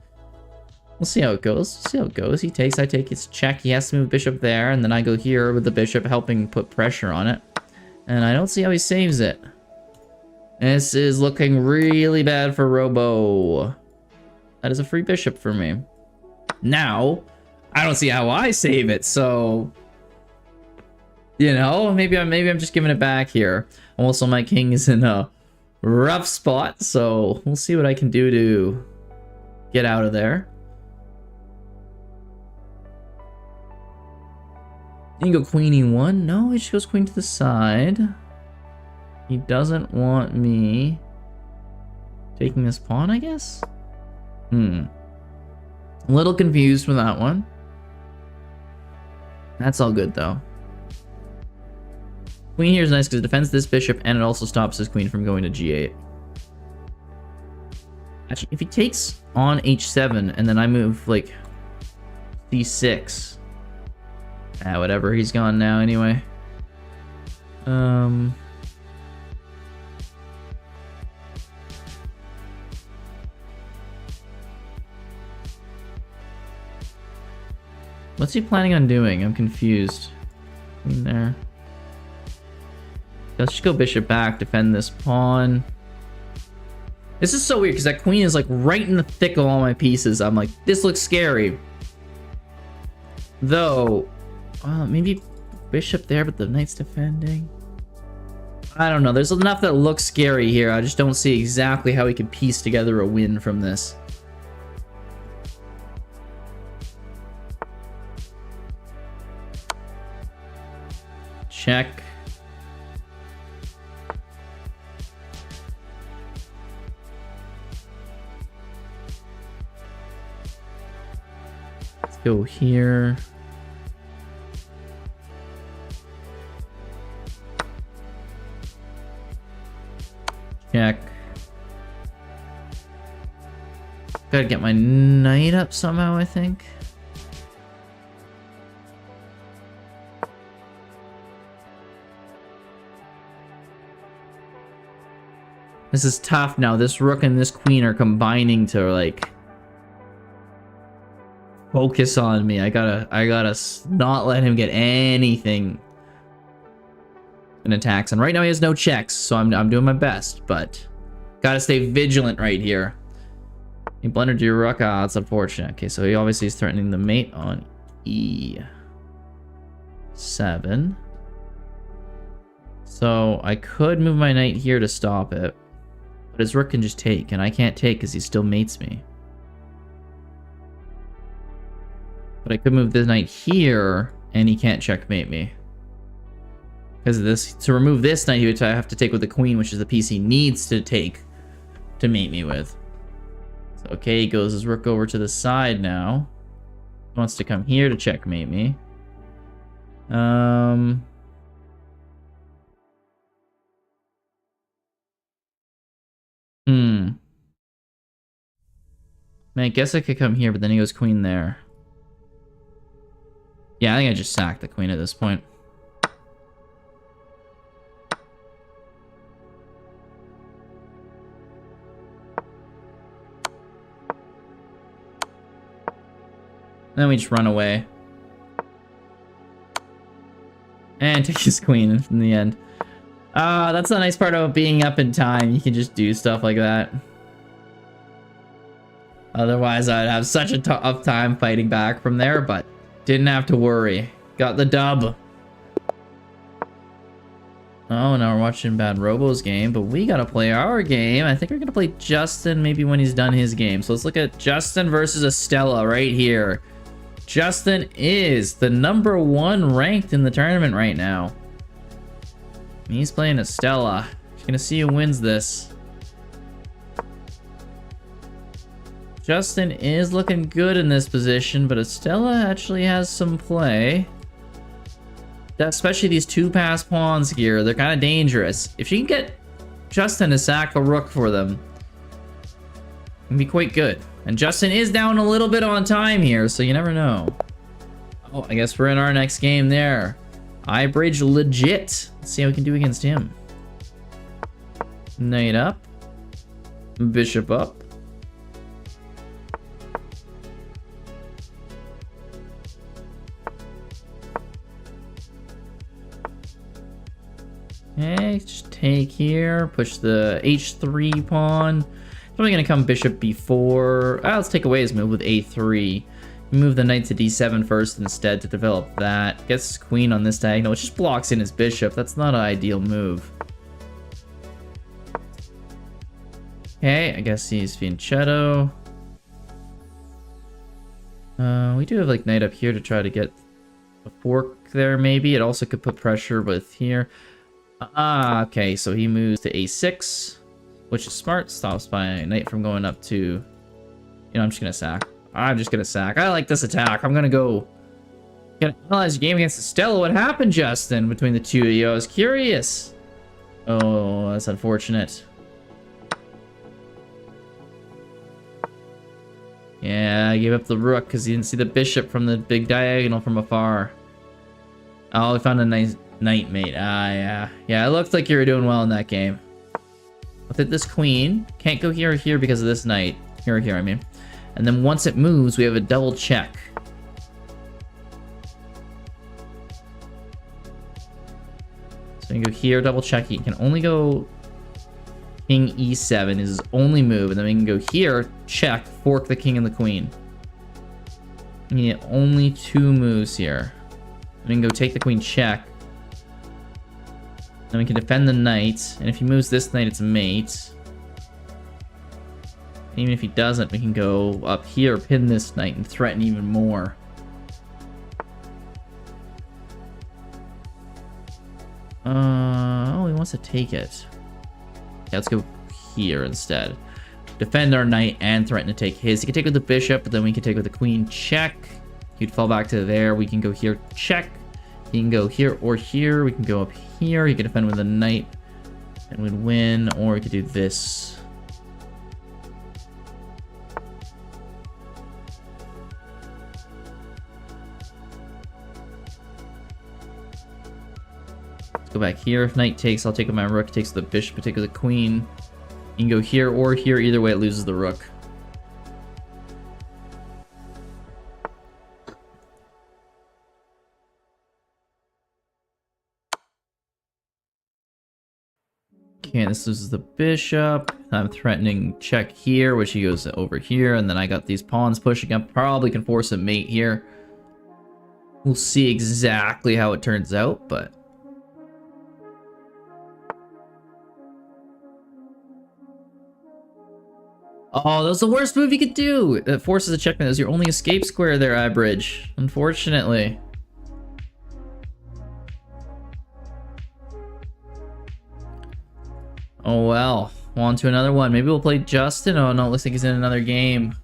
We'll see how it goes. He takes, I take, it's check. He has to move bishop there, and then I go here with the bishop, helping put pressure on it. And I don't see how he saves it. This is looking really bad for Robo. That is a free bishop for me. Now, I don't see how I save it, so you know, maybe I'm just giving it back here. Also, my king is in a rough spot, so we'll see what I can do to get out of there. You can go queen e1. No, he just goes queen to the side. He doesn't want me taking this pawn, I guess? A little confused with that one. That's all good, though. Queen here is nice because it defends this bishop, and it also stops his queen from going to g8. Actually, if he takes on h7, and then I move, like, c6... whatever, he's gone now anyway. What's he planning on doing? I'm confused. In there. Let's just go bishop back, defend this pawn. This is so weird because that queen is like right in the thick of all my pieces. I'm like, this looks scary. Though, maybe bishop there, but the knight's defending. I don't know. There's enough that looks scary here. I just don't see exactly how we can piece together a win from this. Check. Let's go here. Check. Gotta get my knight up somehow, I think. This is tough now. This rook and this queen are combining to like focus on me. I gotta not let him get anything in attacks. And right now he has no checks, so I'm doing my best, but gotta stay vigilant right here. He blundered your rook. Ah, that's unfortunate. Okay, so he obviously is threatening the mate on e7. So I could move my knight here to stop it, but his rook can just take, and I can't take because he still mates me. But But I could move this knight here, and he can't checkmate me. Because of this, to remove this knight, he would have to take with the queen, which is the piece he needs to take to mate me with. So, okay, he goes his rook over to the side now. He wants to come here to checkmate me. Man, I guess I could come here, but then he goes queen there. Yeah, I think I just sacked the queen at this point. Then we just run away. And take his queen in the end. That's the nice part about being up in time. You can just do stuff like that. Otherwise, I'd have such a tough time fighting back from there, but didn't have to worry. Got the dub. Oh, now we're watching Bad Robo's game, but we gotta play our game. I think we're gonna play Justin maybe when he's done his game. So let's look at Justin versus Estella right here. Justin is the #1 ranked in the tournament right now. He's playing Estella. Just gonna see who wins this. Justin is looking good in this position, but Estella actually has some play. Especially these 2-pass pawns here. They're kind of dangerous. If she can get Justin to sack a rook for them, it can be quite good. And Justin is down a little bit on time here, so you never know. Oh, I guess we're in our next game there. iBridge legit. Let's see how we can do against him. Knight up. Bishop up. Okay, just take here, push the h3 pawn. Probably gonna come bishop b4. Let's take away his move with a3. Move the knight to d7 first instead to develop that. Gets queen on this diagonal, which just blocks in his bishop. That's not an ideal move. Okay, I guess he's fianchetto. We do have like knight up here to try to get a fork there maybe. It also could put pressure with here. Okay, so he moves to a6, which is smart. Stops my knight from going up to... You know, I'm just gonna sack. I'm just gonna sack. I like this attack. I'm gonna go... Gonna analyze your game against Estella. What happened, Justin, between the two of you? I was curious. Oh, that's unfortunate. Yeah, I gave up the rook because he didn't see the bishop from the big diagonal from afar. Oh, we found a nice knight mate. Yeah. Yeah, it looked like you were doing well in that game. I'll hit this queen. Can't go here or here because of this knight. Here or here, I mean. And then once it moves, we have a double check. So you can go here, double check. You can only go king e7 is his only move. And then we can go here, check, fork the king and the queen. You get only 2 moves here. We can go take the queen, check. Then we can defend the knight. And if he moves this knight, it's a mate. Even if he doesn't, we can go up here, pin this knight, and threaten even more. Oh, he wants to take it. Yeah, let's go here instead. Defend our knight and threaten to take his. He can take with the bishop, but then we can take with the queen, check. He'd fall back to there. We can go here, check. He can go here or here. We can go up here. He can defend with the knight and we'd win, or we could do this. Go back here. If knight takes, I'll take with my rook. Takes the bishop, take with the queen. You can go here or here. Either way, it loses the rook. Okay, this loses the bishop. I'm threatening check here, which he goes over here. And then I got these pawns pushing up. Probably can force a mate here. We'll see exactly how it turns out, but... Oh, that was the worst move you could do. It forces a checkmate. That was your only escape square there, iBridge. Unfortunately. Oh well. On to another one. Maybe we'll play Justin. Oh no, it looks like he's in another game.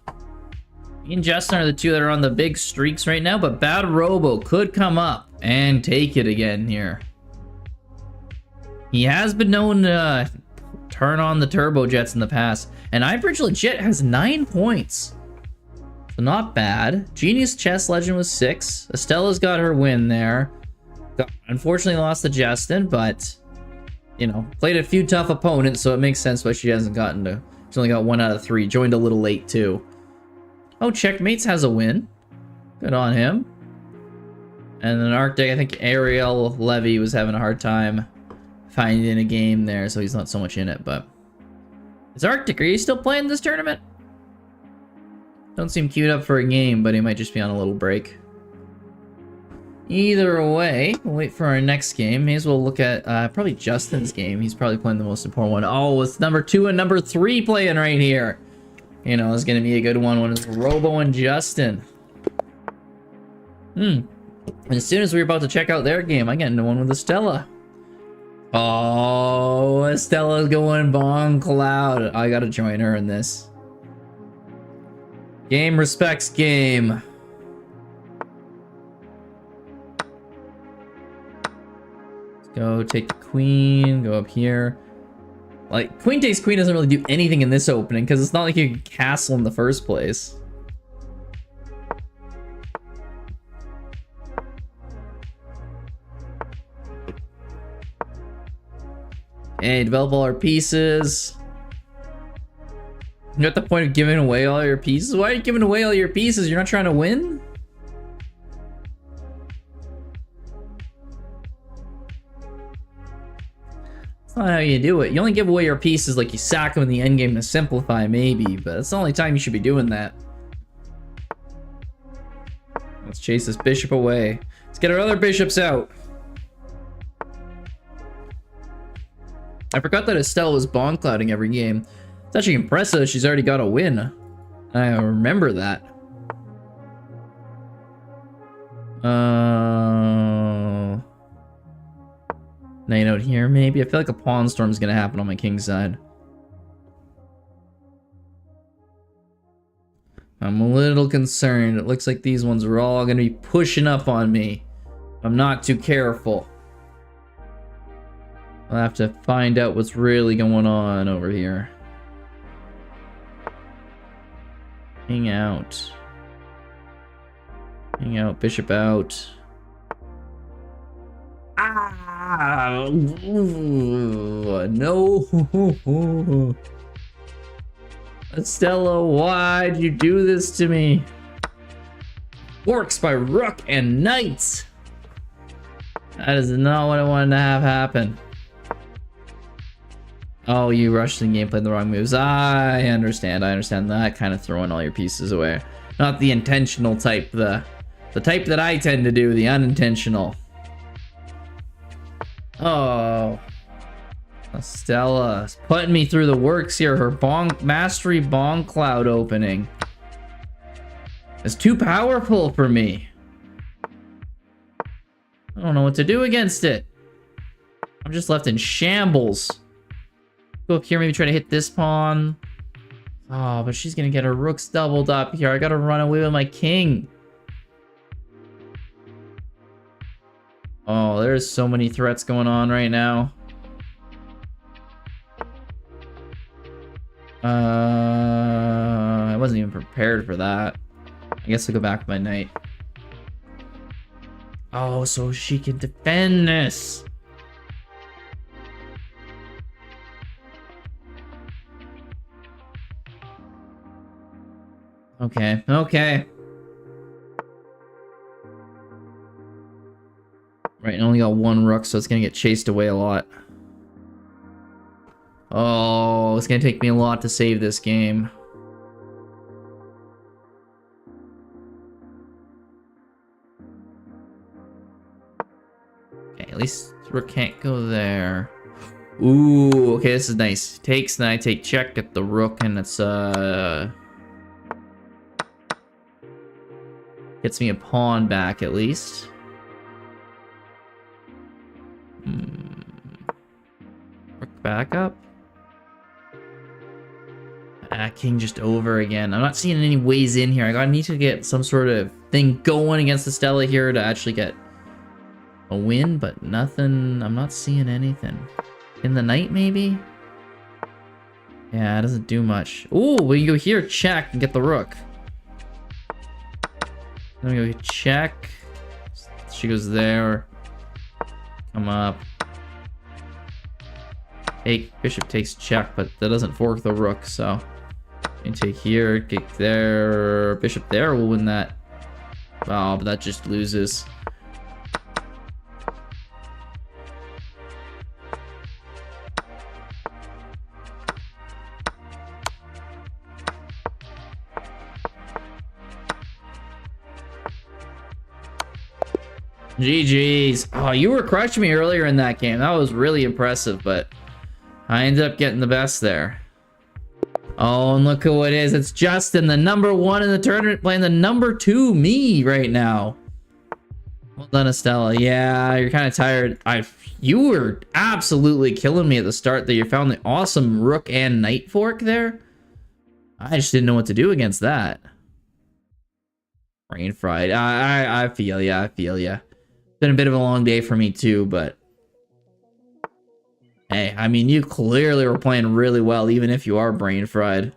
Me and Justin are the two that are on the big streaks right now, but Bad Robo could come up and take it again here. He has been known to turn on the turbo jets in the past, and iBridge legit has 9 points. So not bad. Genius Chess Legend was 6. Estella's got her win there. Unfortunately lost to Justin, but you know, played a few tough opponents, so it makes sense why she hasn't gotten to. She's only got 1 out of 3. Joined a little late too. Oh, Checkmates has a win. Good on him. And then Arctic, I think Ariel Levy was having a hard time finding a game there, so he's not so much in it, but... Is Arctic, are you still playing this tournament? Don't seem queued up for a game, but he might just be on a little break. Either way, we'll wait for our next game. May as well look at probably Justin's game. He's probably playing the most important one. Oh, it's number 2 and number 3 playing right here. You know, it's gonna be a good one when it's Robo and Justin. And as soon as we were about to check out their game, I get into one with Estella. Oh, Estella's going Bong Cloud. I gotta join her in this. Game respects game. Let's go take the queen, go up here. Like, queen takes queen doesn't really do anything in this opening because it's not like you can castle in the first place. Hey, develop all our pieces. You're at the point of giving away all your pieces? Why are you giving away all your pieces? You're not trying to win? That's not how you do it. You only give away your pieces like you sack them in the endgame to simplify, maybe, but that's the only time you should be doing that. Let's chase this bishop away. Let's get our other bishops out. I forgot that Estelle was bong clouding every game. It's actually impressive she's already got a win. I remember that. Night out here, maybe? I feel like a pawn storm is gonna happen on my king side. I'm a little concerned. It looks like these ones are all gonna be pushing up on me. I'm not too careful. I'll have to find out what's really going on over here. Hang out. Hang out, bishop out. Ah! Ooh, no! Estella, why'd you do this to me? Works by rook and knight! That is not what I wanted to have happen. Oh, you rushed in game, played the wrong moves. I understand that kind of throwing all your pieces away. Not the intentional type, the type that I tend to do, the unintentional. Oh. Stella's putting me through the works here. Her mastery bong cloud opening is too powerful for me. I don't know what to do against it. I'm just left in shambles. Go up here, maybe try to hit this pawn. Oh, but she's gonna get her rooks doubled up here. I gotta run away with my king. Oh, there's so many threats going on right now. I wasn't even prepared for that. I guess I'll go back with my knight. Oh, so she can defend this. Okay, okay. Right, I only got one rook, so it's gonna get chased away a lot. Oh, it's gonna take me a lot to save this game. Okay, at least rook can't go there. Ooh, okay, this is nice. Takes, then I take check, get the rook, and it's gets me a pawn back at least. Rook back up. King just over again. I'm not seeing any ways in here. I need to get some sort of thing going against the Stella here to actually get a win, but nothing. I'm not seeing anything. In the knight, maybe? Yeah, it doesn't do much. Ooh, we go here, check, and get the rook. Then we go check. She goes there. Come up. Hey, bishop takes check, but that doesn't fork the rook, so... You take here, kick there, bishop there, we'll win that. Oh, but that just loses. GG's. Oh, you were crushing me earlier in that game. That was really impressive, but I ended up getting the best there. Oh, and look who it is. It's Justin, the #1 in the tournament, playing the #2 me right now. Well done, Estella. Yeah, you're kind of tired. You were absolutely killing me at the start there. You found the awesome rook and knight fork there. I just didn't know what to do against that. Brain fried. I feel ya. I feel ya. Been a bit of a long day for me too, but hey, I mean, you clearly were playing really well, even if you are brain fried.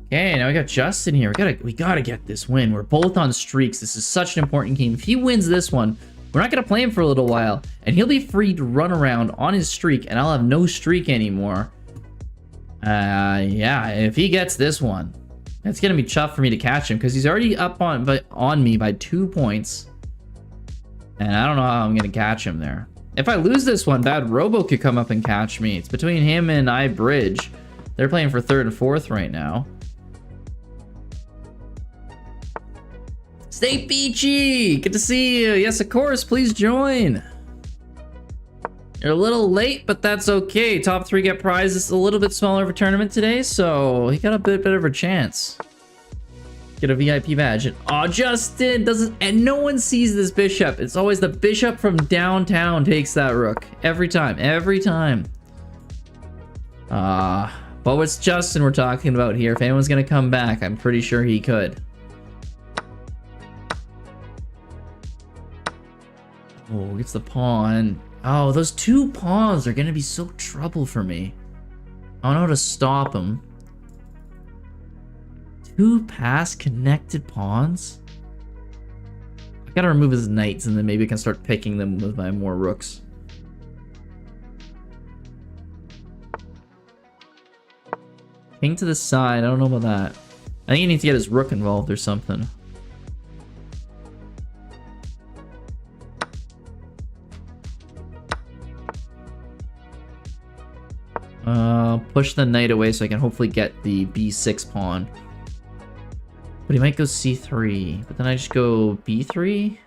Okay, now we got Justin here. We gotta get this win. We're both on streaks. This is such an important game. If he wins this one, we're not gonna play him for a little while, and he'll be free to run around on his streak, and I'll have no streak anymore. Yeah, if he gets this one, it's gonna be tough for me to catch him because he's already up on me by 2 points, and I don't know how I'm gonna catch him there. If I lose this one, Bad Robo could come up and catch me. It's between him and I Bridge. They're playing for 3rd and 4th right now. Stay peachy! Good to see you. Yes, of course. Please join. You're a little late, but that's okay. Top 3 get prizes. It's a little bit smaller of a tournament today, so he got a bit better of a chance. Get a VIP badge. And, oh, Justin doesn't, and no one sees this bishop. It's always the bishop from downtown takes that rook. Every time. Every time. But what's Justin we're talking about here? If anyone's gonna come back, I'm pretty sure he could. Oh, gets the pawn. Oh, those 2 pawns are gonna be so trouble for me. I don't know how to stop them. 2 pass connected pawns? I gotta remove his knights and then maybe I can start picking them with my more rooks. King to the side, I don't know about that. I think he needs to get his rook involved or something. Push the knight away so I can hopefully get the b6 pawn. But he might go c3. But then I just go b3.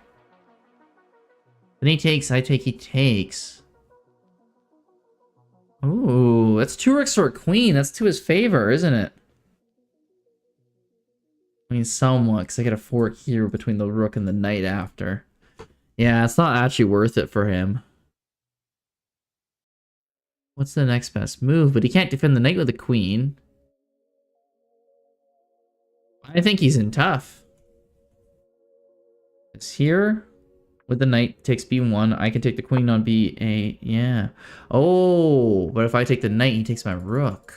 Then he takes, I take, he takes. Ooh, that's 2 rooks for a queen. That's to his favor, isn't it? I mean, somewhat, because I get a fork here between the rook and the knight after. Yeah, it's not actually worth it for him. What's the next best move? But he can't defend the knight with the queen. I think he's in tough. It's here with the knight, takes b1. I can take the queen on b8. Yeah. Oh, but if I take the knight, he takes my rook.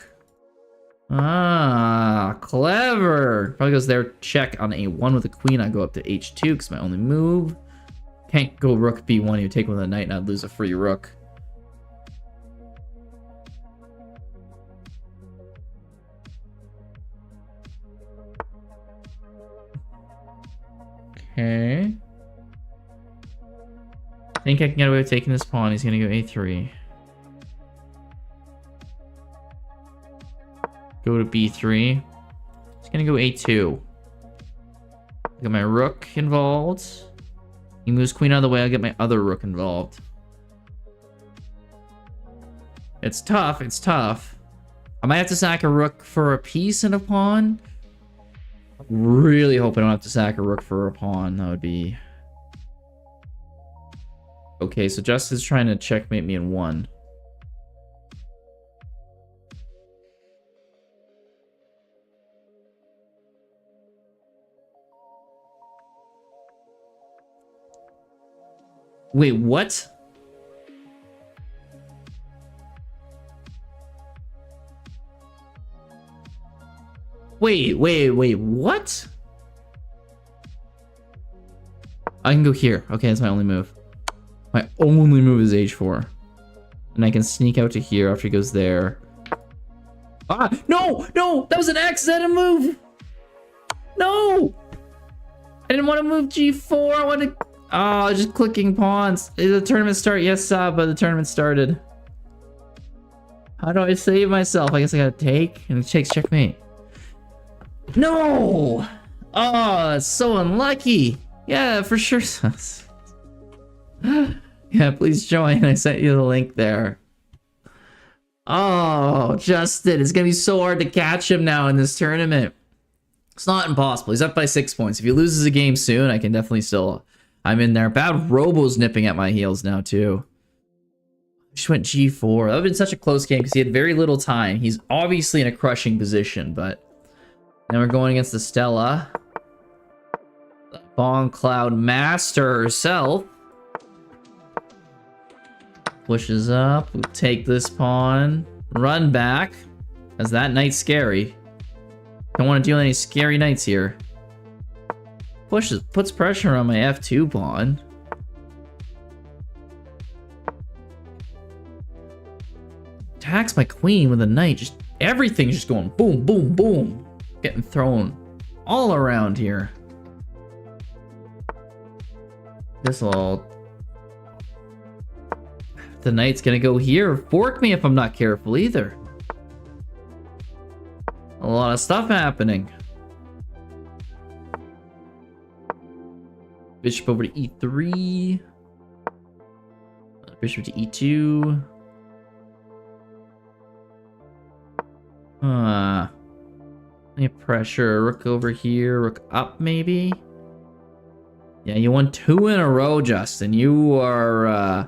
Ah, clever. Probably goes there, check on a1 with the queen. I go up to h2 because my only move. Can't go rook b1. You take with a knight and I'd lose a free rook. Okay. I think I can get away with taking this pawn. He's gonna go a3. Go to b3. He's gonna go a2. Get my rook involved. He moves queen out of the way, I'll get my other rook involved. It's tough, it's tough. I might have to sack a rook for a piece and a pawn. Really hope I don't have to sack a rook for a pawn. That would be... Okay, so Justin's trying to checkmate me in one. Wait, what? Wait, what? I can go here. Okay, that's my only move. My only move is h4. And I can sneak out to here after he goes there. Ah, no! No! That was an accidental move! No! I didn't want to move g4. I wanted to... Oh, just clicking pawns. Did the tournament start? Yes, but the tournament started. How do I save myself? I guess I gotta take, and it takes checkmate. No! Oh, that's so unlucky. Yeah, for sure. Yeah, please join. I sent you the link there. Oh, Justin, it's gonna be so hard to catch him now in this tournament. It's not impossible. He's up by 6 points. If he loses a game soon, I can definitely still... I'm in there. Bad Robo's nipping at my heels now, too. Just went g4. That would have been such a close game because he had very little time. He's obviously in a crushing position, but... Now we're going against the Stella. The Bong Cloud Master herself. Pushes up. We'll take this pawn. Run back. As that knight's scary. Don't want to deal any scary knights here. Puts pressure on my f2 pawn. Attacks my queen with a knight. Just everything's just going boom, boom, boom. Getting thrown all around here. This'll... The knight's gonna go here. Fork me if I'm not careful either. A lot of stuff happening. Bishop over to e3. Bishop to e2. Any pressure. Rook over here. Rook up, maybe? Yeah, you won 2 in a row, Justin. You are,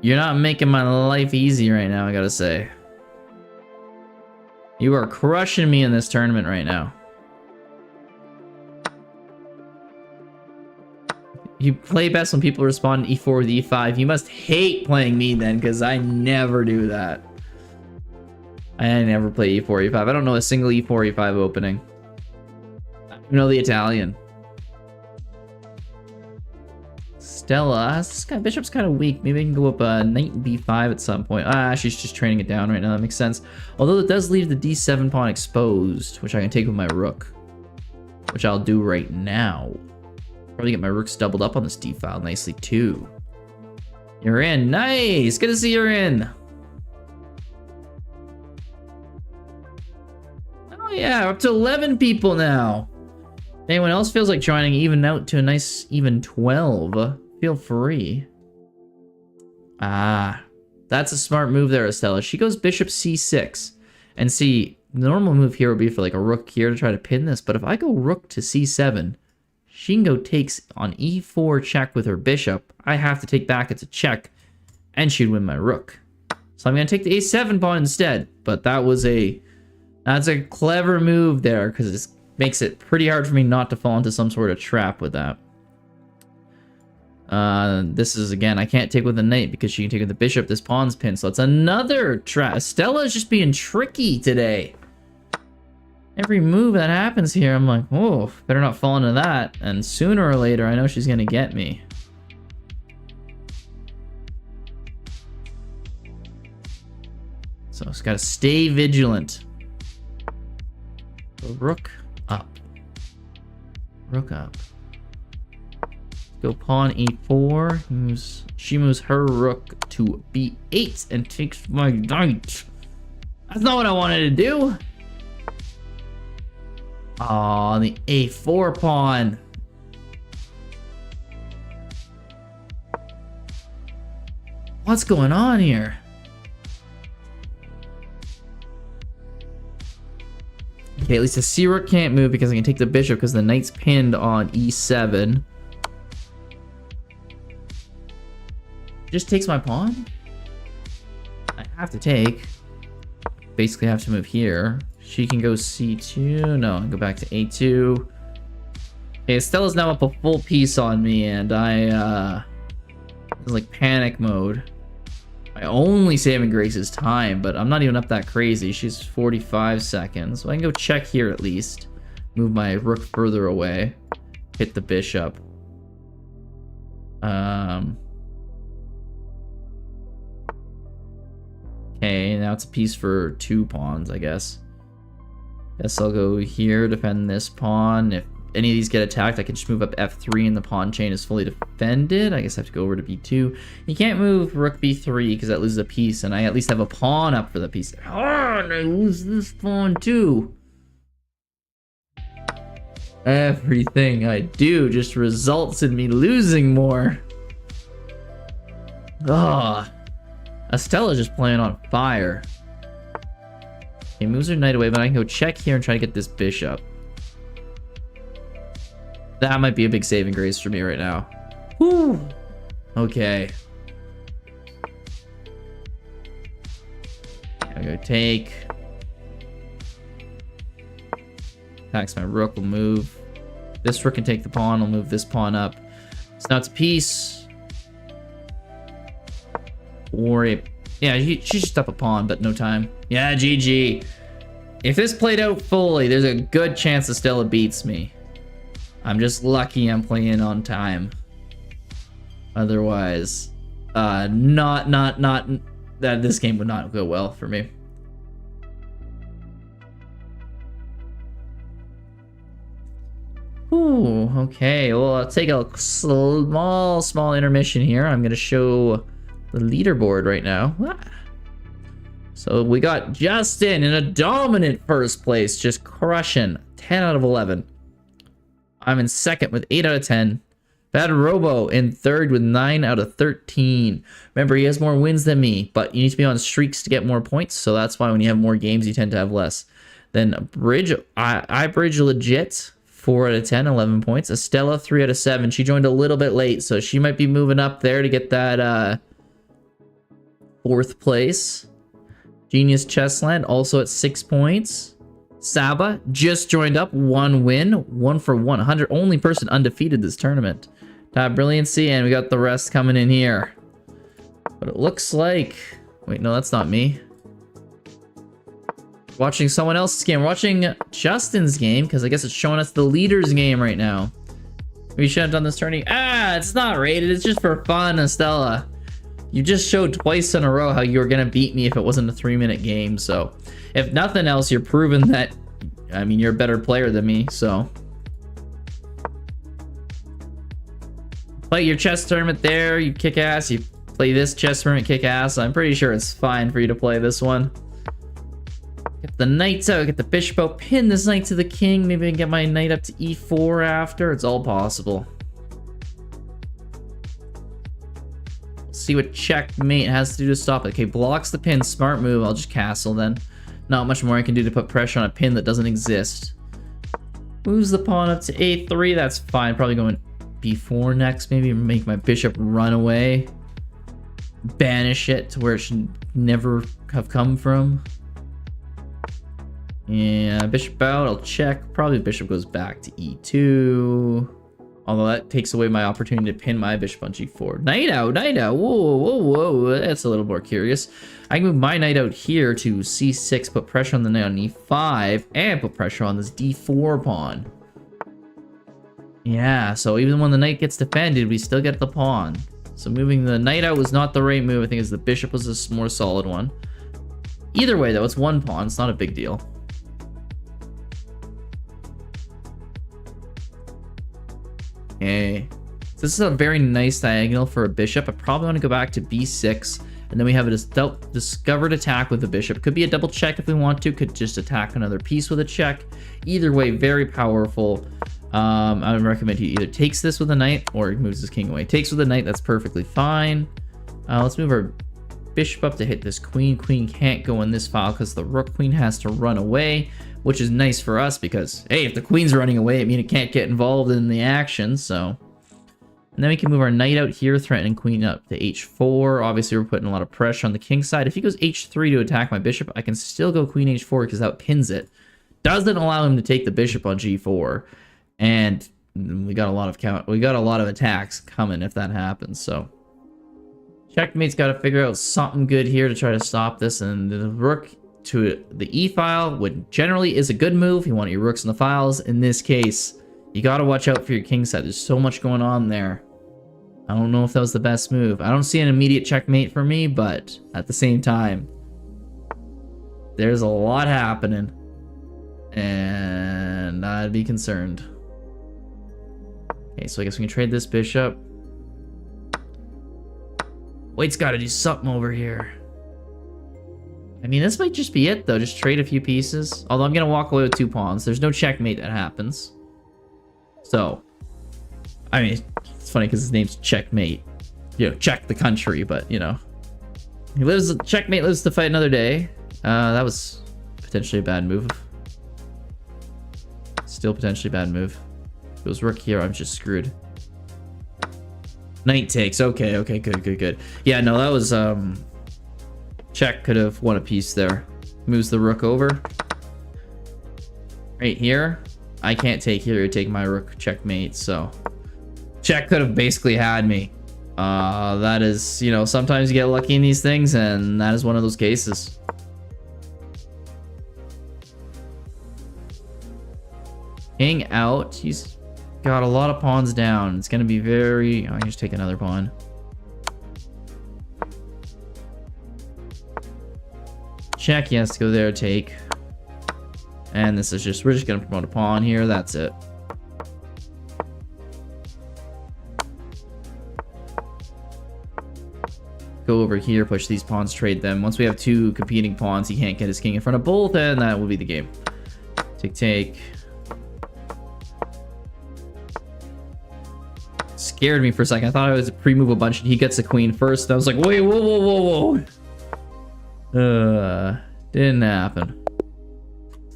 you're not making my life easy right now, I gotta say. You are crushing me in this tournament right now. You play best when people respond to e4 with e5. You must hate playing me then, because I never do that. I never play e4, e5. I don't know a single e4, e5 opening. I don't know the Italian. Stella, this guy, bishop's kind of weak. Maybe I can go up knight b5 at some point. Ah, she's just training it down right now. That makes sense. Although it does leave the d7 pawn exposed, which I can take with my rook. Which I'll do right now. Probably get my rooks doubled up on this d file nicely too. You're in. Nice. Good to see you're in. Oh yeah, up to 11 people now. If anyone else feels like joining, even out to a nice even 12. Feel free. Ah, that's a smart move there, Estella. She goes bishop c6. And see, the normal move here would be for like a rook here to try to pin this. But if I go rook to c7, she can go takes on e4 check with her bishop. I have to take back, it's a check, and she'd win my rook. So I'm gonna take the a7 pawn instead. But that's a clever move there, because it makes it pretty hard for me not to fall into some sort of trap with that. This is, again, I can't take with the knight because she can take with the bishop. This pawn's pinned, so it's another trap. Stella's just being tricky today. Every move that happens here, I'm like, oh, better not fall into that. And sooner or later, I know she's gonna get me. So it's gotta stay vigilant. So rook up. Rook up. Go pawn e4. She moves her rook to b8 and takes my knight. That's not what I wanted to do. Oh, the a4 pawn. What's going on here? Okay, at least the C rook can't move because I can take the bishop because the knight's pinned on e7. Just takes my pawn? I have to take. Basically have to move here. She can go c2. No, I go back to a2. Okay, Stella's now up a full piece on me, and it's like panic mode. My only saving grace is time, but I'm not even up that crazy. She's 45 seconds. So I can go check here at least. Move my rook further away. Hit the bishop. Okay, now it's a piece for 2 pawns, I guess. Guess I'll go here, defend this pawn. If any of these get attacked, I can just move up f3 and the pawn chain is fully defended. I guess I have to go over to b2. You can't move rook b3 because that loses a piece, and I at least have a pawn up for the piece. Oh, and I lose this pawn too. Everything I do just results in me losing more. Ah, Estella's just playing on fire. Okay, moves her knight away, but I can go check here and try to get this bishop. That might be a big saving grace for me right now. Whew. Okay. I go take. Attacks my rook, will move. This rook can take the pawn, I'll move this pawn up. So now it's a piece. Or a... Yeah, she's just up a pawn, but no time. Yeah, GG. If this played out fully, there's a good chance Estella beats me. I'm just lucky I'm playing on time. Otherwise, that this game would not go well for me. Ooh, okay. Well, I'll take a small intermission here. I'm gonna show the leaderboard right now. So we got Justin in a dominant first place, just crushing 10 out of 11. I'm in second with 8 out of 10. Bad Robo in third with 9 out of 13. Remember, he has more wins than me, but you need to be on streaks to get more points, so that's why when you have more games, you tend to have less. Then Bridge, I Bridge legit, 4 out of 10, 11 points. Estella, 3 out of 7. She joined a little bit late, so she might be moving up there to get that 4th place. Genius Chessland, also at 6 points. Saba just joined up, 1 win, 1 for 100. Only person undefeated this tournament. Top Brilliancy, and we got the rest coming in here. But it looks like... Wait, no, that's not me. Watching someone else's game. We're watching Justin's game, because I guess it's showing us the leader's game right now. We should have done this tourney. Ah, it's not rated. It's just for fun, Estella. You just showed twice in a row how you were going to beat me if it wasn't a 3-minute game, so... If nothing else, you're proving that, I mean, you're a better player than me, so. Play your chess tournament there, you kick ass. You play this chess tournament, kick ass. I'm pretty sure it's fine for you to play this one. Get the knights out, get the bishop out, pin this knight to the king. Maybe I can get my knight up to e4 after. It's all possible. See what checkmate has to do to stop it. Okay, blocks the pin. Smart move. I'll just castle then. Not much more I can do to put pressure on a pin that doesn't exist. Moves the pawn up to a3. That's fine. Probably going b4 next. Maybe make my bishop run away. Banish it to where it should never have come from. Yeah, bishop out. I'll check. Probably bishop goes back to e2. Although that takes away my opportunity to pin my bishop on g4. Knight out, knight out. Whoa, whoa, whoa. That's a little more curious. I can move my knight out here to c6, put pressure on the knight on e5, and put pressure on this d4 pawn. Yeah, so even when the knight gets defended, we still get the pawn. So moving the knight out was not the right move. I think the bishop was a more solid one. Either way, though, it's 1 pawn. It's not a big deal. Okay, so this is a very nice diagonal for a bishop. I probably want to go back to b6, And then we have a discovered attack with the bishop. Could be a double check if we want to. Could just attack another piece with a check. Either way, very powerful. I would recommend he either takes this with a knight or he moves his king away. Takes with a knight, that's perfectly fine. Let's move our bishop up to hit this queen. Queen can't go in this file because the rook queen has to run away, which is nice for us because, hey, if the queen's running away, it means it can't get involved in the action, so. And then we can move our knight out here, threatening queen up to h4. Obviously, we're putting a lot of pressure on the king side. If he goes h3 to attack my bishop, I can still go queen h4 because that pins it. Doesn't allow him to take the bishop on g4. And we got a lot of attacks coming if that happens, so. Checkmate's got to figure out something good here to try to stop this, and the rook to the e file, which generally is a good move. You want your rooks in the files. In this case, you got to watch out for your king side. There's so much going on there. I don't know if that was the best move. I don't see an immediate checkmate for me, but at the same time, there's a lot happening, and I'd be concerned. Okay, so I guess we can trade this bishop. White's got to do something over here. I mean, this might just be it, though. Just trade a few pieces. Although I'm going to walk away with 2 pawns. There's no checkmate that happens. So, I mean, it's funny because his name's Checkmate. You know, check the country, but, you know. Checkmate lives to fight another day. That was potentially a bad move. Still potentially a bad move. If it was rook here, I'm just screwed. Knight takes. Okay, good. Yeah, no, that was, check could have won a piece there. Moves the rook over. Right here. I can't take here. You take my rook, checkmate, so. Check could have basically had me. That is, you know, sometimes you get lucky in these things, and that is one of those cases. King out. He's got a lot of pawns down. It's gonna be very... Oh, I just take another pawn. Check, he has to go there, take. And this is just... We're just gonna promote a pawn here. That's it. Go over here, push these pawns, trade them. Once we have 2 competing pawns, he can't get his king in front of both, and that will be the game. Take. Scared me for a second. I thought I was pre-move a bunch and he gets the queen first. I was like, wait, whoa. Didn't happen.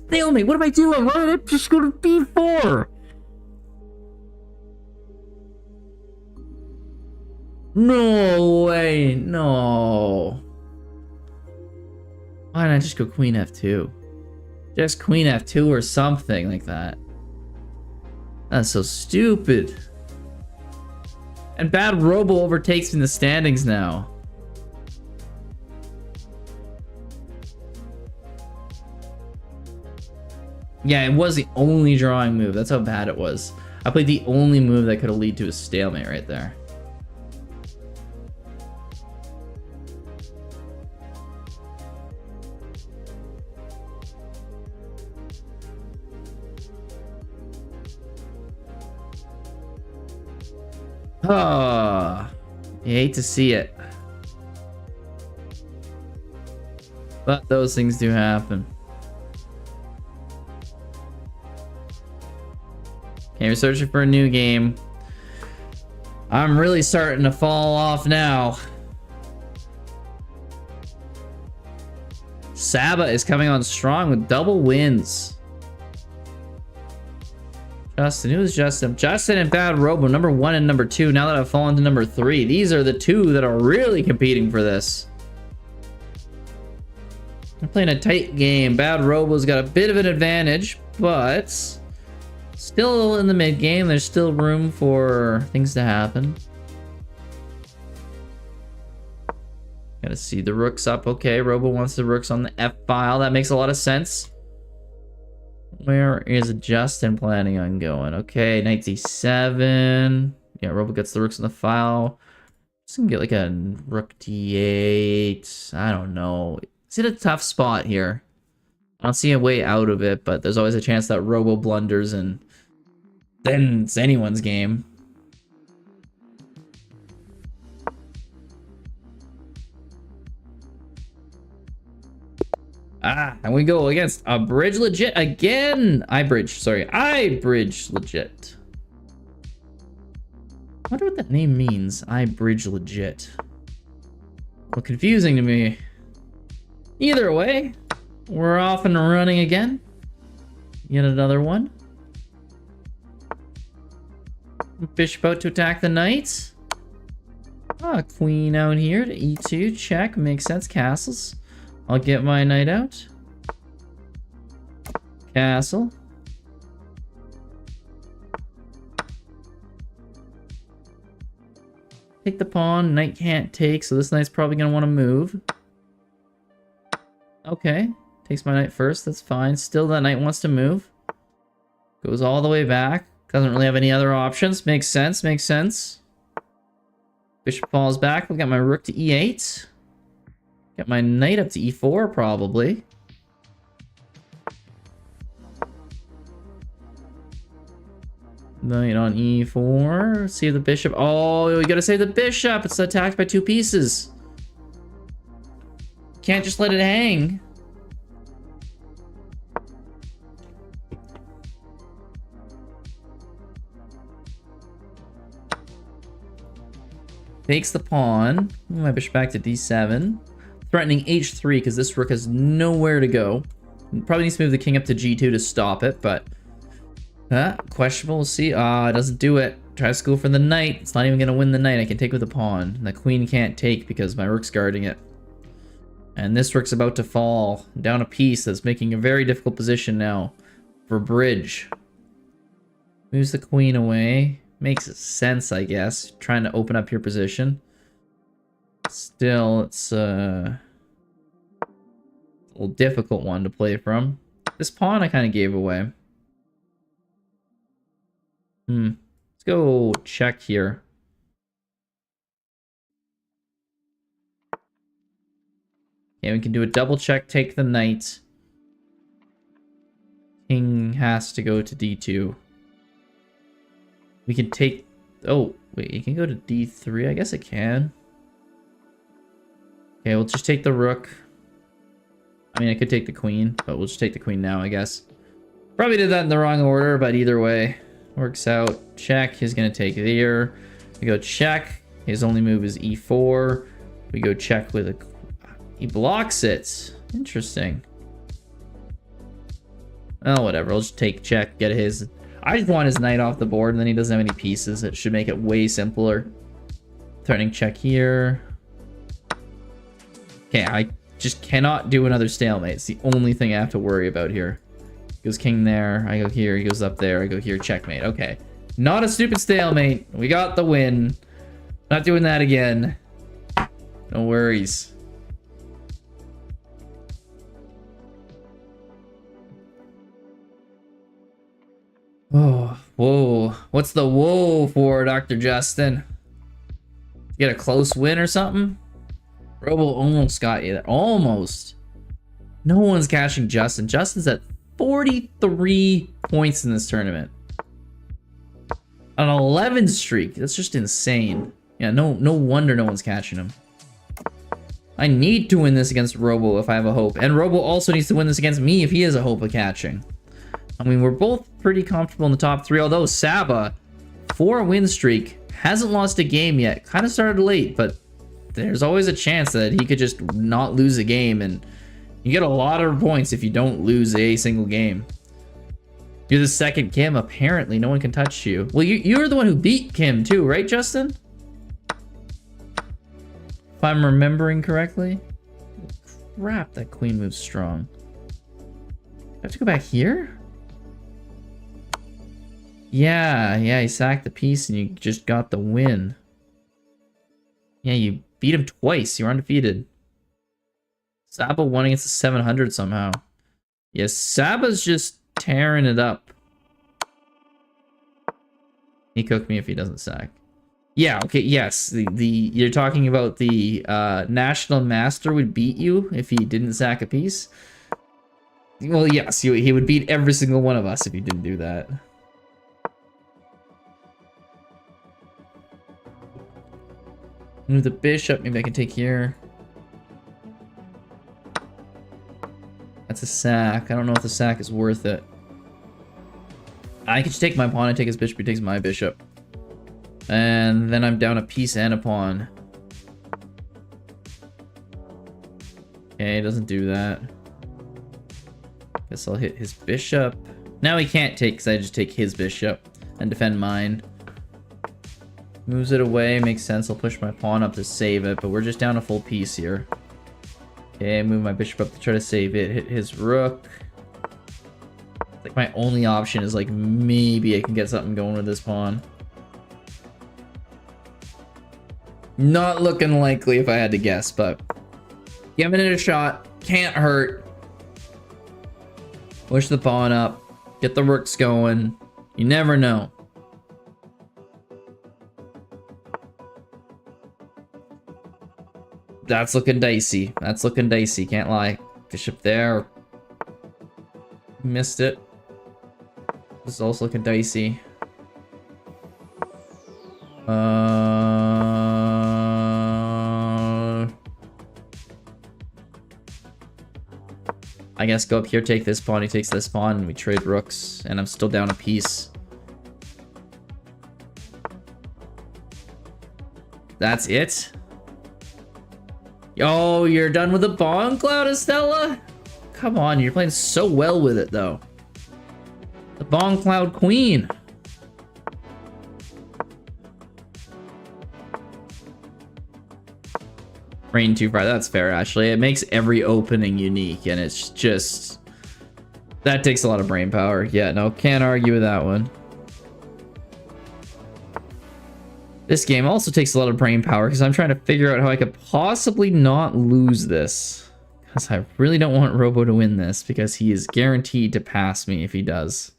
Stalemate, what am I doing? Why did I just go to b4? No way, no. Why didn't I just go queen f2? Just queen f2 or something like that. That's so stupid. And bad Robo overtakes in the standings now. Yeah, it was the only drawing move. That's how bad it was. I played the only move that could have led to a stalemate right there. Oh, you hate to see it. But those things do happen. Okay, we're searching for a new game. I'm really starting to fall off now. Saba is coming on strong with double wins. Justin, who is Justin? Justin and Bad Robo, number 1 and number 2. Now that I've fallen to number 3, these are the 2 that are really competing for this. They're playing a tight game. Bad Robo's got a bit of an advantage, but still in the mid game. There's still room for things to happen. Gotta see the rooks up. Okay, Robo wants the rooks on the F file. That makes a lot of sense. Where is Justin planning on going? Okay, knight d7. Yeah, Robo gets the rooks in the file. Just gonna get like a rook d8. I don't know. It's in a tough spot here. I don't see a way out of it, but there's always a chance that Robo blunders and then it's anyone's game. Ah, and we go against a bridge legit again. I bridge legit. I wonder what that name means. I bridge legit. Well, confusing to me. Either way, we're off and running again. Yet another one. Bishop out to attack the knight. Ah, queen out here to e2. Check. Makes sense. Castles. I'll get my knight out. Castle. Take the pawn. Knight can't take, so this knight's probably going to want to move. Okay. Takes my knight first. That's fine. Still, that knight wants to move. Goes all the way back. Doesn't really have any other options. Makes sense. Makes sense. Bishop falls back. We've got my rook to e8. Get my knight up to e4, probably. Knight on e4. Save the bishop. Oh, we gotta save the bishop. It's attacked by 2 pieces. Can't just let it hang. Takes the pawn. Move my bishop back to d7. Threatening h3 because this rook has nowhere to go. Probably needs to move the king up to g2 to stop it, but questionable. We'll see. It doesn't do it. Tries to go for the knight. It's not even going to win the knight. I can take with the pawn. The queen can't take because my rook's guarding it. And this rook's about to fall down a piece that's making a very difficult position now for bridge. Moves the queen away. Makes sense, I guess. Trying to open up your position. Still, it's a little difficult one to play from. This pawn I kind of gave away. Let's go check here. Okay, we can do a double check, take the knight. King has to go to d2. We can take... Oh, wait, you can go to d3? I guess it can. Okay, we'll just take the rook. I mean, I could take the queen, but we'll just take the queen now, I guess. Probably did that in the wrong order, but either way, works out. Check, he's going to take there. We go check. His only move is e4. We go check with a... He blocks it. Interesting. Oh, whatever. I'll just take check, get his... I just want his knight off the board, and then he doesn't have any pieces. It should make it way simpler. Threatening check here. Okay, I just cannot do another stalemate. It's the only thing I have to worry about here. Goes king there. I go here. He goes up there. I go here. Checkmate. Okay. Not a stupid stalemate. We got the win. Not doing that again. No worries. Oh, whoa. What's the whoa for, Dr. Justin? Get a close win or something? Robo almost got you there. Almost. No one's catching Justin. Justin's at 43 points in this tournament. An 11 streak. That's just insane. Yeah, no wonder no one's catching him. I need to win this against Robo if I have a hope. And Robo also needs to win this against me if he has a hope of catching. I mean, we're both pretty comfortable in the top 3, although Saba, 4-win streak, hasn't lost a game yet. Kind of started late, but there's always a chance that he could just not lose a game, and you get a lot of points if you don't lose a single game. You're the second Kim, apparently. No one can touch you. Well, you're the one who beat Kim too, right, Justin? If I'm remembering correctly. Crap, that queen moves strong. I have to go back here? Yeah, he sacked the piece and you just got the win. Yeah, you beat him twice. You're undefeated. Saba won against the 700 somehow. Yes, Saba's just tearing it up. He cooked me if he doesn't sack. Yeah, okay, yes. You're talking about the National Master would beat you if he didn't sack a piece? Well, yes, he would beat every single one of us if he didn't do that. Move the bishop. Maybe I can take here. That's a sack. I don't know if the sack is worth it. I could just take my pawn and take his bishop. He takes my bishop. And then I'm down a piece and a pawn. Okay, doesn't do that. Guess I'll hit his bishop. Now he can't take because I just take his bishop and defend mine. Moves it away, makes sense. I'll push my pawn up to save it, but we're just down a full piece here. Okay, move my bishop up to try to save it. Hit his rook. Like my only option is like maybe I can get something going with this pawn. Not looking likely if I had to guess, but giving it a shot. Can't hurt. Push the pawn up. Get the rooks going. You never know. That's looking dicey. That's looking dicey. Can't lie. Bishop there. Missed it. This is also looking dicey. I guess go up here, take this pawn, he takes this pawn, and we trade rooks, and I'm still down a piece. That's it? Yo, you're done with the bomb cloud, Estella? Come on, you're playing so well with it, though. The bomb cloud queen. Rain too far. That's fair, actually. It makes every opening unique, and it's just... That takes a lot of brain power. Yeah, no, can't argue with that one. This game also takes a lot of brain power, because I'm trying to figure out how I could possibly not lose this. Because I really don't want Robo to win this, because he is guaranteed to pass me if he does.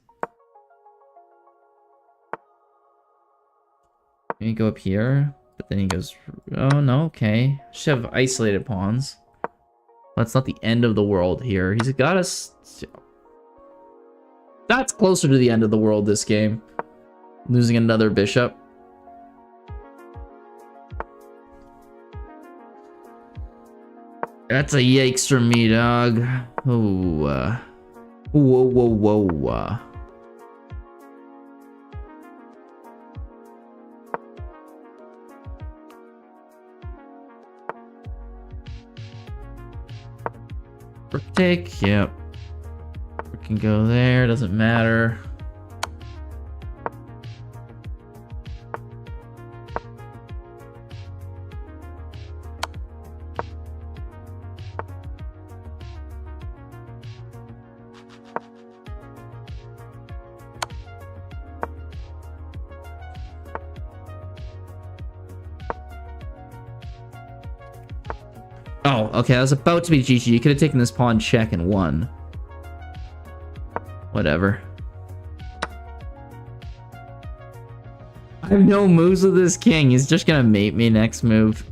Let me go up here. But then he goes, oh no, okay. Should have isolated pawns. Well, that's not the end of the world here. He's got us. That's closer to the end of the world this game. Losing another bishop. That's a yikes from me, dog. Oh, whoa. Rook take, yep. We can go there, doesn't matter. Oh, okay, I was about to be GG. You could have taken this pawn check and won. Whatever. I have no moves with this king. He's just gonna mate me next move.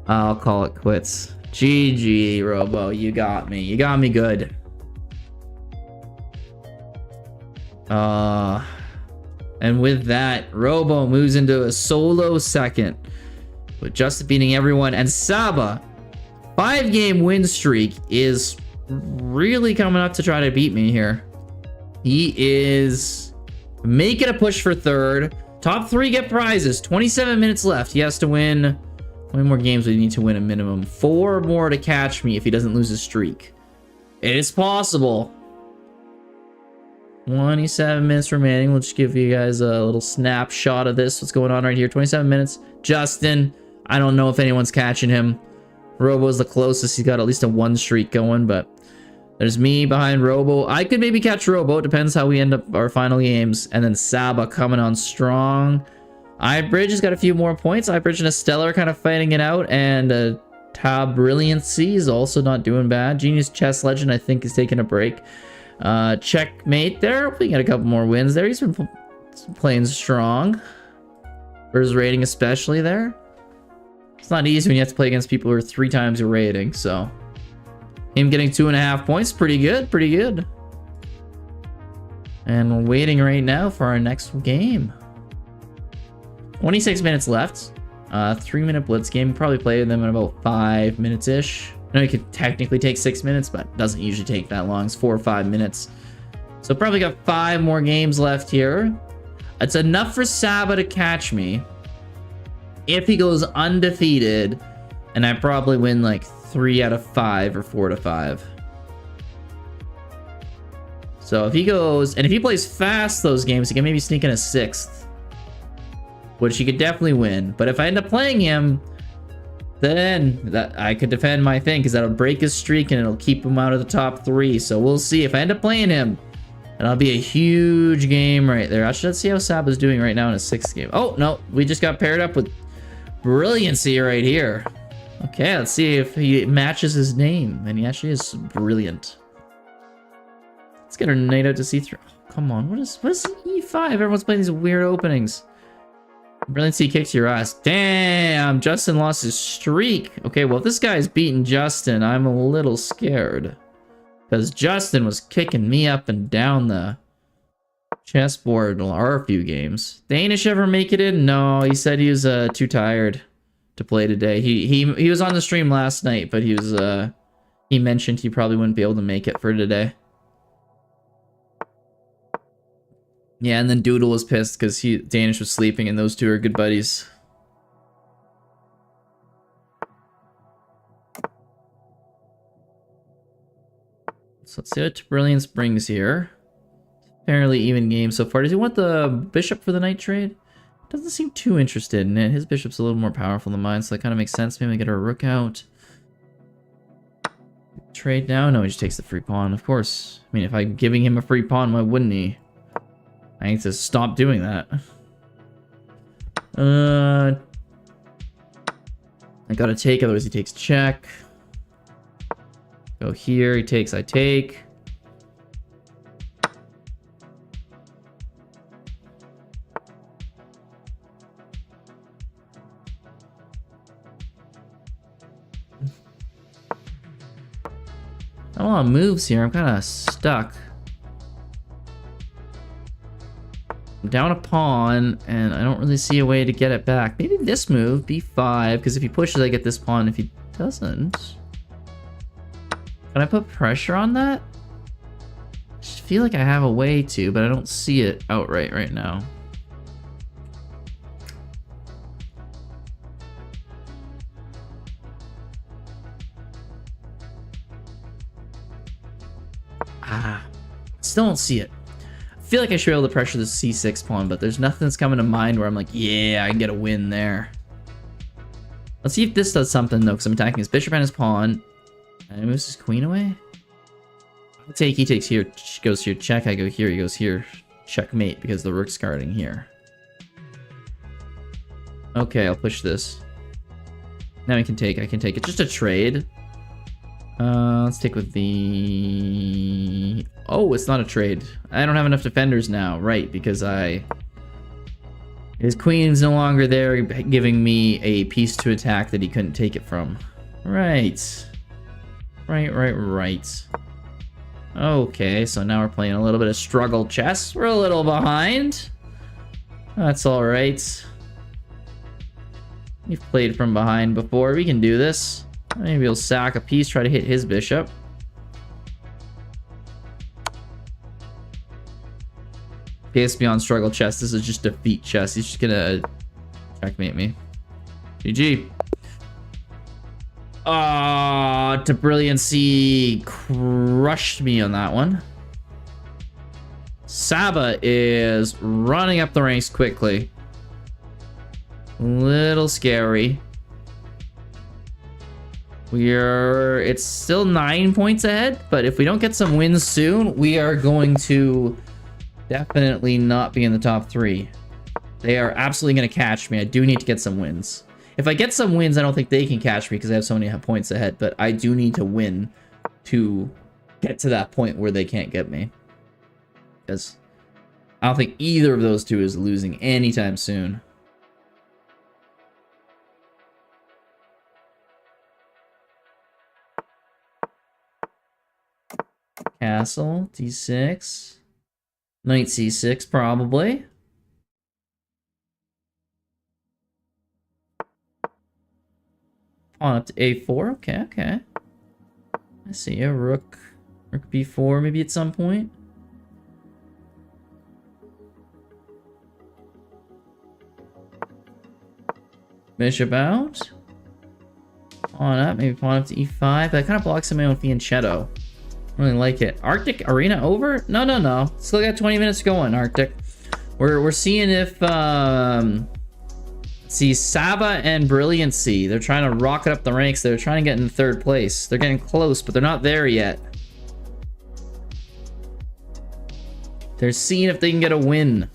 I'll call it quits. GG, Robo. You got me. You got me good. And with that, Robo moves into a solo second. With just beating everyone. And Saba, 5-game win streak, is really coming up to try to beat me here. He is making a push for third. Top 3 get prizes. 27 minutes left. He has to win. How many more games would he need to win a minimum? 4 more to catch me if he doesn't lose his streak. It is possible. 27 minutes remaining. We'll just give you guys a little snapshot of this. What's going on right here. 27 minutes. Justin. I don't know if anyone's catching him. Robo's the closest. He's got at least a 1 streak going, but there's me behind Robo. I could maybe catch Robo. It depends how we end up our final games. And then Saba coming on strong. iBridge has got a few more points. iBridge and Estella are kind of fighting it out. And Tab Brilliancy is also not doing bad. Genius Chess Legend, I think, is taking a break. Checkmate there. We got a couple more wins there. He's been playing strong. For his rating especially there. It's not easy when you have to play against people who are 3 times your rating, so... Him getting 2.5 points, pretty good, pretty good. And we're waiting right now for our next game. 26 minutes left. 3-minute blitz game. Probably play them in about 5 minutes-ish. I know it could technically take 6 minutes, but it doesn't usually take that long. It's 4 or 5 minutes. So probably got 5 more games left here. It's enough for Saba to catch me. If he goes undefeated, and I probably win like 3 out of 5 or 4 to 5. So if he goes, and if he plays fast those games, he can maybe sneak in a 6th. Which he could definitely win. But if I end up playing him, then that I could defend my thing, because that'll break his streak and it'll keep him out of the top 3. So we'll see if I end up playing him. That'll be a huge game right there. Actually, let's see how Saba's doing right now in his 6th game. Oh, no. We just got paired up with Brilliancy right here. Okay, let's see if he matches his name. And he actually is brilliant. Let's get our knight out to c3. Oh, come on. What is e5? Everyone's playing these weird openings. Brilliancy kicks your ass. Damn, Justin lost his streak. Okay, well, if this guy's beating Justin, I'm a little scared. Because Justin was kicking me up and down the chessboard a few games. Danish ever make it in? No, he said he was too tired to play today. He was on the stream last night, but he mentioned he probably wouldn't be able to make it for today. Yeah, and then Doodle was pissed because Danish was sleeping, and those two are good buddies. So let's see what Brilliance brings here. Fairly even game so far. Does he want the bishop for the knight trade? Doesn't seem too interested in it. His bishop's a little more powerful than mine, so that kind of makes sense. Maybe get our rook out. Trade now? No, he just takes the free pawn, of course. I mean, if I'm giving him a free pawn, why wouldn't he? I need to stop doing that. I gotta take, otherwise he takes check. Go here, he takes, I take. Not a lot of moves here, I'm kind of stuck. I'm down a pawn, and I don't really see a way to get it back. Maybe this move, b5, because if he pushes, I get this pawn. If he doesn't... Can I put pressure on that? I just feel like I have a way to, but I don't see it outright right now. Still don't see it. I feel like I should be able to pressure the c6 pawn, but there's nothing that's coming to mind where I'm like, yeah, I can get a win there. Let's see if this does something, though, because I'm attacking his bishop and his pawn. And he moves his queen away? I take, he takes here, goes here, check, I go here, he goes here. Checkmate, because the rook's guarding here. Okay, I'll push this. Now I can take it. Just a trade. Let's take with the... Oh, it's not a trade. I don't have enough defenders now, right, because his queen's no longer there, giving me a piece to attack that he couldn't take it from. Right. Right. Okay, so now we're playing a little bit of struggle chess. We're a little behind. That's alright. We've played from behind before. We can do this. Maybe he'll sack a piece, try to hit his bishop. PST on struggle chess. This is just defeat chess. He's just gonna checkmate me. GG. To Brilliancy crushed me on that one. Saba is running up the ranks quickly. Little scary. It's still 9 points ahead, but if we don't get some wins soon, we are going to definitely not be in the top 3. They are absolutely going to catch me. I do need to get some wins. If I get some wins, I don't think they can catch me because I have so many points ahead, but I do need to win to get to that point where they can't get me. Because I don't think either of those two is losing anytime soon. Castle, d6. Knight c6, probably. Pawn up to a4. Okay. I see a rook. Rook b4 maybe at some point. Bishop out. Pawn up, maybe pawn up to e5. That kind of blocks my own fianchetto. I really like it. Arctic Arena over? No. Still got 20 minutes going, Arctic. We're seeing if see Saba and Brilliancy. They're trying to rocket up the ranks. They're trying to get in third place. They're getting close, but they're not there yet. They're seeing if they can get a win.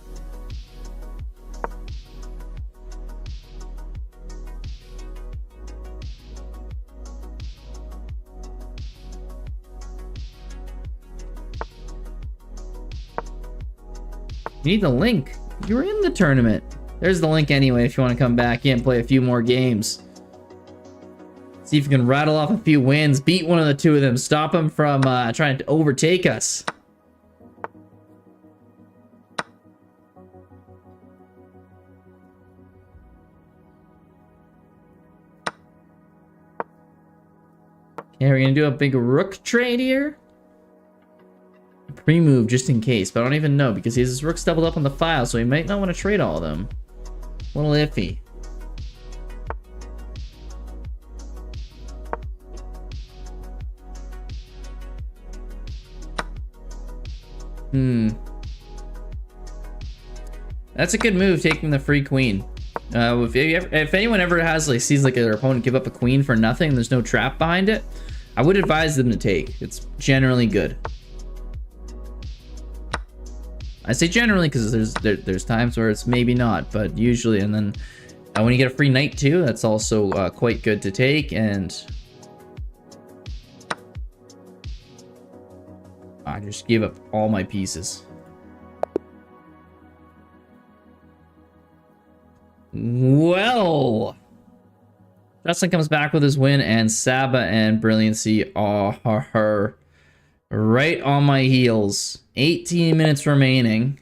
You need the link. You're in the tournament. There's the link anyway if you want to come back in, play a few more games. See if you can rattle off a few wins, beat one of the two of them, stop them from trying to overtake us. Okay, we're gonna do a big rook trade here. Pre-move just in case, but I don't even know because his rook's doubled up on the file, so he might not want to trade all of them. A little iffy. That's a good move, taking the free queen. If anyone ever has sees their opponent give up a queen for nothing, there's no trap behind it, I would advise them to take. It's generally good. I say generally because there's times where it's maybe not, but usually, and then when you get a free knight too, that's also quite good to take. And I just gave up all my pieces. Well, Justin comes back with his win, and Saba and Brilliancy are right on my heels. 18 minutes remaining.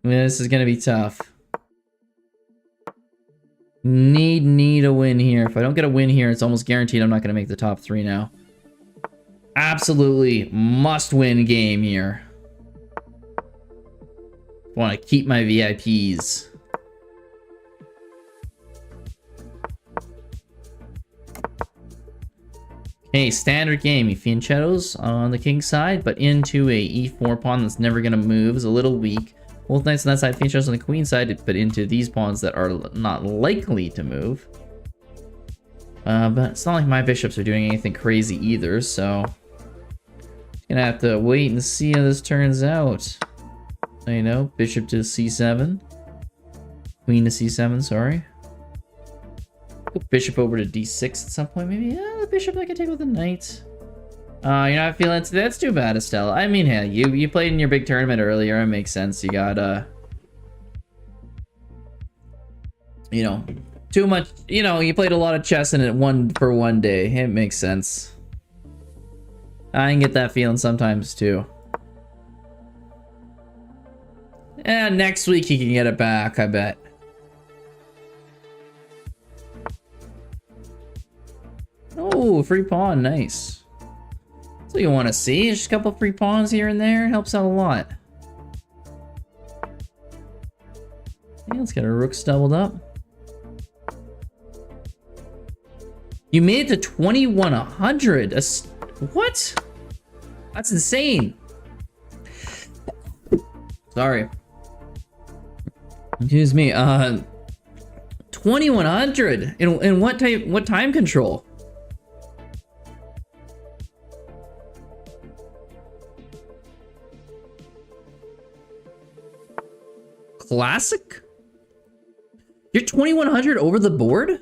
This is gonna be tough. Need a win here. If I don't get a win here, it's almost guaranteed I'm not gonna make the top 3 now. Absolutely must win game here. Want to keep my VIPs. Okay, standard game. Fianchetto's on the king's side, but into a e4 pawn that's never going to move. Is a little weak. Both knights on that side, Fianchetto's on the queen side, but into these pawns that are not likely to move. But it's not like my bishops are doing anything crazy either, so gonna have to wait and see how this turns out. You know, bishop to c7, queen to c7. Sorry. Bishop over to d6 at some point, maybe. Yeah, the bishop I can take with the knight. You're not feeling it? That's too bad, Estelle. I mean, hey, you played in your big tournament earlier. It makes sense. You got you know, too much. You know, you played a lot of chess in it for one day. It makes sense. I can get that feeling sometimes too. And next week he can get it back, I bet. Oh, free pawn, nice. That's what you want to see. Just a couple free pawns here and there. Helps out a lot. Okay, let's get our rooks doubled up. You made it to 2100. What? That's insane. Sorry. Excuse me. 2100 in what time control? Classic? You're 2100 over the board?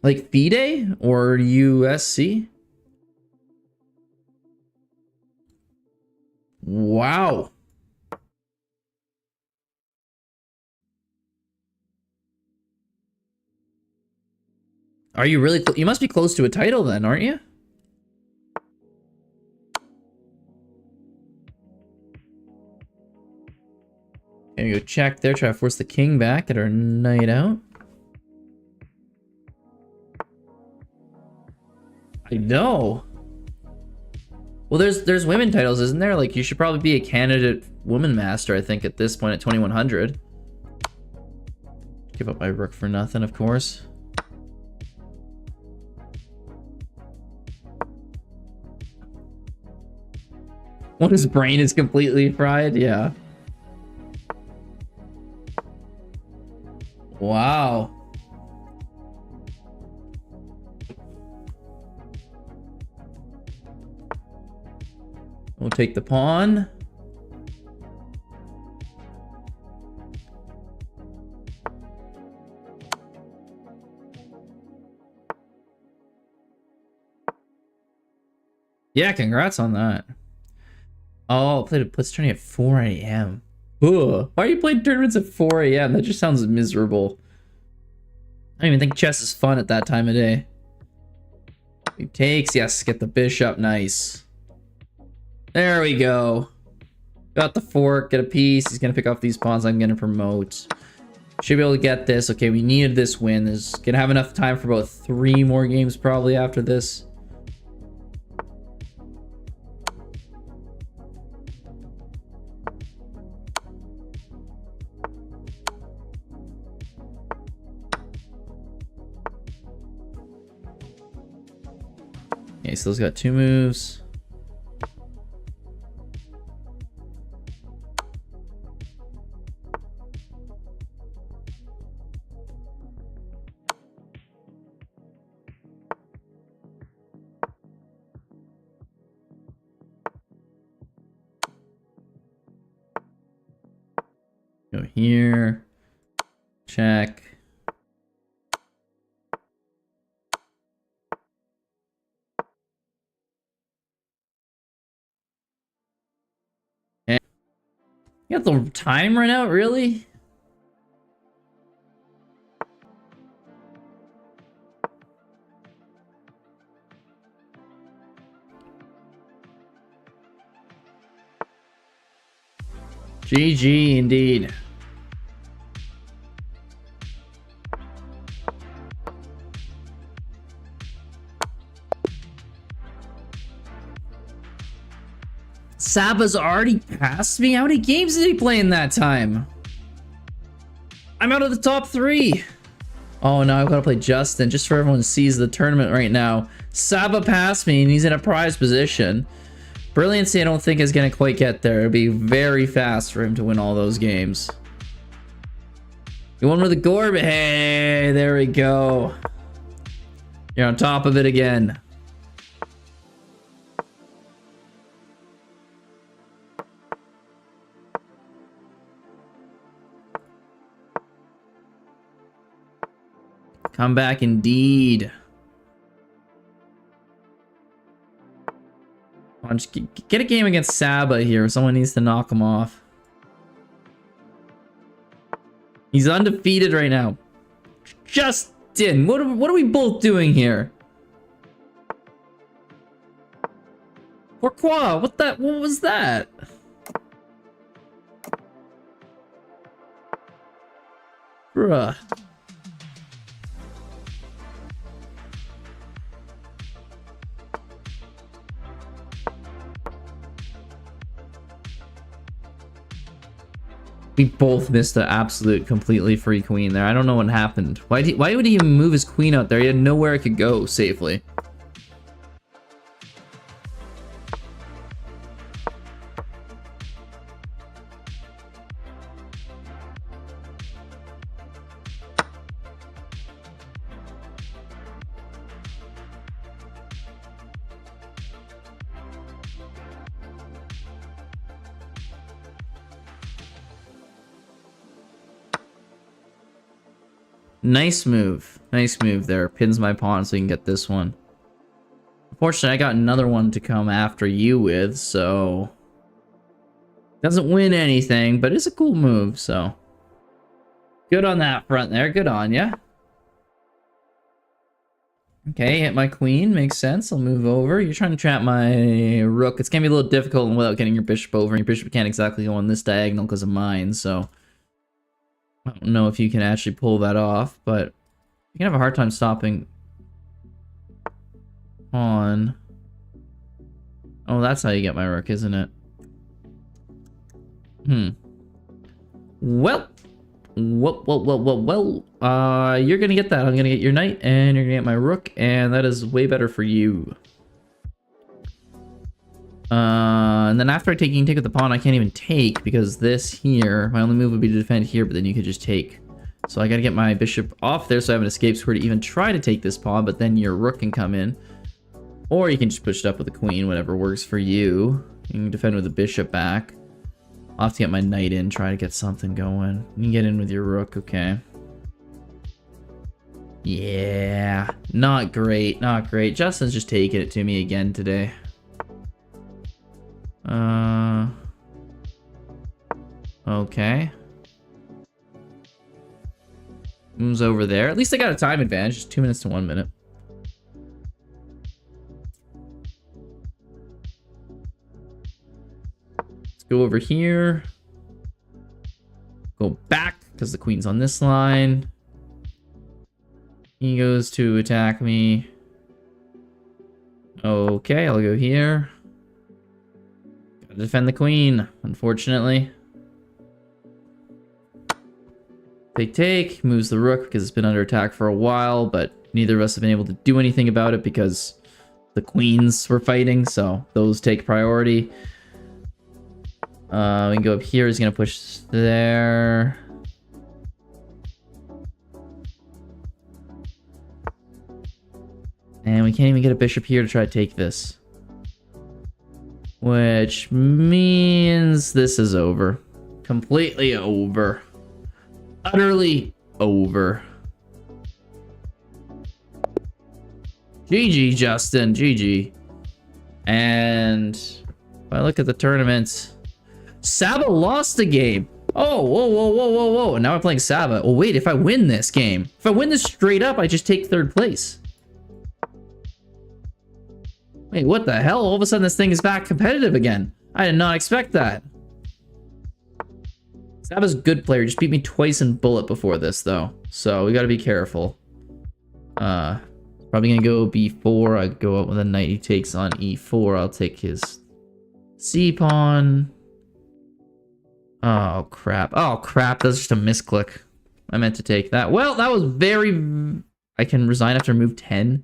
Like FIDE or USC? Wow. Are you really? You must be close to a title then, aren't you? Gonna go check there, try to force the king back, get our knight out. I know. Well, there's women titles, isn't there? Like, you should probably be a candidate woman master, I think, at this point at 2100. Give up my rook for nothing, of course. When his brain is completely fried, yeah. Wow. We'll take the pawn. Yeah, congrats on that. Oh, I played a Blitz tourney at 4 a.m. Why are you playing tournaments at 4 a.m.? That just sounds miserable. I don't even think chess is fun at that time of day. He takes, yes, get the bishop, nice. There we go. Got the fork, get a piece. He's gonna pick off these pawns. I'm gonna promote. Should be able to get this. Okay, we needed this win. There's gonna have enough time for about 3 more games probably after this. Okay, so he's got 2 moves. Go here. Check. You got the time run out, really? GG indeed. Saba's already passed me? How many games did he play in that time? I'm out of the top 3. Oh no, I've got to play Justin just for everyone sees the tournament right now. Saba passed me and he's in a prize position. Brilliancy I don't think is going to quite get there. It'll be very fast for him to win all those games. You won with a Gorb. Hey, there we go. You're on top of it again. Come back indeed. Come on, just get a game against Saba here. Someone needs to knock him off. He's undefeated right now. Justin, what are we both doing here? Pourquoi? What was that? Bruh. We both missed an absolute completely free queen there. I don't know what happened. Why would he even move his queen out there? He had nowhere it could go safely. Nice move. Nice move there. Pins my pawn so you can get this one. Unfortunately, I got another one to come after you with, so... Doesn't win anything, but it's a cool move, so... Good on that front there. Good on ya. Okay, hit my queen. Makes sense. I'll move over. You're trying to trap my rook. It's gonna be a little difficult without getting your bishop over. Your bishop can't exactly go on this diagonal because of mine, so... I don't know if you can actually pull that off, but you can have a hard time stopping. pawn. Oh, that's how you get my rook, isn't it? Well, you're gonna get that. I'm gonna get your knight, and you're gonna get my rook, and that is way better for you. And then after I take, you can take with the pawn. I can't even take because this here, my only move would be to defend here, but then you could just take. So I gotta get my bishop off there so I have an escape square to even try to take this pawn, but then your rook can come in. Or you can just push it up with the queen, whatever works for you. You can defend with the bishop back. I'll have to get my knight in, try to get something going. You can get in with your rook, okay. Yeah, not great, not great. Justin's just taking it to me again today. Okay. Moves over there. At least I got a time advantage. Just 2 minutes to 1 minute. Let's go over here. Go back because the queen's on this line. He goes to attack me. Okay, I'll go here. Gotta defend the queen, unfortunately. Take, moves the rook because it's been under attack for a while, but neither of us have been able to do anything about it because the queens were fighting, so those take priority. We can go up here, he's gonna push there. And we can't even get a bishop here to try to take this. Which means this is over. Completely over. Utterly over. GG, Justin. GG. And if I look at the tournament, Saba lost the game. Oh, whoa. And now I'm playing Saba. Oh, wait, if I win this game, if I win this straight up, I just take third place. Wait, what the hell? All of a sudden this thing is back competitive again. I did not expect that. Saba's a good player. Just beat me twice in bullet before this, though. So we gotta be careful. Probably gonna go b4. I go out with a knight. He takes on e4. I'll take his c-pawn. Oh, crap. Oh, crap. That's just a misclick. I meant to take that. Well, that was very... I can resign after move 10.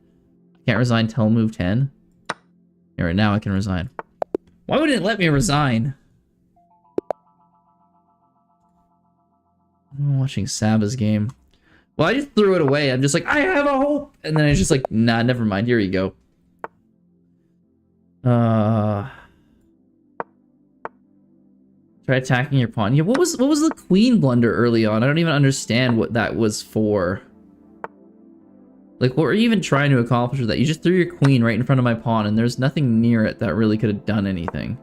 I can't resign till move 10. All right, now I can resign. Why wouldn't it let me resign? I'm watching Saba's game. Well, I just threw it away. I'm just like, I have a hope. And then it's just like, nah, never mind. Here you go. Try attacking your pawn. Yeah, what was the queen blunder early on? I don't even understand what that was for. Like, what were you even trying to accomplish with that? You just threw your queen right in front of my pawn, and there's nothing near it that really could have done anything.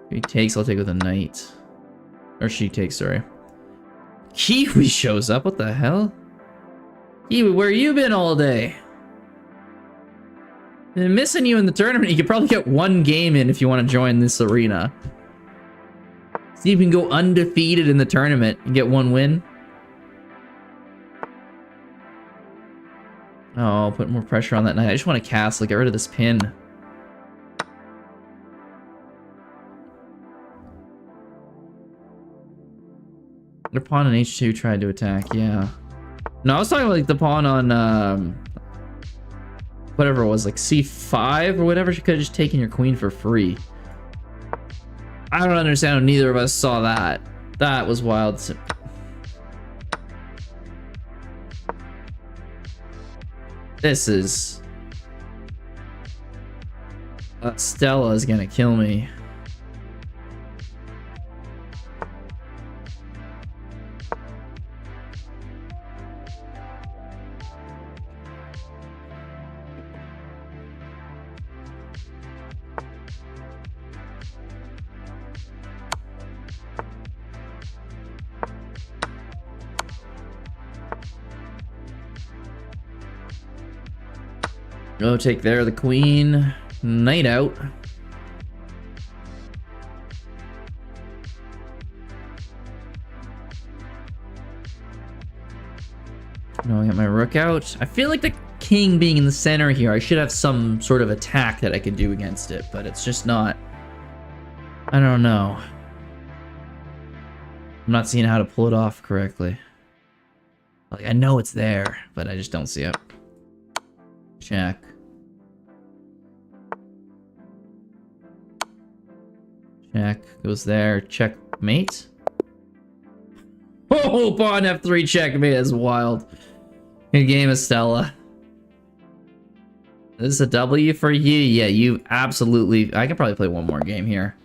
If he takes, I'll take with a knight. Or she takes, sorry. Kiwi shows up, what the hell? Kiwi, where you been all day? Been missing you in the tournament. You could probably get one game in if you want to join this arena. See if you can go undefeated in the tournament and get one win. Oh, I'll put more pressure on that knight. I just want to castle, get rid of this pin. Their pawn on h2 tried to attack, yeah. No, I was talking about like the pawn on whatever it was, like c5 or whatever. She could have just taken your queen for free. I don't understand how neither of us saw that. That was wild. This is... Stella is gonna kill me. Go take there the queen. Knight out. No, I got my rook out. I feel like the king being in the center here, I should have some sort of attack that I could do against it, but it's just not. I don't know. I'm not seeing how to pull it off correctly. Like, I know it's there, but I just don't see it. Check. Check. Goes there. Checkmate. Oh, pawn F3 checkmate is wild. Good game, Estella. This is a W for you? Yeah, you absolutely... I could probably play one more game here.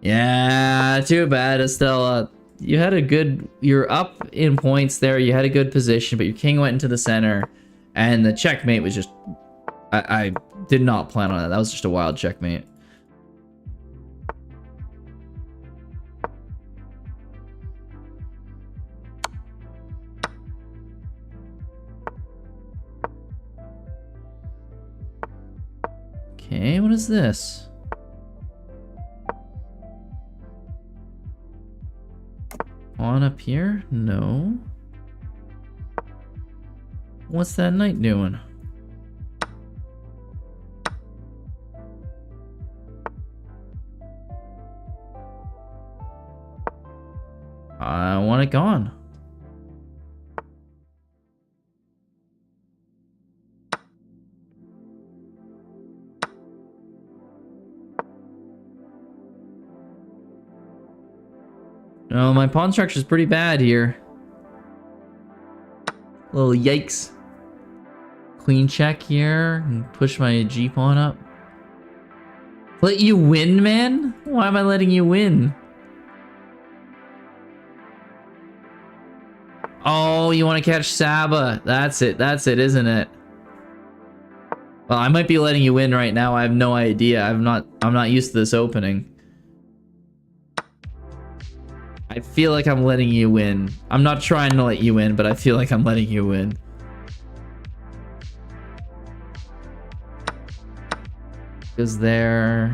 Yeah, too bad, Estella. You had a good... You're up in points there. You had a good position, but your king went into the center. And the checkmate was just... I did not plan on that. That was just a wild checkmate. Okay, what is this? On up here? No. What's that knight doing? I want it gone. No, my pawn structure is pretty bad here. Little yikes. Queen check here and push my G pawn up. Let you win, man? Why am I letting you win? Oh, you want to catch Saba. That's it, isn't it? Well, I might be letting you win right now. I have no idea. I'm not used to this opening. I feel like I'm letting you win. I'm not trying to let you win, but I feel like I'm letting you win. Goes there.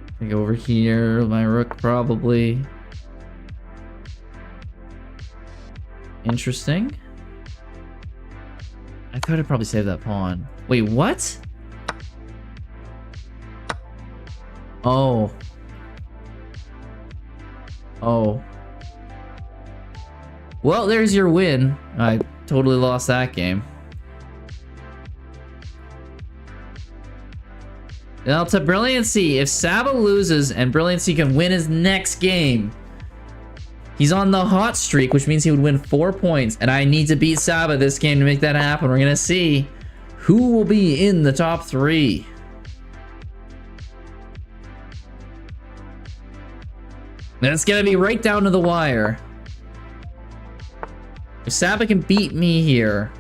I think over here, my rook probably. Interesting. I thought I'd probably save that pawn. Wait, what? Oh. Oh. Well, there's your win. I totally lost that game. Now to Brilliancy. If Saba loses and Brilliancy can win his next game, he's on the hot streak, which means he would win 4 points. And I need to beat Saba this game to make that happen. We're going to see who will be in the top 3. And it's going to be right down to the wire. If Saba can beat me here,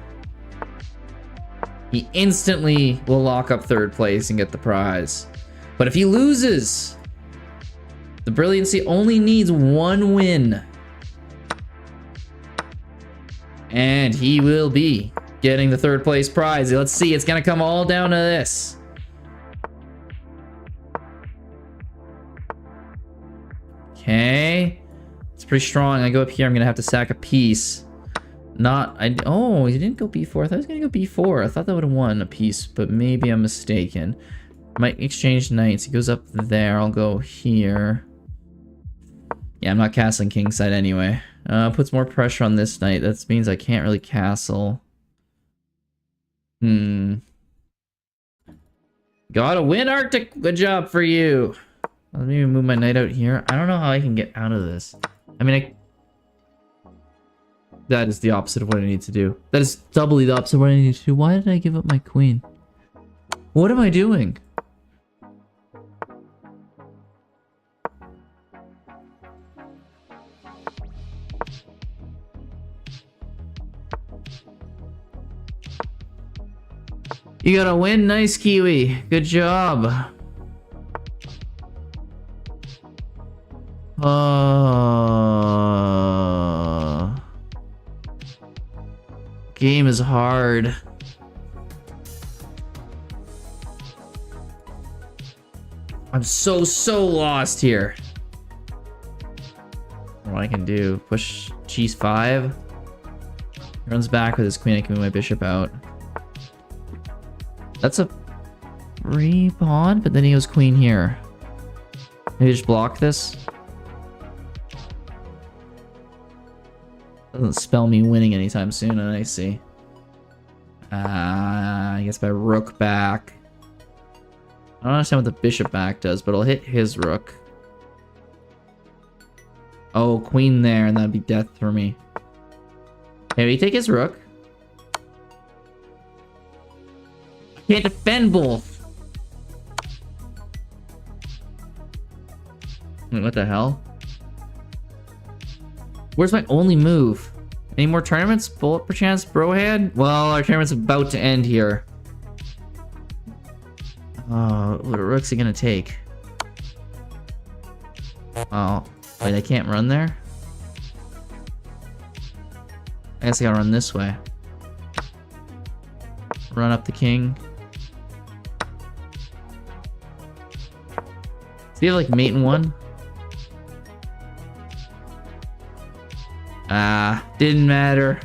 he instantly will lock up 3rd place and get the prize. But if he loses, the Brilliancy only needs 1 win. And he will be getting the 3rd place prize. Let's see, it's gonna come all down to this. Okay. It's pretty strong. I go up here, I'm gonna have to sack a piece. Oh, he didn't go b4. I thought he was gonna go b4. I thought that would have won a piece, but maybe I'm mistaken. Might exchange knights. He goes up there. I'll go here. Yeah, I'm not castling kingside anyway. Puts more pressure on this knight. That means I can't really castle. Gotta win, Arctic. Good job for you. Let me move my knight out here. I don't know how I can get out of this. I mean, that is the opposite of what I need to do. That is doubly the opposite of what I need to do. Why did I give up my queen? What am I doing? You gotta win. Nice, Kiwi. Good job. Game is hard. I'm so lost here. What I can do? Push G5. Runs back with his queen. I can move my bishop out. That's a free pawn, but then he goes queen here. Maybe just block this. Doesn't spell me winning anytime soon, and I see. I guess by rook back. I don't understand what the bishop back does, but I'll hit his rook. Oh, queen there, and that'd be death for me. Maybe we take his rook. I can't defend both. Wait, what the hell? Where's my only move? Any more tournaments? Bullet perchance, brohead? Well, our tournament's about to end here. Oh, what rook's he gonna take? Oh, wait, I can't run there? I guess I gotta run this way. Run up the king. Does he have like mate in one? Didn't matter.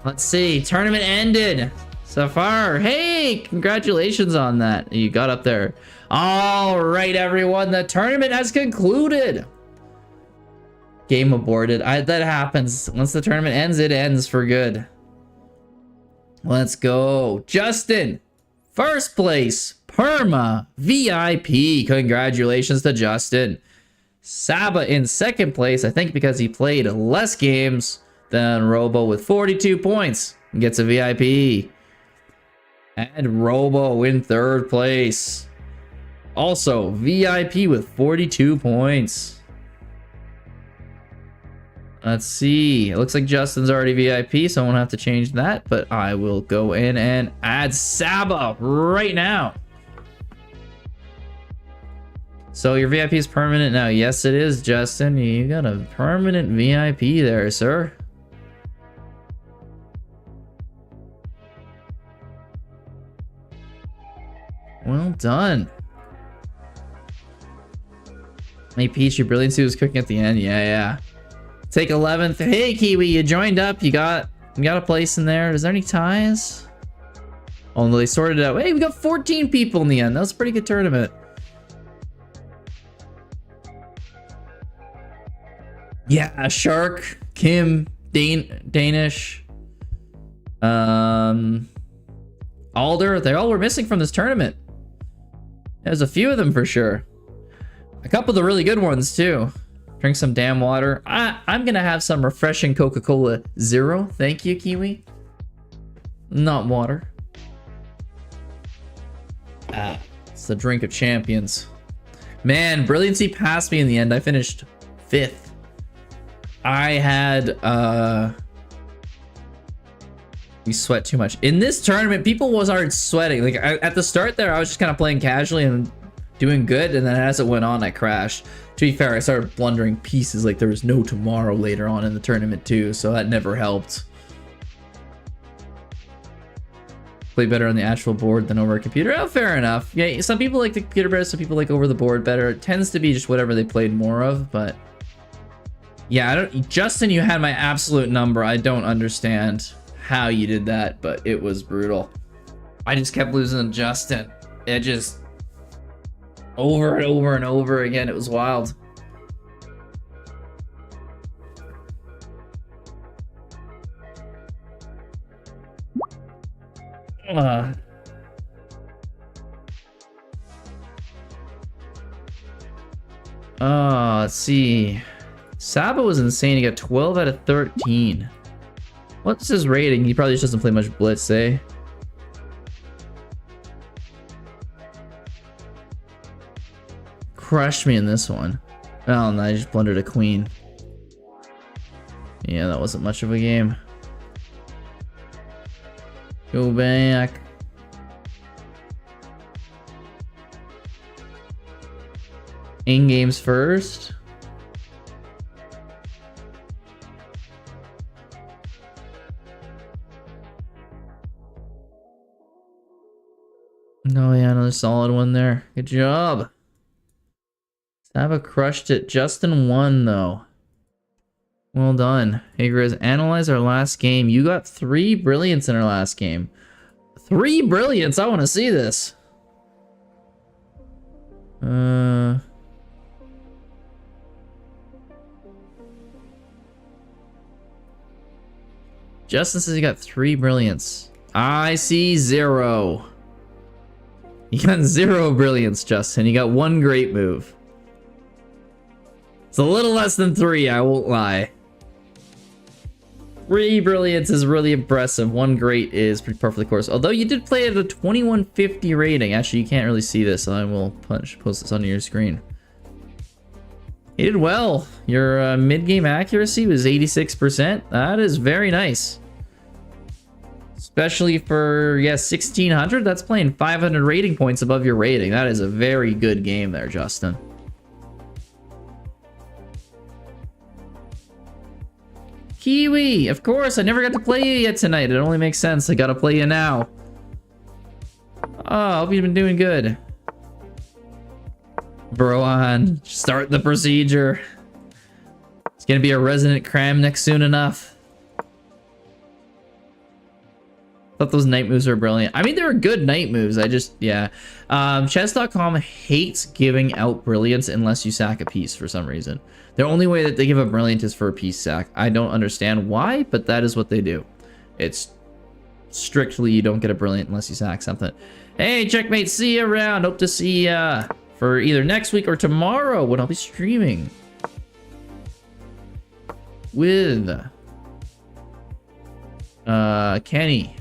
Let's see. Tournament ended. Safar, hey, congratulations on that. You got up there. All right, everyone. The tournament has concluded. Game aborted. That happens. Once the tournament ends, it ends for good. Let's go. Justin, first place. Perma VIP. Congratulations to Justin. Saba in second place, I think because he played less games than Robo with 42 points. Gets a VIP. And Robo in third place. Also, VIP with 42 points. Let's see. It looks like Justin's already VIP, so I won't have to change that. But I will go in and add Saba right now. So your VIP is permanent now. Yes, it is, Justin. You got a permanent VIP there, sir. Well done. Hey, Peach, your brilliancy was cooking at the end. Yeah. Take 11th. Hey, Kiwi, you joined up. You got a place in there. Is there any ties? Oh, no, they sorted it out. Hey, we got 14 people in the end. That was a pretty good tournament. Yeah, Shark, Kim, Danish, Alder, they all were missing from this tournament. There's a few of them for sure. A couple of the really good ones too. Drink some damn water. I'm gonna have some refreshing Coca-Cola Zero. Thank you, Kiwi. Not water. It's the drink of champions. Man, Brilliancy passed me in the end. I finished 5th. I had we sweat too much in this tournament. People started sweating. Like at the start there, I was just kind of playing casually and doing good, and then as it went on, I crashed. To be fair, I started blundering pieces like there was no tomorrow later on in the tournament too, so that never helped. Play better on the actual board than over a computer. Oh, fair enough. Yeah, some people like the computer better, some people like over the board better. It tends to be just whatever they played more of, but yeah, Justin, you had my absolute number. I don't understand how you did that, but it was brutal. I just kept losing to Justin. It just over and over and over again. It was wild. Let's see. Saba was insane. He got 12 out of 13. What's his rating? He probably just doesn't play much Blitz, eh? Crushed me in this one. Oh, no, I just blundered a queen. Yeah, that wasn't much of a game. Go back. In games first. No, yeah, another solid one there. Good job. Saba crushed it. Justin won, though. Well done. Hey, Grizz, analyze our last game. You got 3 brilliants in our last game. 3 brilliance. I want to see this. Justin says he got 3 brilliance. I see 0. You got 0 brilliance, Justin. You got 1 great move. It's a little less than 3, I won't lie. 3 brilliance is really impressive. 1 great is pretty par for the course. Although you did play at a 2150 rating. Actually, you can't really see this, so I will post this on your screen. You did well. Your mid-game accuracy was 86%. That is very nice. Especially for, yeah, 1600. That's playing 500 rating points above your rating. That is a very good game there, Justin. Kiwi, of course. I never got to play you yet tonight. It only makes sense. I gotta play you now. Oh, I hope you've been doing good. Brohan, start the procedure. It's gonna be a resident Kramnik soon enough. Thought those night moves were brilliant. I mean, they were good night moves. I just, yeah. Chess.com hates giving out brilliance unless you sack a piece for some reason. The only way that they give a brilliant is for a piece sack. I don't understand why, but that is what they do. It's strictly you don't get a brilliant unless you sack something. Hey, checkmate, see you around. Hope to see ya for either next week or tomorrow when I'll be streaming with Kenny.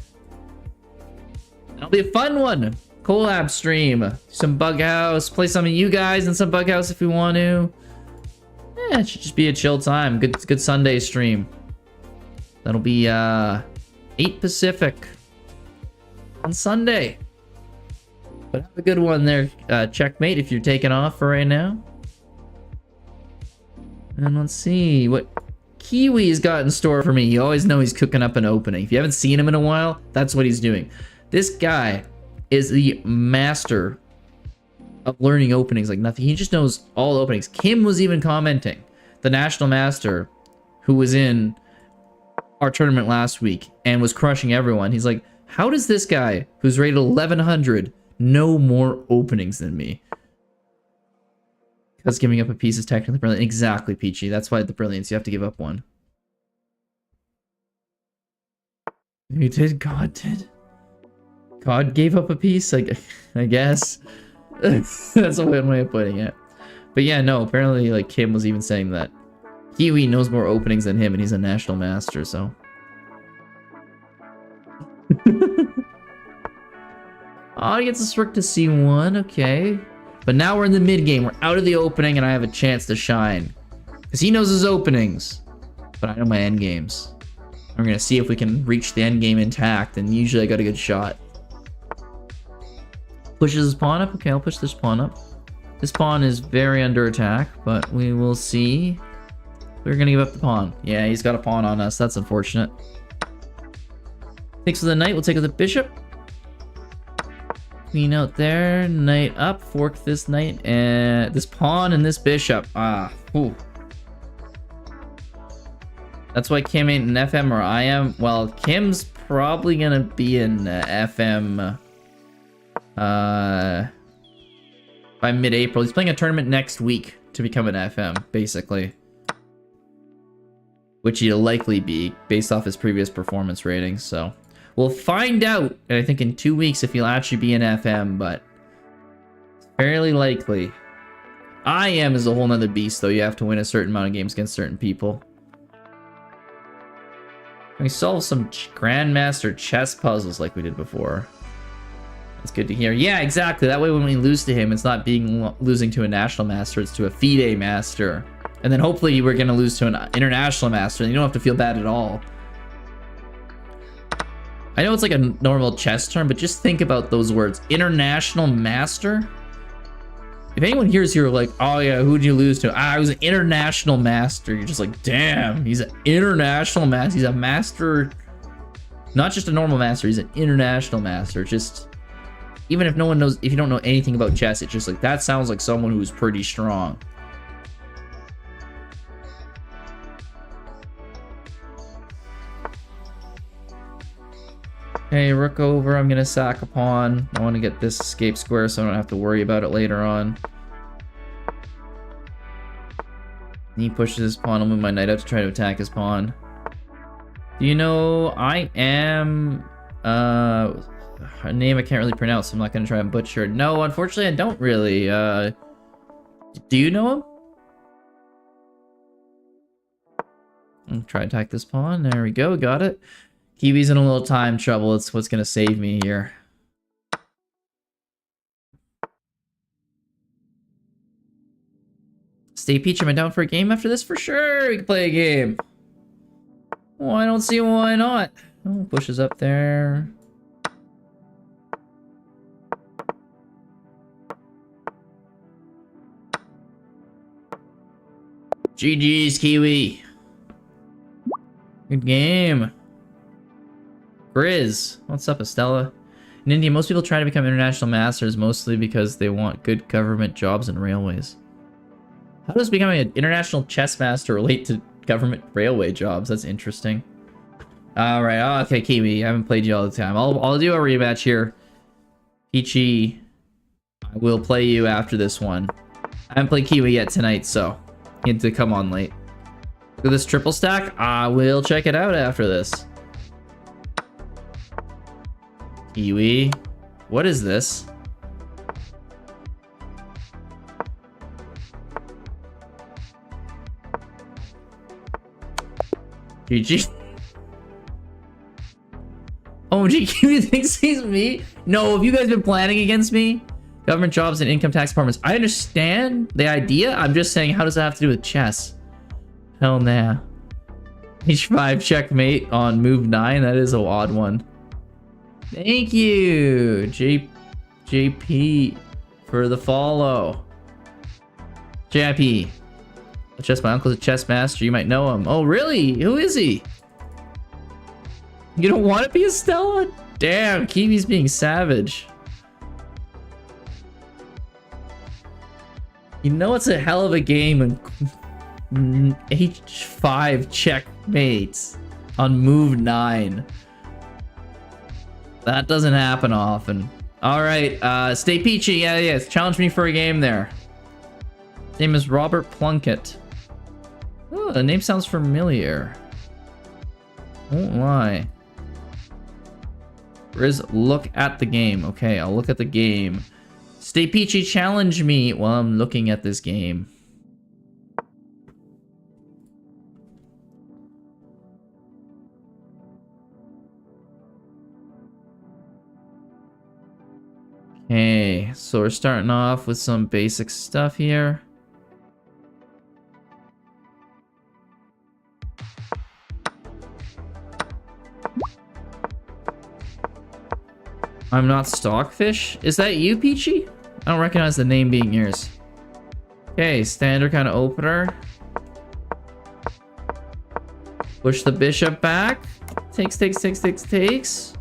That'll be a fun one. Collab stream. Some Bug House. Play some of you guys in some Bug House if you want to. Yeah, it should just be a chill time. Good Sunday stream. That'll be 8 Pacific on Sunday. But have a good one there, checkmate, if you're taking off for right now. And let's see what Kiwi's got in store for me. You always know he's cooking up an opening. If you haven't seen him in a while, that's what he's doing. This guy is the master of learning openings like nothing. He just knows all openings. Kim was even commenting, the national master who was in our tournament last week and was crushing everyone. He's like, how does this guy who's rated 1100 know more openings than me? Because giving up a piece is technically brilliant. Exactly, Peachy. That's why the brilliance, you have to give up one. He did. God did. God gave up a piece, I guess. That's one way of putting it. But yeah, no, apparently like Kim was even saying that Kiwi knows more openings than him and he's a national master, so. Oh, he gets a Srick to C1, okay. But now we're in the mid game. We're out of the opening and I have a chance to shine. Because he knows his openings. But I know my end games. I'm going to see if we can reach the end game intact, and usually I got a good shot. Pushes his pawn up. Okay, I'll push this pawn up. This pawn is very under attack, but we will see. We're going to give up the pawn. Yeah, he's got a pawn on us. That's unfortunate. Takes with the knight. We'll take with the bishop. Queen out there. Knight up. Fork this knight. And this pawn and this bishop. Ah, ooh. That's why Kim ain't an FM or I am. Well, Kim's probably going to be in FM by mid-April. He's playing a tournament next week to become an FM, basically. Which he'll likely be, based off his previous performance ratings, so. We'll find out, I think, in 2 weeks if he'll actually be an FM, but it's fairly likely. I am is a whole nother beast, though. You have to win a certain amount of games against certain people. We solve some Grandmaster chess puzzles like we did before. That's good to hear. Yeah, exactly. That way when we lose to him, it's not losing to a national master, it's to a FIDE master. And then hopefully we're going to lose to an international master, and you don't have to feel bad at all. I know it's like a normal chess term, but just think about those words. International master? If anyone hears you're like, oh yeah, who'd you lose to? Ah, I was an international master. You're just like, damn, he's an international master. He's a master, not just a normal master, he's an international master. Just, even if no one knows, if you don't know anything about chess, it's just like, that sounds like someone who's pretty strong. Hey, rook over. I'm gonna sack a pawn. I want to get this escape square so I don't have to worry about it later on. He pushes his pawn. I'll move my knight out to try to attack his pawn. Do you know I am a name I can't really pronounce, so I'm not gonna try and butcher it. No, unfortunately I don't really. Do you know him? I'll try to attack this pawn. There we go, got it. Kiwi's in a little time trouble. It's what's gonna save me here. Stay Peach, am I down for a game after this? For sure, we can play a game. Well, I don't see why not. Oh, pushes up there. GG's, Kiwi. Good game. Grizz. What's up, Estella? In India, most people try to become international masters mostly because they want good government jobs and railways. How does becoming an international chess master relate to government railway jobs? That's interesting. Alright, oh, okay, Kiwi. I haven't played you all the time. I'll do a rematch here. Peachy, I will play you after this one. I haven't played Kiwi yet tonight, so he had to come on late. Look at this triple stack. I will check it out after this. Kiwi. What is this? GG. Oh, gee, Kiwi thinks he's me? No, have you guys been planning against me? Government jobs and income tax departments. I understand the idea. I'm just saying, how does that have to do with chess? Hell nah. H5 checkmate on move 9. That is a odd one. Thank you, JP, for the follow. JIP. Just my uncle's a chess master. You might know him. Oh, really? Who is he? You don't want to be a Stella? Damn, Kiwi's being savage. You know it's a hell of a game when H5 checkmates on move 9. That doesn't happen often. Alright, stay peachy. Yeah, challenge me for a game there. His name is Robert Plunkett. Oh, the name sounds familiar. Won't lie. Riz, look at the game. Okay, I'll look at the game. Stay peachy, challenge me while I'm looking at this game. Okay, so we're starting off with some basic stuff here. I'm not Stockfish? Is that you, Peachy? I don't recognize the name being yours. Okay, standard kind of opener. Push the bishop back. Takes.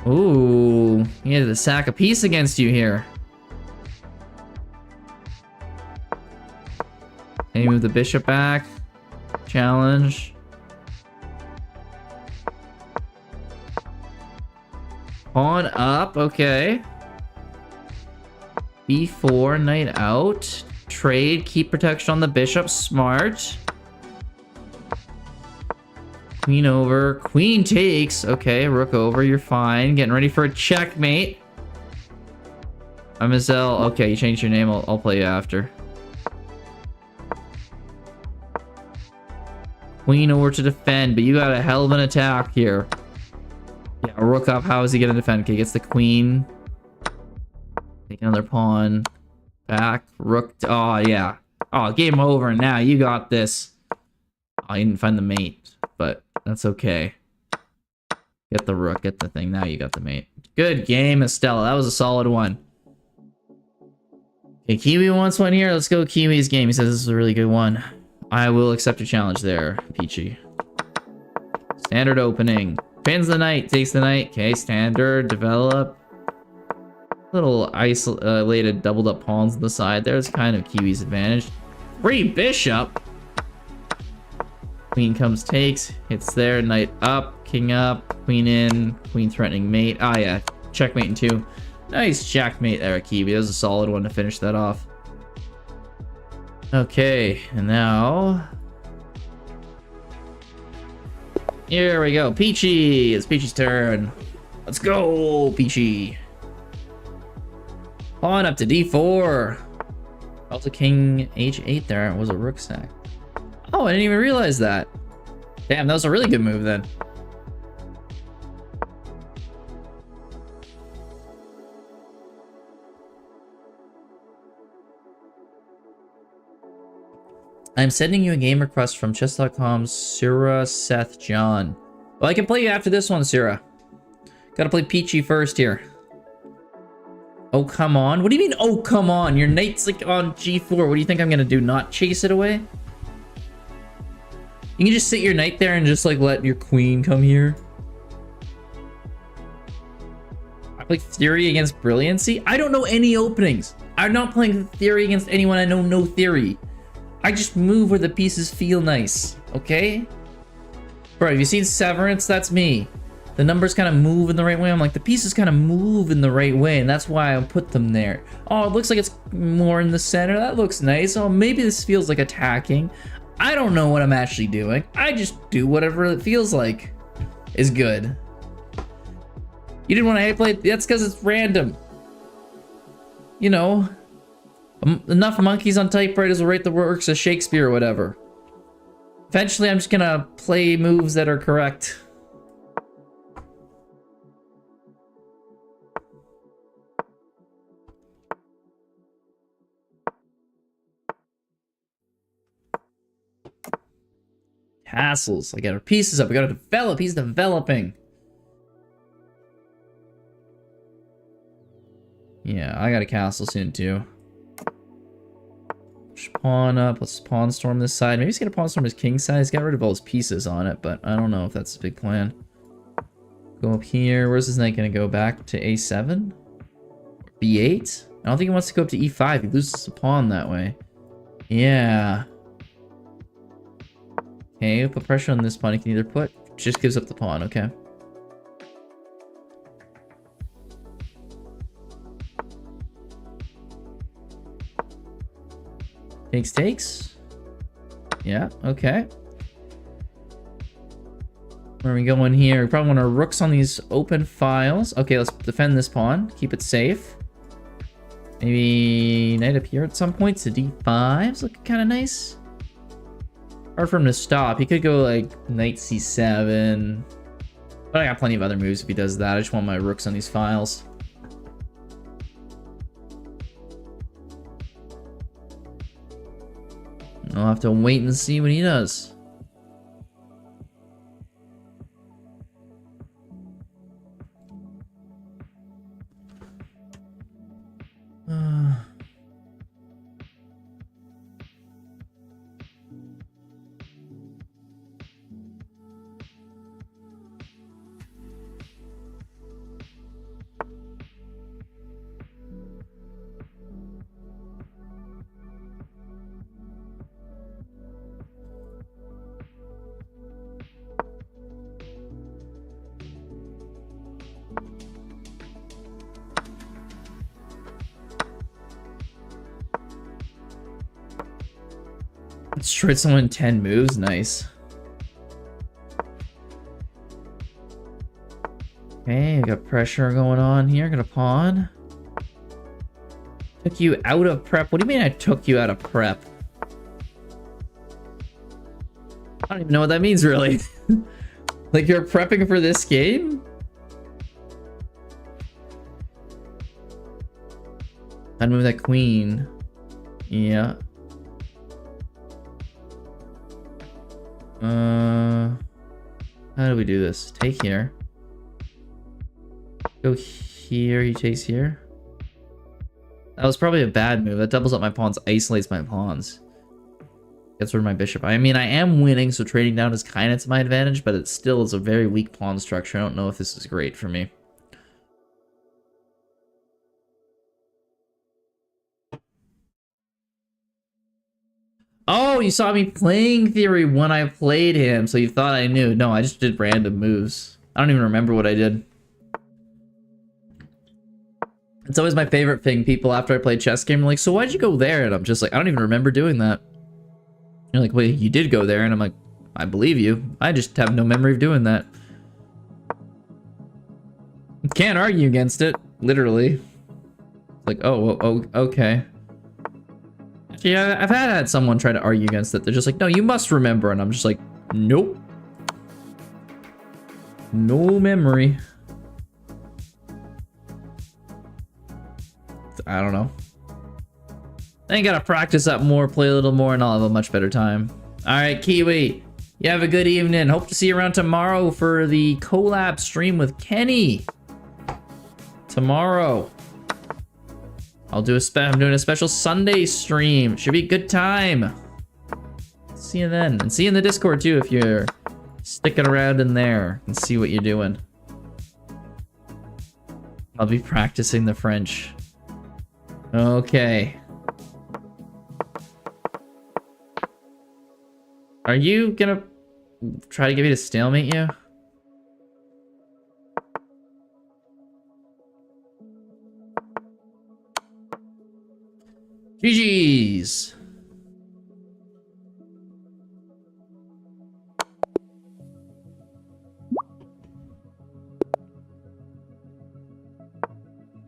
Ooh, he had to sack a piece against you here. Can you move the bishop back? Challenge. Pawn up, okay. B4, knight out. Trade, keep protection on the bishop, smart. Queen over, queen takes. Okay, rook over, you're fine. Getting ready for a checkmate. I'm Azelle. Okay, you changed your name, I'll play you after. Queen over to defend, but you got a hell of an attack here. Yeah, rook up. How is he gonna defend? Okay, gets the queen. Take another pawn. Back. Rook. Oh, yeah. Oh, game over now. You got this. Oh, you didn't find the mate, but that's okay. Get the rook. Get the thing. Now you got the mate. Good game, Estella. That was a solid one. Okay, Kiwi wants one here. Let's go Kiwi's game. He says this is a really good one. I will accept your challenge there, Peachy. Standard opening. Pins the knight, takes the knight. Okay, standard, develop. Little isolated doubled up pawns on the side. There's kind of Kiwi's advantage. Free bishop. Queen comes, takes, hits there, knight up, king up, queen in, queen threatening mate. Ah, yeah, checkmate in 2. Nice checkmate there, Akibi. That was a solid one to finish that off. Okay, and now... here we go. Peachy! It's Peachy's turn. Let's go, Peachy. Pawn up to d4. Also king h8 there. It was a rook sack. Oh, I didn't even realize that. Damn, that was a really good move then. I'm sending you a game request from chess.com's Sura Seth John. Well, I can play you after this one, Sura. Gotta play Peachy first here. Oh, come on. What do you mean, oh, come on? Your knight's like on g4. What do you think I'm gonna do? Not chase it away? You can just sit your knight there and just like let your queen come here. I play theory against brilliancy? I don't know any openings. I'm not playing theory against anyone. I know no theory. I just move where the pieces feel nice, okay? Bro, have you seen Severance? That's me. The numbers kind of move in the right way. I'm like, the pieces kind of move in the right way, and that's why I put them there. Oh, it looks like it's more in the center. That looks nice. Oh, maybe this feels like attacking. I don't know what I'm actually doing. I just do whatever it feels like is good. You didn't want to play? That's because it's random. You know, enough monkeys on typewriters will write the works of Shakespeare or whatever. Eventually, I'm just gonna play moves that are correct. Castles. I got our pieces up. I gotta develop. He's developing. Yeah, I got a castle soon too. Push pawn up. Let's pawn storm this side. Maybe he's gonna pawn storm his king side. He's got rid of all his pieces on it, but I don't know if that's a big plan. Go up here. Where's his knight gonna go? Back to a7? b8? I don't think he wants to go up to e5. He loses a pawn that way. Yeah. Okay, put pressure on this pawn. He can either put... just gives up the pawn, okay. Takes. Yeah, okay. Where are we going here? We probably want our rooks on these open files. Okay, let's defend this pawn. Keep it safe. Maybe knight up here at some point to d5. It's looking kind of nice. Hard for him to stop. He could go like knight c7. But I got plenty of other moves if he does that. I just want my rooks on these files. I'll have to wait and see what he does. Destroyed someone in 10 moves. Nice. Okay, we got pressure going on here. Got a pawn. Took you out of prep. What do you mean I took you out of prep? I don't even know what that means, really. Like, you're prepping for this game? I'd move that queen. Yeah. How do we do this? Take here. Go here, he takes here. That was probably a bad move. That doubles up my pawns, isolates my pawns. Gets rid of my bishop. I mean, I am winning, so trading down is kind of to my advantage, but it still is a very weak pawn structure. I don't know if this is great for me. Oh, Oh, you saw me playing Theory when I played him, so you thought I knew. No, I just did random moves. I don't even remember what I did. It's always my favorite thing. People, after I play chess game, are like, so why'd you go there? And I'm just like, I don't even remember doing that. You're like, wait, you did go there? And I'm like, I believe you. I just have no memory of doing that. Can't argue against it, literally. Like, oh, okay. Yeah, I've had someone try to argue against it. They're just like, no, you must remember. And I'm just like, nope. No memory. I don't know. I gotta practice that more, play a little more, and I'll have a much better time. Alright, Kiwi. You have a good evening. Hope to see you around tomorrow for the collab stream with Kenny. Tomorrow. I'm doing a special Sunday stream. Should be a good time. See you then. And see you in the Discord too if you're sticking around in there and see what you're doing. I'll be practicing the French. Okay. Are you gonna try to get me to stalemate you? GG's.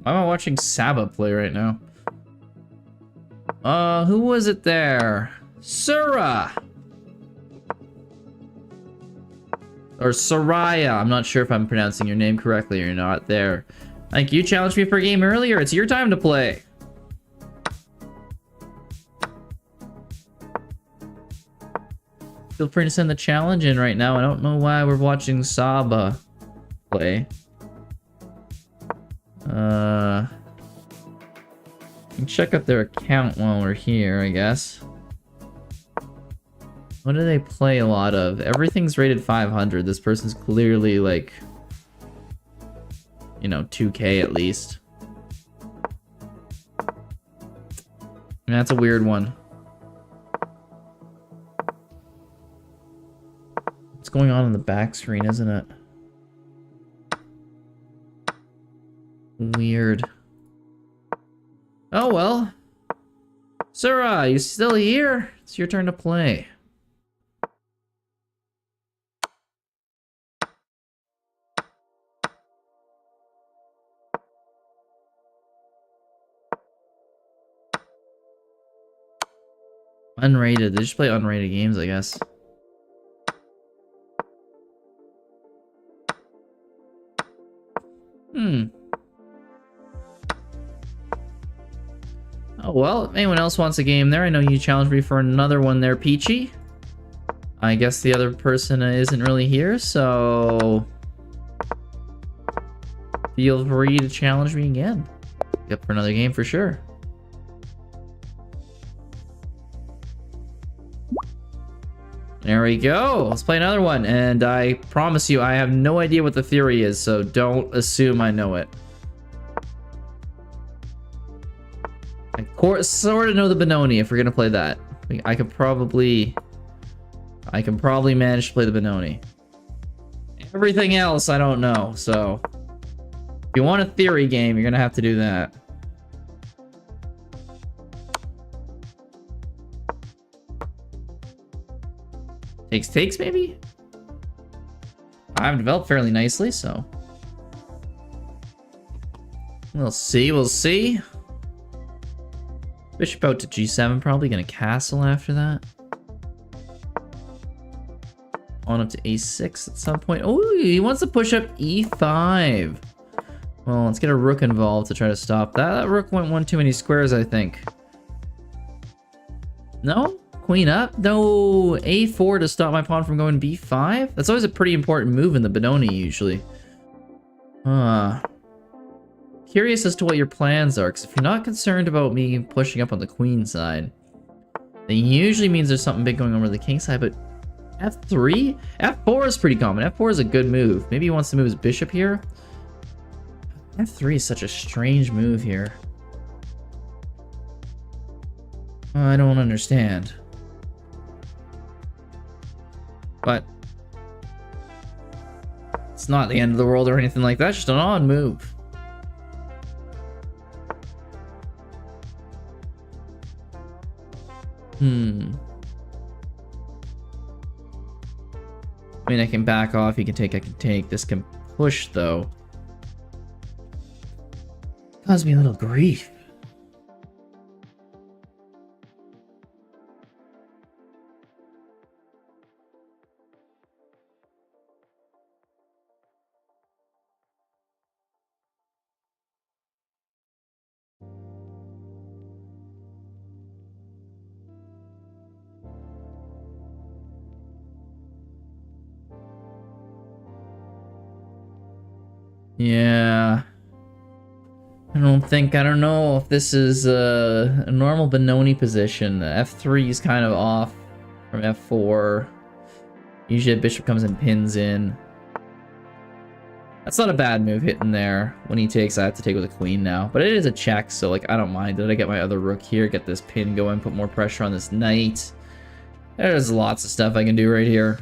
Why am I watching Saba play right now? Who was it there? Sura! Or Soraya. I'm not sure if I'm pronouncing your name correctly or not there. Like, you challenged me for a game earlier. It's your time to play. Feel free to send the challenge in right now. I don't know why we're watching Saba play. We can check out their account while we're here, I guess. What do they play a lot of? Everything's rated 500. This person's clearly like, you know, 2K at least. And that's a weird one. What's going on in the back screen, isn't it? Weird. Oh well. Sura, you still here? It's your turn to play. Unrated. They just play unrated games, I guess. Oh, well, if anyone else wants a game there, I know you challenged me for another one there, Peachy. I guess the other person isn't really here, so feel free to challenge me again. Yep, for another game for sure. There we go. Let's play another one. And I promise you, I have no idea what the theory is, so don't assume I know it. I sort of know the Benoni if we're gonna play that. I can probably manage to play the Benoni. Everything else, I don't know. So if you want a theory game, you're gonna have to do that. Takes maybe? I've developed fairly nicely, so we'll see. Bishop out to g7, probably gonna castle after that. On up to a6 at some point. Oh, he wants to push up e5. Well, let's get a rook involved to try to stop that. That rook went one too many squares, I think. No? Queen up? No, a4 to stop my pawn from going b5? That's always a pretty important move in the Benoni, usually. Curious as to what your plans are, because if you're not concerned about me pushing up on the queen side, then usually means there's something big going on with the king side, but f3? f4 is pretty common. f4 is a good move. Maybe he wants to move his bishop here. f3 is such a strange move here. I don't understand. but it's not the end of the world or anything like that. It's just an odd move. I mean, I can back off. He can take. I can take. This can push, though. Cause me a little grief. Yeah. I don't know if this is a normal Benoni position. F3 is kind of off from F4. Usually a bishop comes and pins in. That's not a bad move hitting there. When he takes, I have to take with a queen now. But it is a check, so like I don't mind. Did I get my other rook here? Get this pin going, put more pressure on this knight. There's lots of stuff I can do right here.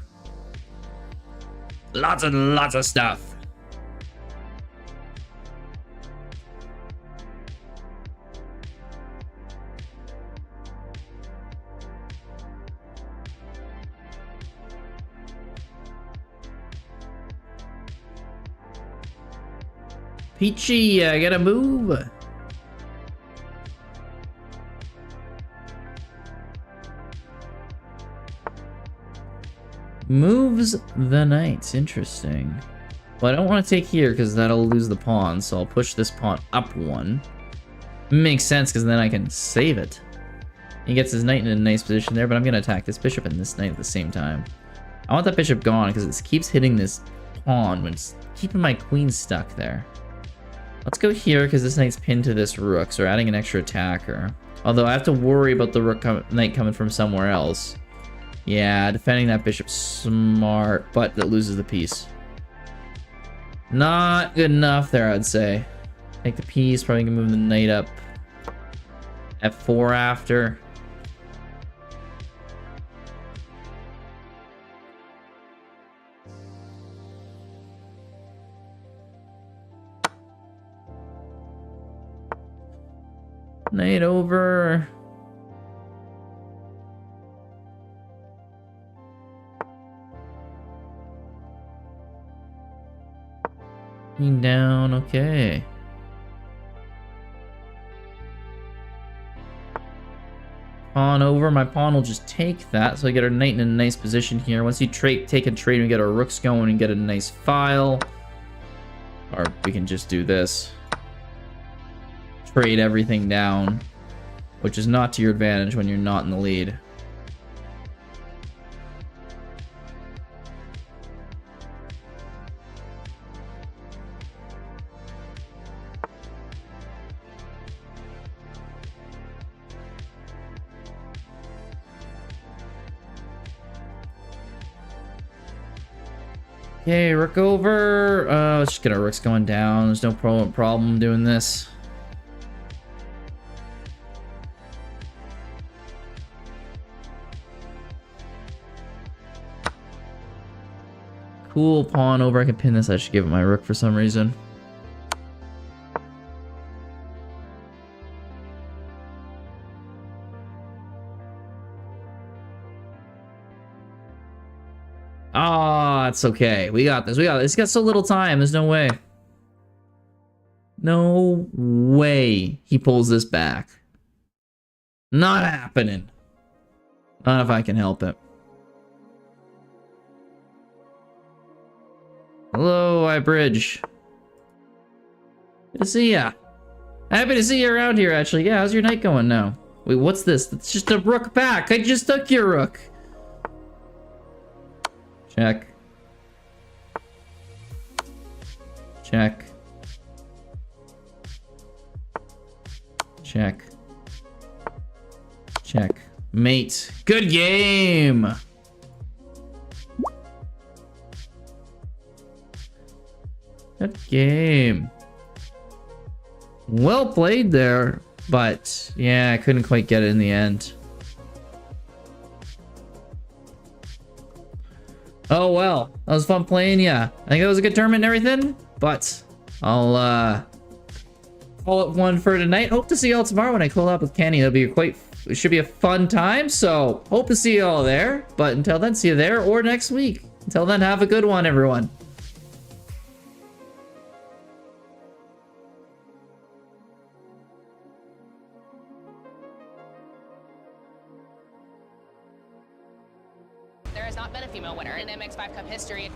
Lots and lots of stuff. Peachy, I gotta move. Moves the knights. Interesting. Well, I don't want to take here because that'll lose the pawn, so I'll push this pawn up one. Makes sense because then I can save it. He gets his knight in a nice position there, but I'm going to attack this bishop and this knight at the same time. I want that bishop gone because it keeps hitting this pawn when it's keeping my queen stuck there. Let's go here because this knight's pinned to this rook, so we're adding an extra attacker. Although I have to worry about the knight coming from somewhere else. Yeah, defending that bishop's smart, but it loses the piece. Not good enough there, I'd say. Take the piece, probably can move the knight up. F4 after. Knight over. Queen down, okay. Pawn over. My pawn will just take that, so I get our knight in a nice position here. Once you take and trade, we get our rooks going and get a nice file. Or we can just do this. Trade everything down, which is not to your advantage when you're not in the lead. Okay, rook over. Let's just get our rooks going down. There's no problem doing this. Cool, pawn over. I can pin this. I should give it my rook for some reason. Ah, it's okay. We got this. We got this. He's got so little time. There's no way. No way he pulls this back. Not happening. Not if I can help it. Hello, iBridge. Good to see ya. Happy to see you around here, actually. Yeah, how's your night going now? Wait, what's this? It's just a rook back. I just took your rook. Check. Check. Check. Check. Mate. Good game. Good game. Well played there, but yeah, I couldn't quite get it in the end. Oh well, that was fun playing. Yeah, I think that was a good tournament and everything. But I'll call it one for tonight. Hope to see y'all tomorrow when I call up with Kenny. It should be a fun time. So hope to see y'all there. But until then, see you there or next week. Until then, have a good one, everyone. There has not been a female winner in MX5 Cup history.